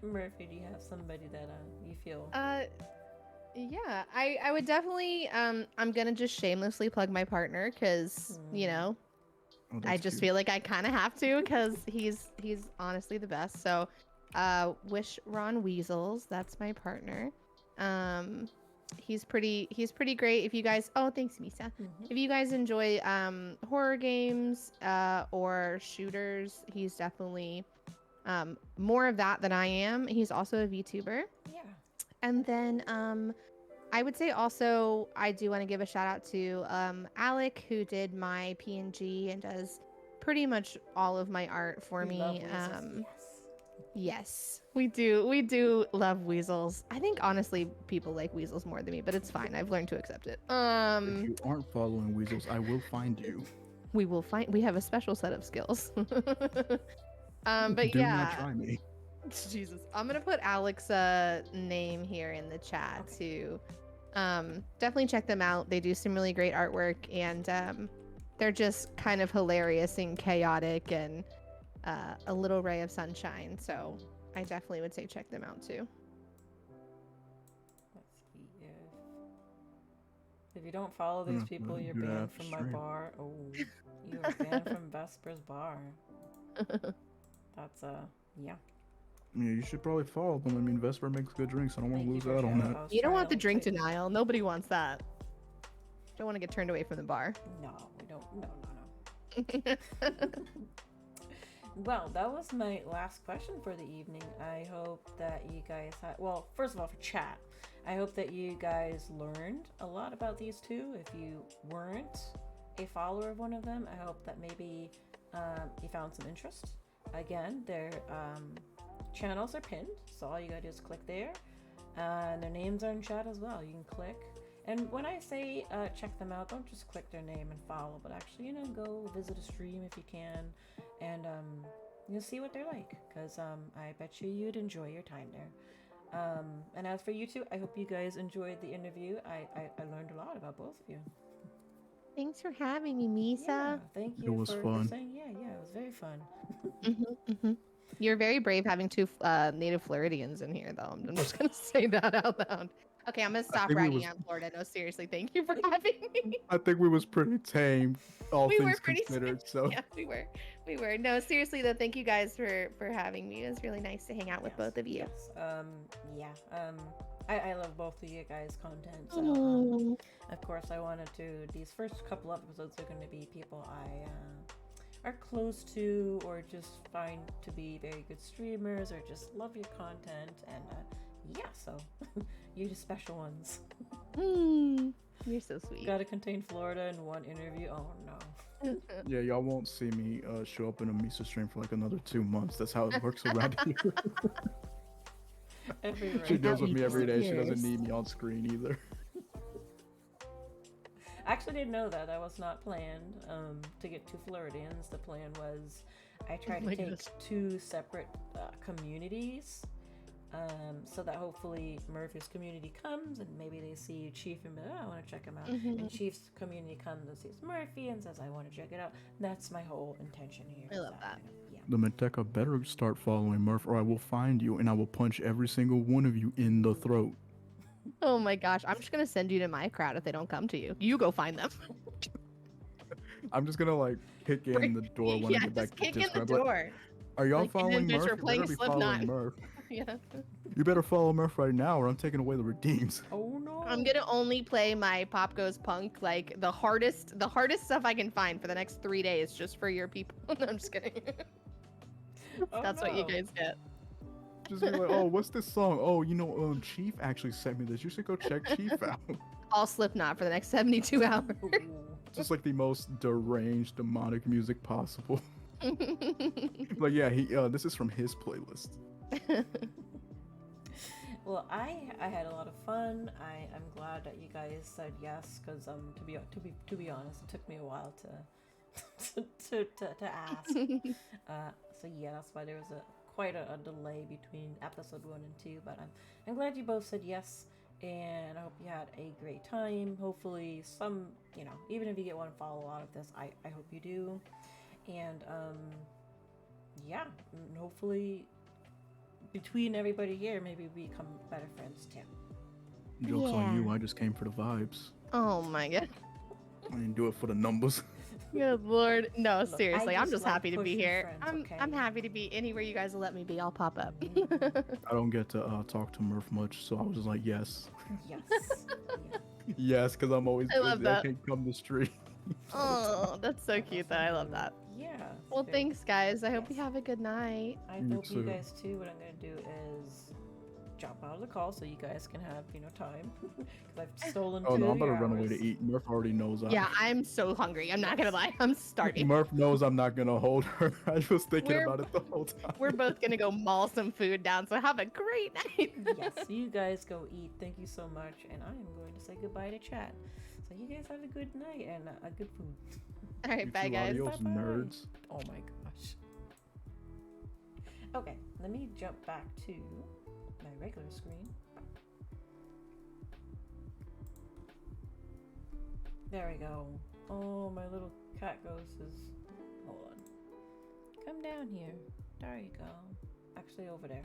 Murphy, do you have somebody that you feel? Yeah, I would definitely I'm gonna just shamelessly plug my partner because you know Oh, I that's just cute. feel like I kind of have to because he's honestly the best. So, wish Ron Weasels. That's my partner. He's pretty great. If you guys, oh, thanks, Misa. Mhm. If you guys enjoy horror games or shooters, he's definitely more of that than I am. He's also a VTuber. Yeah. And then I would say also I do want to give a shout out to Alec, who did my PNG and does pretty much all of my art for We love me. weasels. Yes, we do love weasels. I think honestly people like weasels more than me, but it's fine. I've learned to accept it. If you aren't following Weasels, I will find you. We have a special set of skills. But Do yeah. not try me. Jesus. I'm gonna put Alex's name here in the chat too. Definitely check them out. They do some really great artwork and they're just kind of hilarious and chaotic and a little ray of sunshine. So I definitely would say check them out too. Let's see if you don't follow these people, you're do that banned after from my stream. bar. Oh, you are banned from Vesper's bar. That's yeah. Yeah, you should probably follow them. I mean, Vesper makes good drinks. I don't want Thank to you lose for out on sharing. that. I was You don't trying want the to drink type- denial. Nobody wants that. Don't want to get turned away from the bar. No, we don't. No. Well, that was my last question for the evening. I hope that you guys had, well, first of all, for chat, I hope that you guys learned a lot about these two. If you weren't a follower of one of them, I hope that maybe you found some interest. Again, their channels are pinned, so all you gotta do is click there. And their names are in chat as well. You can click. And when I say check them out, don't just click their name and follow, but actually, you know, go visit a stream if you can, and you'll see what they're like. Because I bet you'd enjoy your time there. And as for you two, I hope you guys enjoyed the interview. I learned a lot about both of you. Thanks for having me, Misa. Yeah, thank you It was for fun. saying. Yeah, it was very fun. You're very brave having two native Floridians in here, though. I'm just gonna say that out loud. Okay, I'm gonna stop think we bragging was- on Florida. No, seriously, thank you for having me. I think we was pretty tame, all We were things pretty considered. So Yeah, we were. No, seriously though, thank you guys for having me. It was really nice to hang out with Yes, both of you. Yes. I love both of you guys' content. So, Oh. of course, I wanted to. These first couple episodes are going to be people I are close to, or just find to be very good streamers, or just love your content. And yeah, so you're the special ones. You're so sweet. Got to contain Florida in one interview. Oh no. yeah, y'all won't see me show up in a Misa stream for like another 2 months. That's how it works around here. Everywhere. She deals with me every day. She Years. doesn't need me on screen either. I actually didn't know that. That was not planned to get two Floridians. The plan was I tried Oh my to take gosh. two separate communities so that hopefully Murphy's community comes and maybe they see Chief and be like, oh, I want to check him out. And Chief's community comes and sees Murphy and says, I want to check it out. That's my whole intention here. I love that. Yeah. The Manteca better start following Murph, or I will find you and I will punch every single one of you in the throat. Oh my gosh, I'm just gonna send you to my crowd if they don't come to you. You go find them. I'm just gonna like kick in the door when I Yeah, get back just to kick in the Discord. Like, door. are y'all Like, and then following bitch, Murph? we're You playing better be Slipknot. following Murph. Yeah. You better follow Murph right now, or I'm taking away the redeems. Oh no. I'm gonna only play my Pop Goes Punk, like the hardest stuff I can find for the next 3 days, just for your people. No, I'm just kidding. Oh, That's what you no. guys get. Just be like, oh, what's this song? Oh, you know, Chief actually sent me this. You should go check Chief out. All Slipknot for the next 72 hours. Just like the most deranged, demonic music possible. Like, yeah, this is from his playlist. Well, I had a lot of fun. I'm glad that you guys said yes, because to be honest, it took me a while to ask. So yeah, that's why there was quite a delay between episode 1 and 2. But I'm glad you both said yes, and I hope you had a great time. Hopefully, even if you get one follow out of this, I hope you do. And yeah, and hopefully between everybody here, maybe we become better friends too. Joke's on you. Yeah. I just came for the vibes. Oh my god. I didn't do it for the numbers. Good lord. No, Look, seriously, I I'm just just like happy to be pushing here. friends, I'm okay? happy to be anywhere you guys will let me be. I'll pop up. I don't get to talk to Murph much, so I was just like, yes. Yes. Yeah. Yes, because I'm always I love busy. I that. can't come to street. Oh, that's so cute though. I love that. Yeah. Well, very- thanks guys. I hope you Yes. have a good night. I You hope you too. guys too. What I'm gonna do is jump out of the call so you guys can have time because I've stolen. Oh two no, I'm of about to your run away hours. to eat. Murph already knows. Yeah, I'm so hungry. I'm not gonna lie. I'm starving. Murph knows I'm not gonna hold her. I was thinking We're- about it the whole time. We're both gonna go maul some food down. So have a great night. Yes, you guys go eat. Thank you so much, and I am going to say goodbye to chat. So you guys have a good night and a good food. All right, You bye two guys. adios, Bye-bye. nerds. Oh my gosh. Okay, let me jump back to my regular screen. There we go. Oh, my little cat ghost is. Hold on. Come down here. There you go. Actually, over there.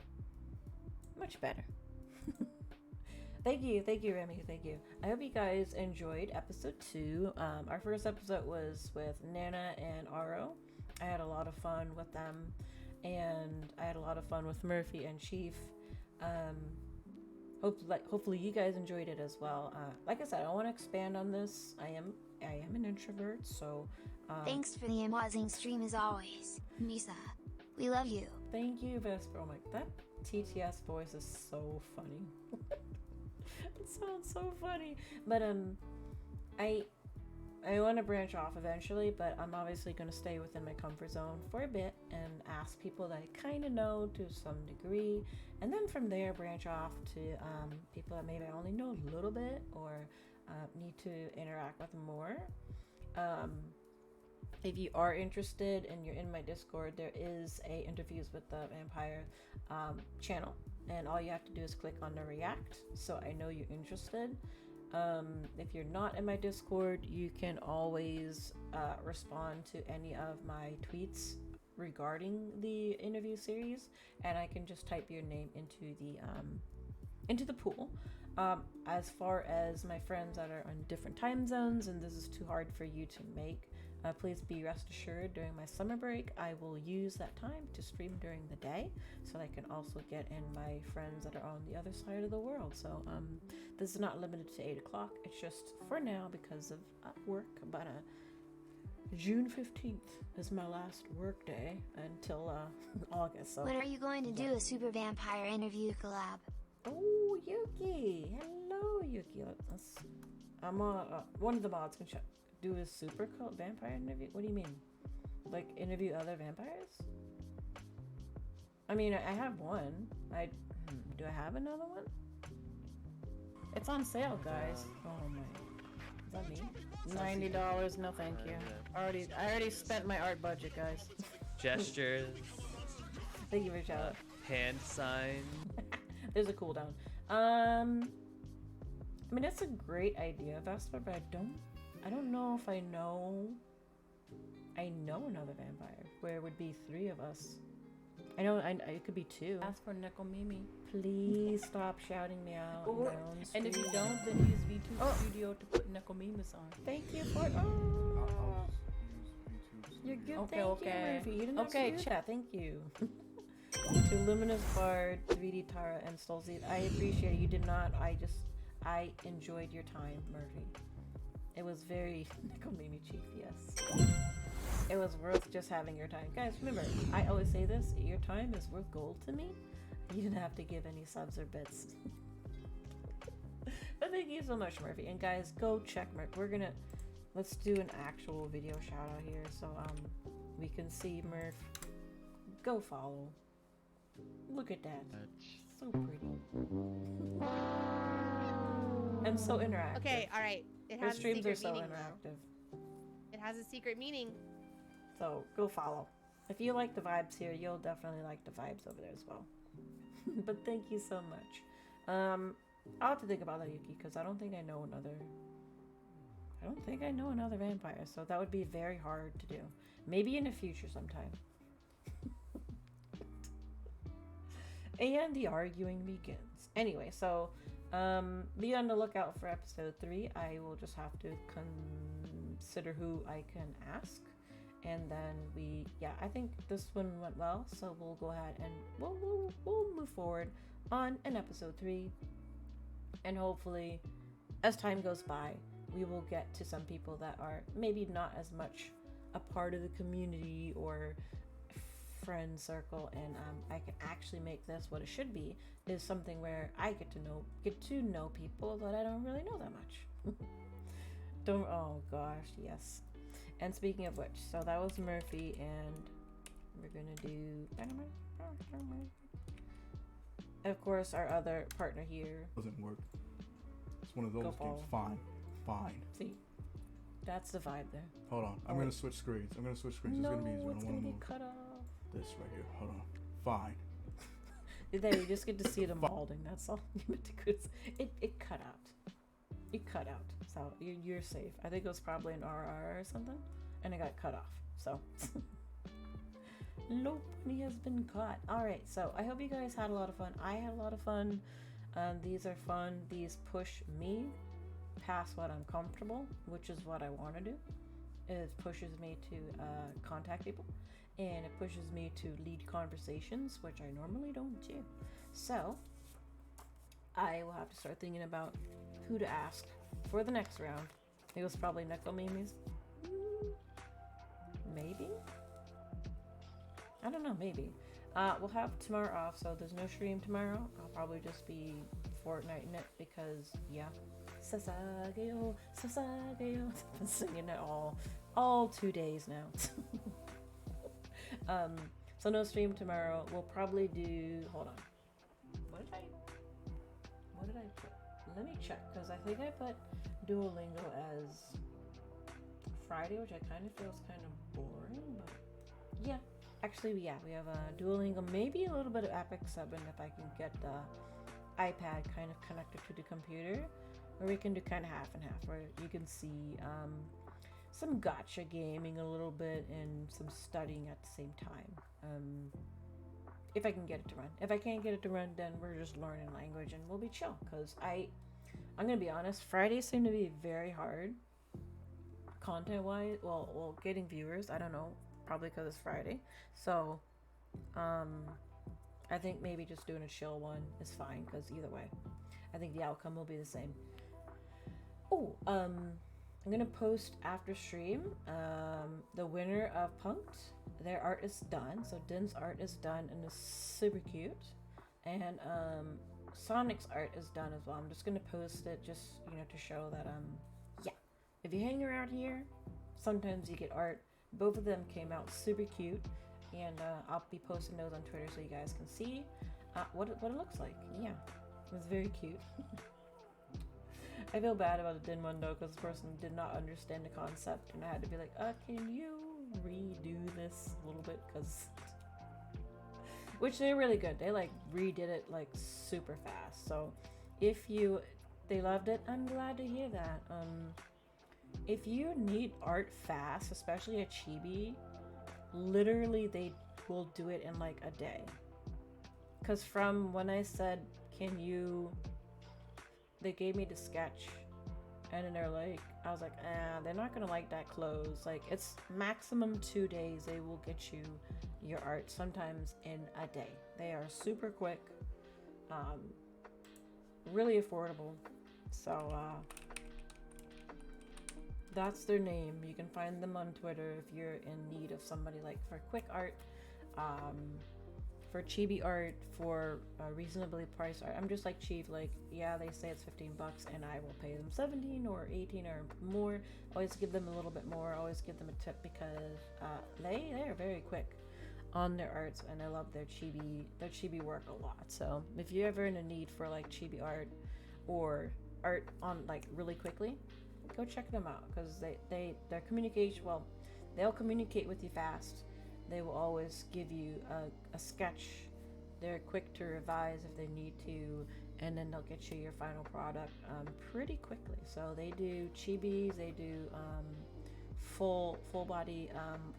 Much better. Thank you, Remy. Thank you. I hope you guys enjoyed episode 2. Our first episode was with Nana and Aro. I had a lot of fun with them, and I had a lot of fun with Murphy and Chief. Hopefully you guys enjoyed it as well. Like I said, I want to expand on this. I am an introvert, so Thanks for the amazing stream as always, Misa. We love you. thank you, Vesper. Oh my, that TTS voice is so funny. It sounds so funny. But I want to branch off eventually, but I'm obviously going to stay within my comfort zone for a bit and ask people that I kind of know to some degree, and then from there branch off to people that maybe I only know a little bit or need to interact with more. If you are interested and you're in my Discord, there is a interviews with the vampire channel, and all you have to do is click on the react, so I know you're interested. If you're not in my Discord, you can always respond to any of my tweets regarding the interview series, and I can just type your name into the pool. As far as my friends that are on different time zones and this is too hard for you to make, please be rest assured during my summer break I will use that time to stream during the day so I can also get in my friends that are on the other side of the world. So this is not limited to 8 o'clock, it's just for now because of work. But June 15th is my last work day until August. So When are you going to do a super vampire interview collab? oh, Yuki! Hello, Yuki. I'm one of the mods can do a super cult vampire interview. What do you mean? Like interview other vampires? I mean, I have one. Do I have another one? It's on sale, guys. Oh my! Is that me? $90? No, thank you. I already spent my art budget, guys. Gestures, Thank you for shout out. hand sign. There's a cooldown. I mean, that's a great idea, Vesper, but I don't know if I know another vampire where it would be 3 of us. I know it could be 2. Ask for Nekomimi. Please stop shouting me out. on my own And if you stream. don't, then use VTube Studio to put Nekomimus on. Thank you for. Oh, you're good. Okay, Thank okay. you, Murphy. You didn't have to Okay, do that. Thank you. To Luminous Bard, 3D Tara, and Stolzy, I appreciate it. You did not. I enjoyed your time, Murphy. It was very Nikomimi Chief, yes. It was worth just having your time. Guys, remember, I always say this, your time is worth gold to me. You didn't have to give any subs or bits. But thank you so much, Murphy. And guys, go check Murph. Let's do an actual video shout out here so we can see Murph. Go follow. Look at that. So pretty. And so interactive. Okay, all right. It Her has a streams are secret so meaning, interactive. though. It has a secret meaning. So go follow. If you like the vibes here, you'll definitely like the vibes over there as well. But thank you so much. I'll have to think about that, Yuki, because I don't think I know another vampire, so that would be very hard to do. Maybe in the future sometime. And the arguing begins. Anyway, so be on the lookout for episode 3. I will just have to consider who I can ask. And then I think this one went well, so we'll go ahead and we'll move forward on an episode 3. And hopefully, as time goes by, we will get to some people that are maybe not as much a part of the community or friend circle, and I can actually make this what it should be, is something where I get to know people that I don't really know that much. Oh gosh, yes. And speaking of which, so that was Murphy, and we're gonna do, of course, our other partner here. Doesn't work. It's one of those games. Fine. See, that's the vibe there. Hold on. I'm gonna switch screens. No, It's gonna be easier. it's gonna get cut off. This right here. Hold on. Fine. There, you just get to see the molding. That's all. It cut out. It cut out. So you're safe. I think it was probably an RR or something, and it got cut off. So nobody has been caught. All right. So I hope you guys had a lot of fun. I had a lot of fun. These are fun. These push me past what I'm comfortable, which is what I want to do. It pushes me to contact people, and it pushes me to lead conversations, which I normally don't do. So I will have to start thinking about who to ask for the next round. It was probably Nekomimi's. Maybe? I don't know, maybe. We'll have tomorrow off, so there's no stream tomorrow. I'll probably just be Fortnite in it because, yeah. Sasageo, Sasageo. I've been singing it all 2 days now. So no stream tomorrow. We'll probably do, hold on. What did I put? Let me check, because I think I put Duolingo as Friday, which I kind of feel is kind of boring, but yeah. Actually, we have a Duolingo, maybe a little bit of Epic Subbing if I can get the iPad kind of connected to the computer, where we can do kind of half and half, where you can see some gotcha gaming a little bit and some studying at the same time. If I can get it to run. If I can't get it to run, then we're just learning language and we'll be chill, because I'm gonna be honest, Fridays seem to be very hard content wise. Well, getting viewers, I don't know, probably because it's Friday. So I think maybe just doing a chill one is fine, because either way I think the outcome will be the same. I'm gonna post after stream the winner of Punked. Their art is done, so Din's art is done and is super cute, and Sonic's art is done as well. I'm just gonna post it just to show that yeah, if you hang around here, sometimes you get art. Both of them came out super cute, and I'll be posting those on Twitter so you guys can see what it looks like. Yeah, it's very cute. I feel bad about the Din one though, because the person did not understand the concept, and I had to be like, can you redo this a little bit? Which they're really good. They like redid it like super fast. So if they loved it, I'm glad to hear that. If you need art fast, especially a chibi, literally they will do it in like a day. Because from when I said, they gave me the sketch, and then they're like, I was like, they're not gonna like that clothes. Like, it's maximum 2 days they will get you, your art sometimes in a day. They are super quick, really affordable. So that's their name. You can find them on Twitter if you're in need of somebody like for quick art, for chibi art, for reasonably priced art. I'm just like Chief, like, yeah, they say it's $15 and I will pay them 17 or 18 or more. Always give them a little bit more, always give them a tip because they are very quick on their arts, and I love their chibi work a lot. So if you're ever in a need for like chibi art or art on like really quickly, go check them out because their communication, well, they'll communicate with you fast. They will always give you a sketch. They're quick to revise if they need to, and then they'll get you your final product pretty quickly. So they do chibis, they do full body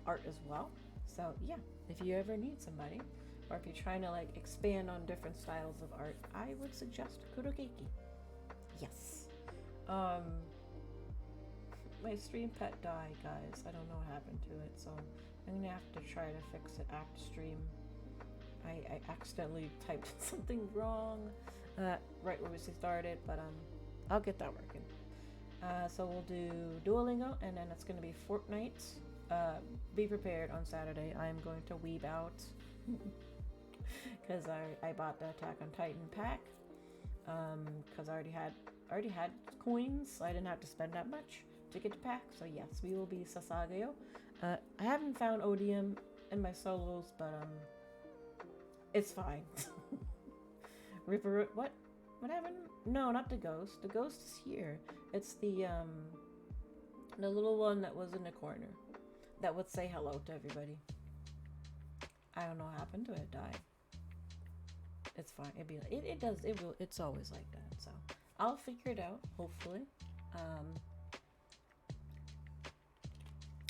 art as well. So yeah, if you ever need somebody, or if you're trying to like expand on different styles of art, I would suggest Kurogeki. Yes. My stream pet died, guys. I don't know what happened to it, so I'm gonna have to try to fix it after stream. I accidentally typed something wrong right when we started, but I'll get that working. So we'll do Duolingo, and then it's gonna be Fortnite. Be prepared on Saturday. I'm going to weeb out because I bought the Attack on Titan pack because I already had coins, so I didn't have to spend that much to get the pack. So yes, we will be Sasageo. I haven't found Odium in my solos, but it's fine. River, what happened? No, not the ghost. The ghost is here. It's the little one that was in the corner that would say hello to everybody. I don't know what happened to it. It died. It's fine. It'd be like, it does. It will. It's always like that. So I'll figure it out. Hopefully.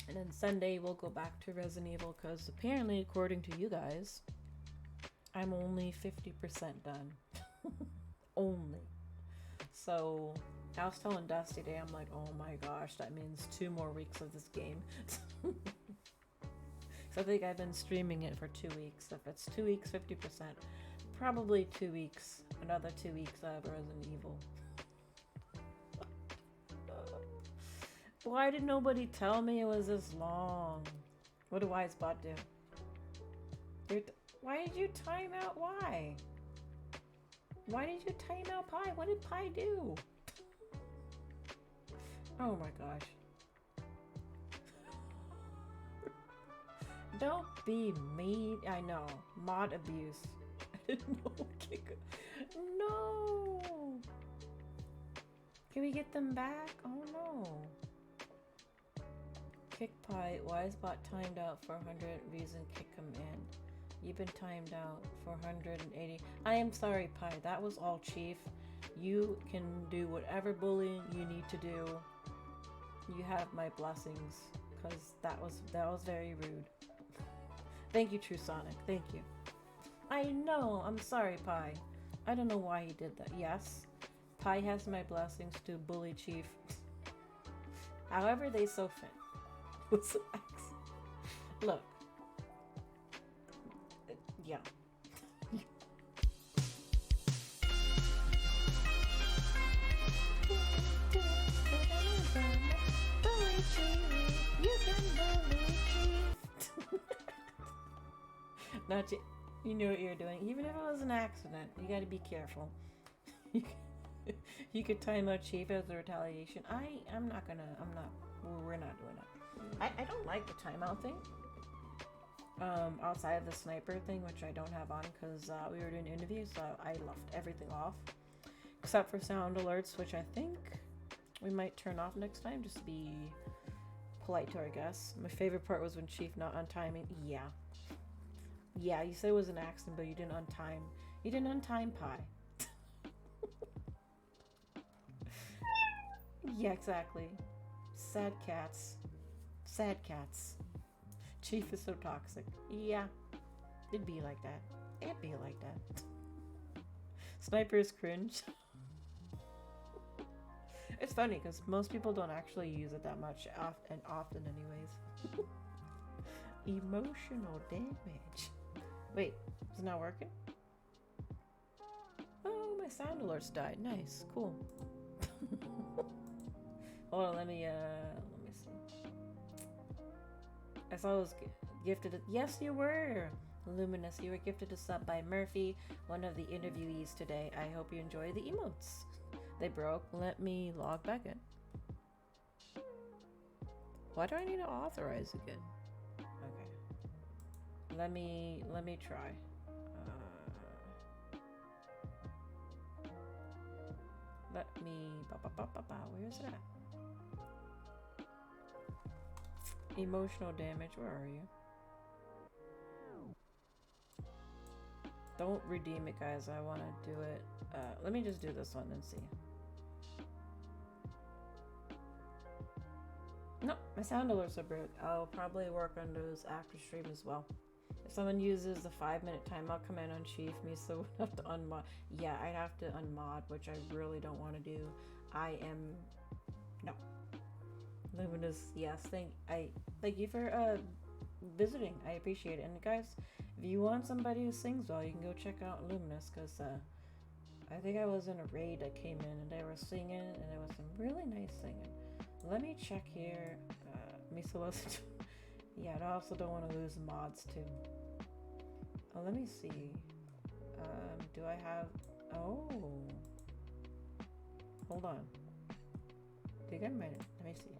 And then Sunday we'll go back to Resident Evil because apparently, according to you guys, I'm only 50% done. Only. So I was telling Dusty today, I'm like, oh my gosh, that means 2 more weeks of this game. So I think I've been streaming it for 2 weeks. If it's 2 weeks, 50%, probably 2 weeks, another 2 weeks of Resident Evil. Why did nobody tell me it was this long? What did Wisebot do? Why did you time out? Why? Why did you time out Pi? What did Pi do? Oh my gosh. Don't be mean. I know. Mod abuse. I didn't know. No. Can we get them back? Oh no. Kick Pi. Wisebot timed out for 100. Reason kick him in. You've been timed out for 180. I am sorry, Pi. That was all Chief. You can do whatever bullying you need to do. You have my blessings, because that was very rude. Thank you, True Sonic. Thank you. I know. I'm sorry, Pi. I don't know why he did that. Yes, Pi has my blessings to bully Chief. However they so fit. What's the X? Look. Yeah. Not you knew what you were doing. Even if it was an accident, you gotta be careful. You could time out Chief as a retaliation. We're not doing that. I don't like the timeout thing. Outside of the sniper thing, which I don't have on because we were doing interviews, so I left everything off. Except for sound alerts, which I think we might turn off next time, just to be polite to our guests. My favorite part was when Chief not untiming. Yeah. Yeah, you said it was an accident, but you didn't untime. You didn't untime Pi. Yeah, exactly. Sad cats. Sad cats. Chief is so toxic. Yeah. It'd be like that. It'd be like that. Sniper is cringe. It's funny because most people don't actually use it that much often anyways. Emotional damage. Wait, is it not working? Oh, my sound alerts died. Nice, cool. Hold on, let me see. I saw it was gifted. Yes, you were. Luminous, you were gifted a sub by Murphy, one of the interviewees today. I hope you enjoy the emotes. They broke. Let me log back in. Why do I need to authorize again? Okay. Let me try. Let me. Where's it at? Emotional damage. Where are you? Don't redeem it, guys. I want to do it. Let me just do this one and see. No, my sound alerts are broke. I'll probably work on those after stream as well. If someone uses the 5-minute timeout command on Chief, me so would have to unmod. Yeah, I'd have to unmod, which I really don't want to do. No. Luminous, yes. Thank you for visiting. I appreciate it. And guys, if you want somebody who sings well, you can go check out Luminous, because I think I was in a raid that came in and they were singing, and there was some really nice singing. Let me check here. Misa wasn't. Yeah, I also don't want to lose mods too. Oh, let me see. Do I have? Oh, hold on. I think I might. Let me see.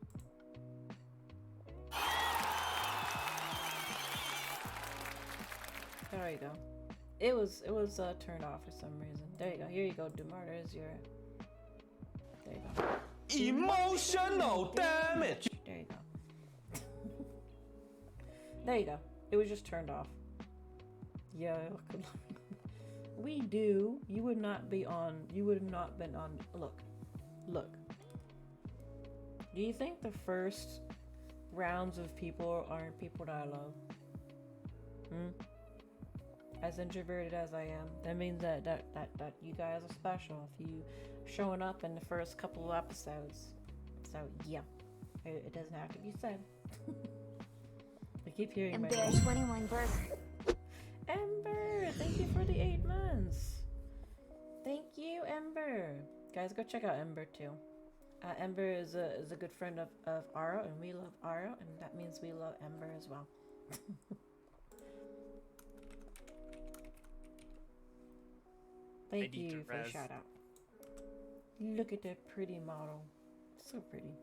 There you go. It was turned off for some reason. There you go. Here you go, Dumar. There's your. There you go. Emotional damage. There you go. There you go. It was just turned off. Yeah. We do. You would not be on. You would have not been on. Look. Do you think the first rounds of people aren't people that I love? As introverted as I am, that means that you guys are special if you showing up in the first couple of episodes. So yeah, it doesn't have to be said. I keep hearing my Ember 21 burger. Ember, thank you for the 8 months. Thank you, Ember. Guys, go check out Ember too. Ember is a good friend of Aro, and we love Aro, and that means we love Ember as well. Thank you for the shout out. Look at that pretty model. So pretty.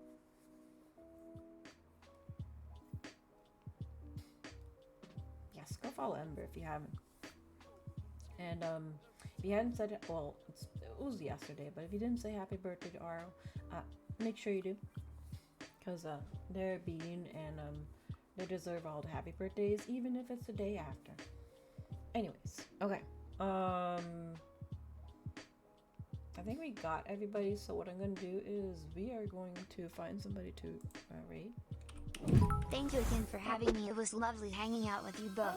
Yes, go follow Ember if you haven't. And if you hadn't said it, well, it was yesterday, but if you didn't say happy birthday to Aro, make sure you do. Because they're a bean, and they deserve all the happy birthdays, even if it's the day after. Anyways, okay. I think we got everybody, so what I'm going to do is we are going to find somebody to raid. Thank you again for having me. It was lovely hanging out with you both.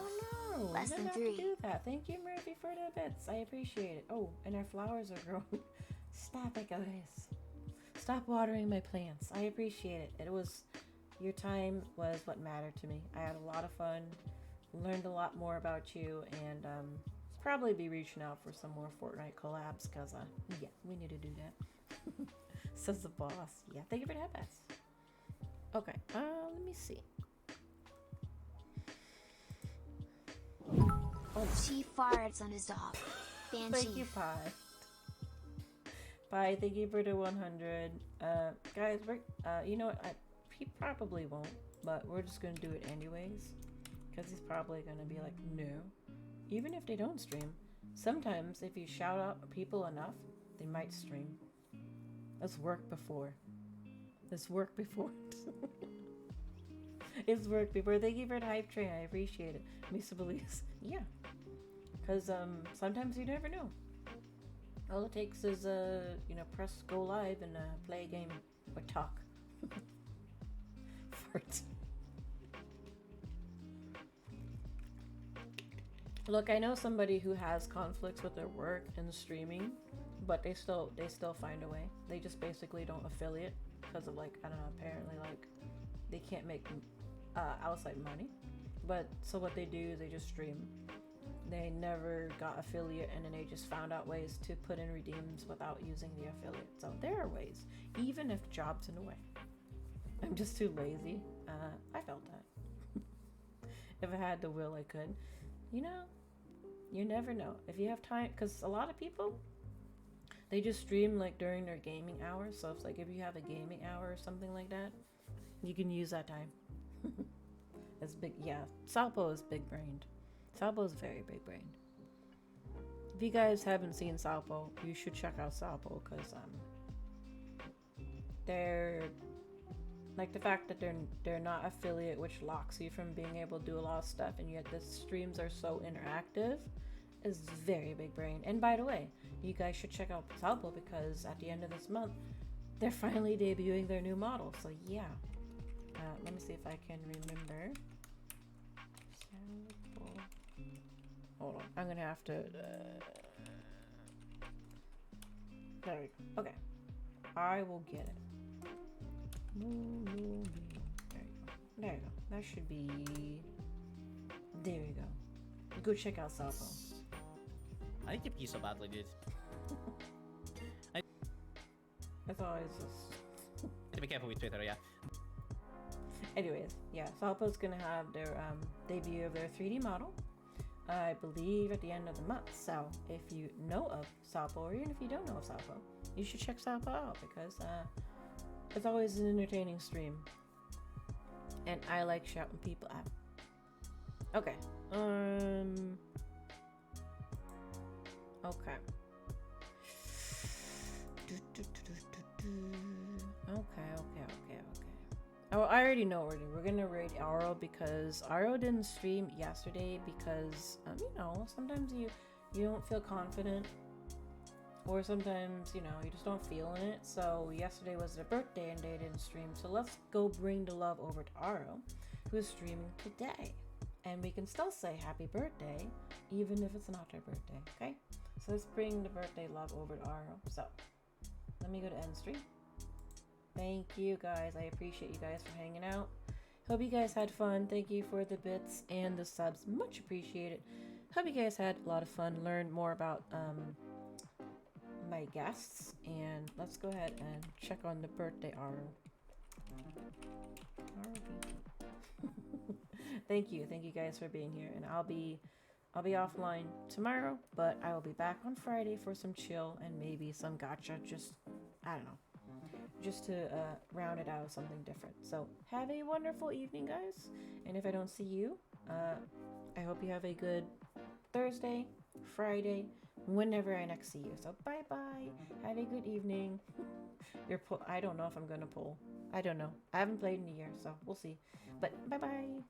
Oh no, Less you than didn't 3. have to do that. Thank you, Murphy, for the bits. I appreciate it. Oh, and our flowers are growing. Stop it, guys. Stop watering my plants. I appreciate it. Your time was what mattered to me. I had a lot of fun, learned a lot more about you, and probably be reaching out for some more Fortnite collabs, because yeah, we need to do that. Says the boss. Yeah, thank you for that, Bess. Okay, let me see. Oh, Chief farts on his dog. Ban Thank Chief. you, Pie. Pie, thank you for the 100. Guys, we're, you know what, he probably won't, but we're just gonna do it anyways, because he's probably gonna be like, no. Even if they don't stream, sometimes if you shout out people enough, they might stream. It's worked before. It's worked before. It's worked before. Thank you for the hype train. I appreciate it. Misa believes. Yeah. Because sometimes you never know. All it takes is, press go live and play a game or talk. Fart. Look, I know somebody who has conflicts with their work and streaming, but they still find a way. They just basically don't affiliate because of, like, I don't know, apparently, like, they can't make outside money. But so what they do is they just stream. They never got affiliate, and then they just found out ways to put in redeems without using the affiliate. So there are ways, even if job's in the way. I'm just too lazy. I felt that. If I had the will, I could. You know, you never know. If you have time, because a lot of people, they just stream like during their gaming hours. So it's like if you have a gaming hour or something like that, you can use that time. It's big. Yeah, Salpo is big brained. Salpo is very big brained. If you guys haven't seen Salpo, you should check out Salpo because they're like the fact that they're not affiliate, which locks you from being able to do a lot of stuff, and yet the streams are so interactive, is very big brain. And by the way, you guys should check out Salpo because at the end of this month, they're finally debuting their new model. So yeah, let me see if I can remember. Hold on, I'm gonna have to. There we go. Okay, I will get it. There you go. There you go. That should be. There you go. Go check out Salpo. I need to pee so badly, dude. It's always just. To be careful with Twitter, yeah. Anyways, yeah, Salpo's gonna have their debut of their 3D model. I believe at the end of the month. So if you know of Salpo, or even if you don't know of Salpo, you should check Salpo out because it's always an entertaining stream, and I like shouting people out. Okay. Okay. Okay. Oh, I already know what we're doing. We're gonna raid Aro because Aro didn't stream yesterday because you know, sometimes you don't feel confident, or sometimes you know you just don't feel in it. So yesterday was their birthday and they didn't stream. So let's go bring the love over to Aro, who is streaming today, and we can still say happy birthday even if it's not their birthday. Okay, so let's bring the birthday love over to Aro. So let me go to end stream. Thank you guys. I appreciate you guys for hanging out. Hope you guys had fun. Thank you for the bits and the subs. Much appreciated. Hope you guys had a lot of fun. Learned more about my guests. And let's go ahead and check on the birthday Aro. Thank you guys for being here. And I'll be offline tomorrow, but I will be back on Friday for some chill and maybe some gacha. Just I don't know. Just to round it out with something different. So have a wonderful evening, guys. And if I don't see you, I hope you have a good Thursday, Friday, whenever I next see you. So bye-bye. Have a good evening. I don't know if I'm going to pull. I don't know. I haven't played in a year, so we'll see. But bye-bye.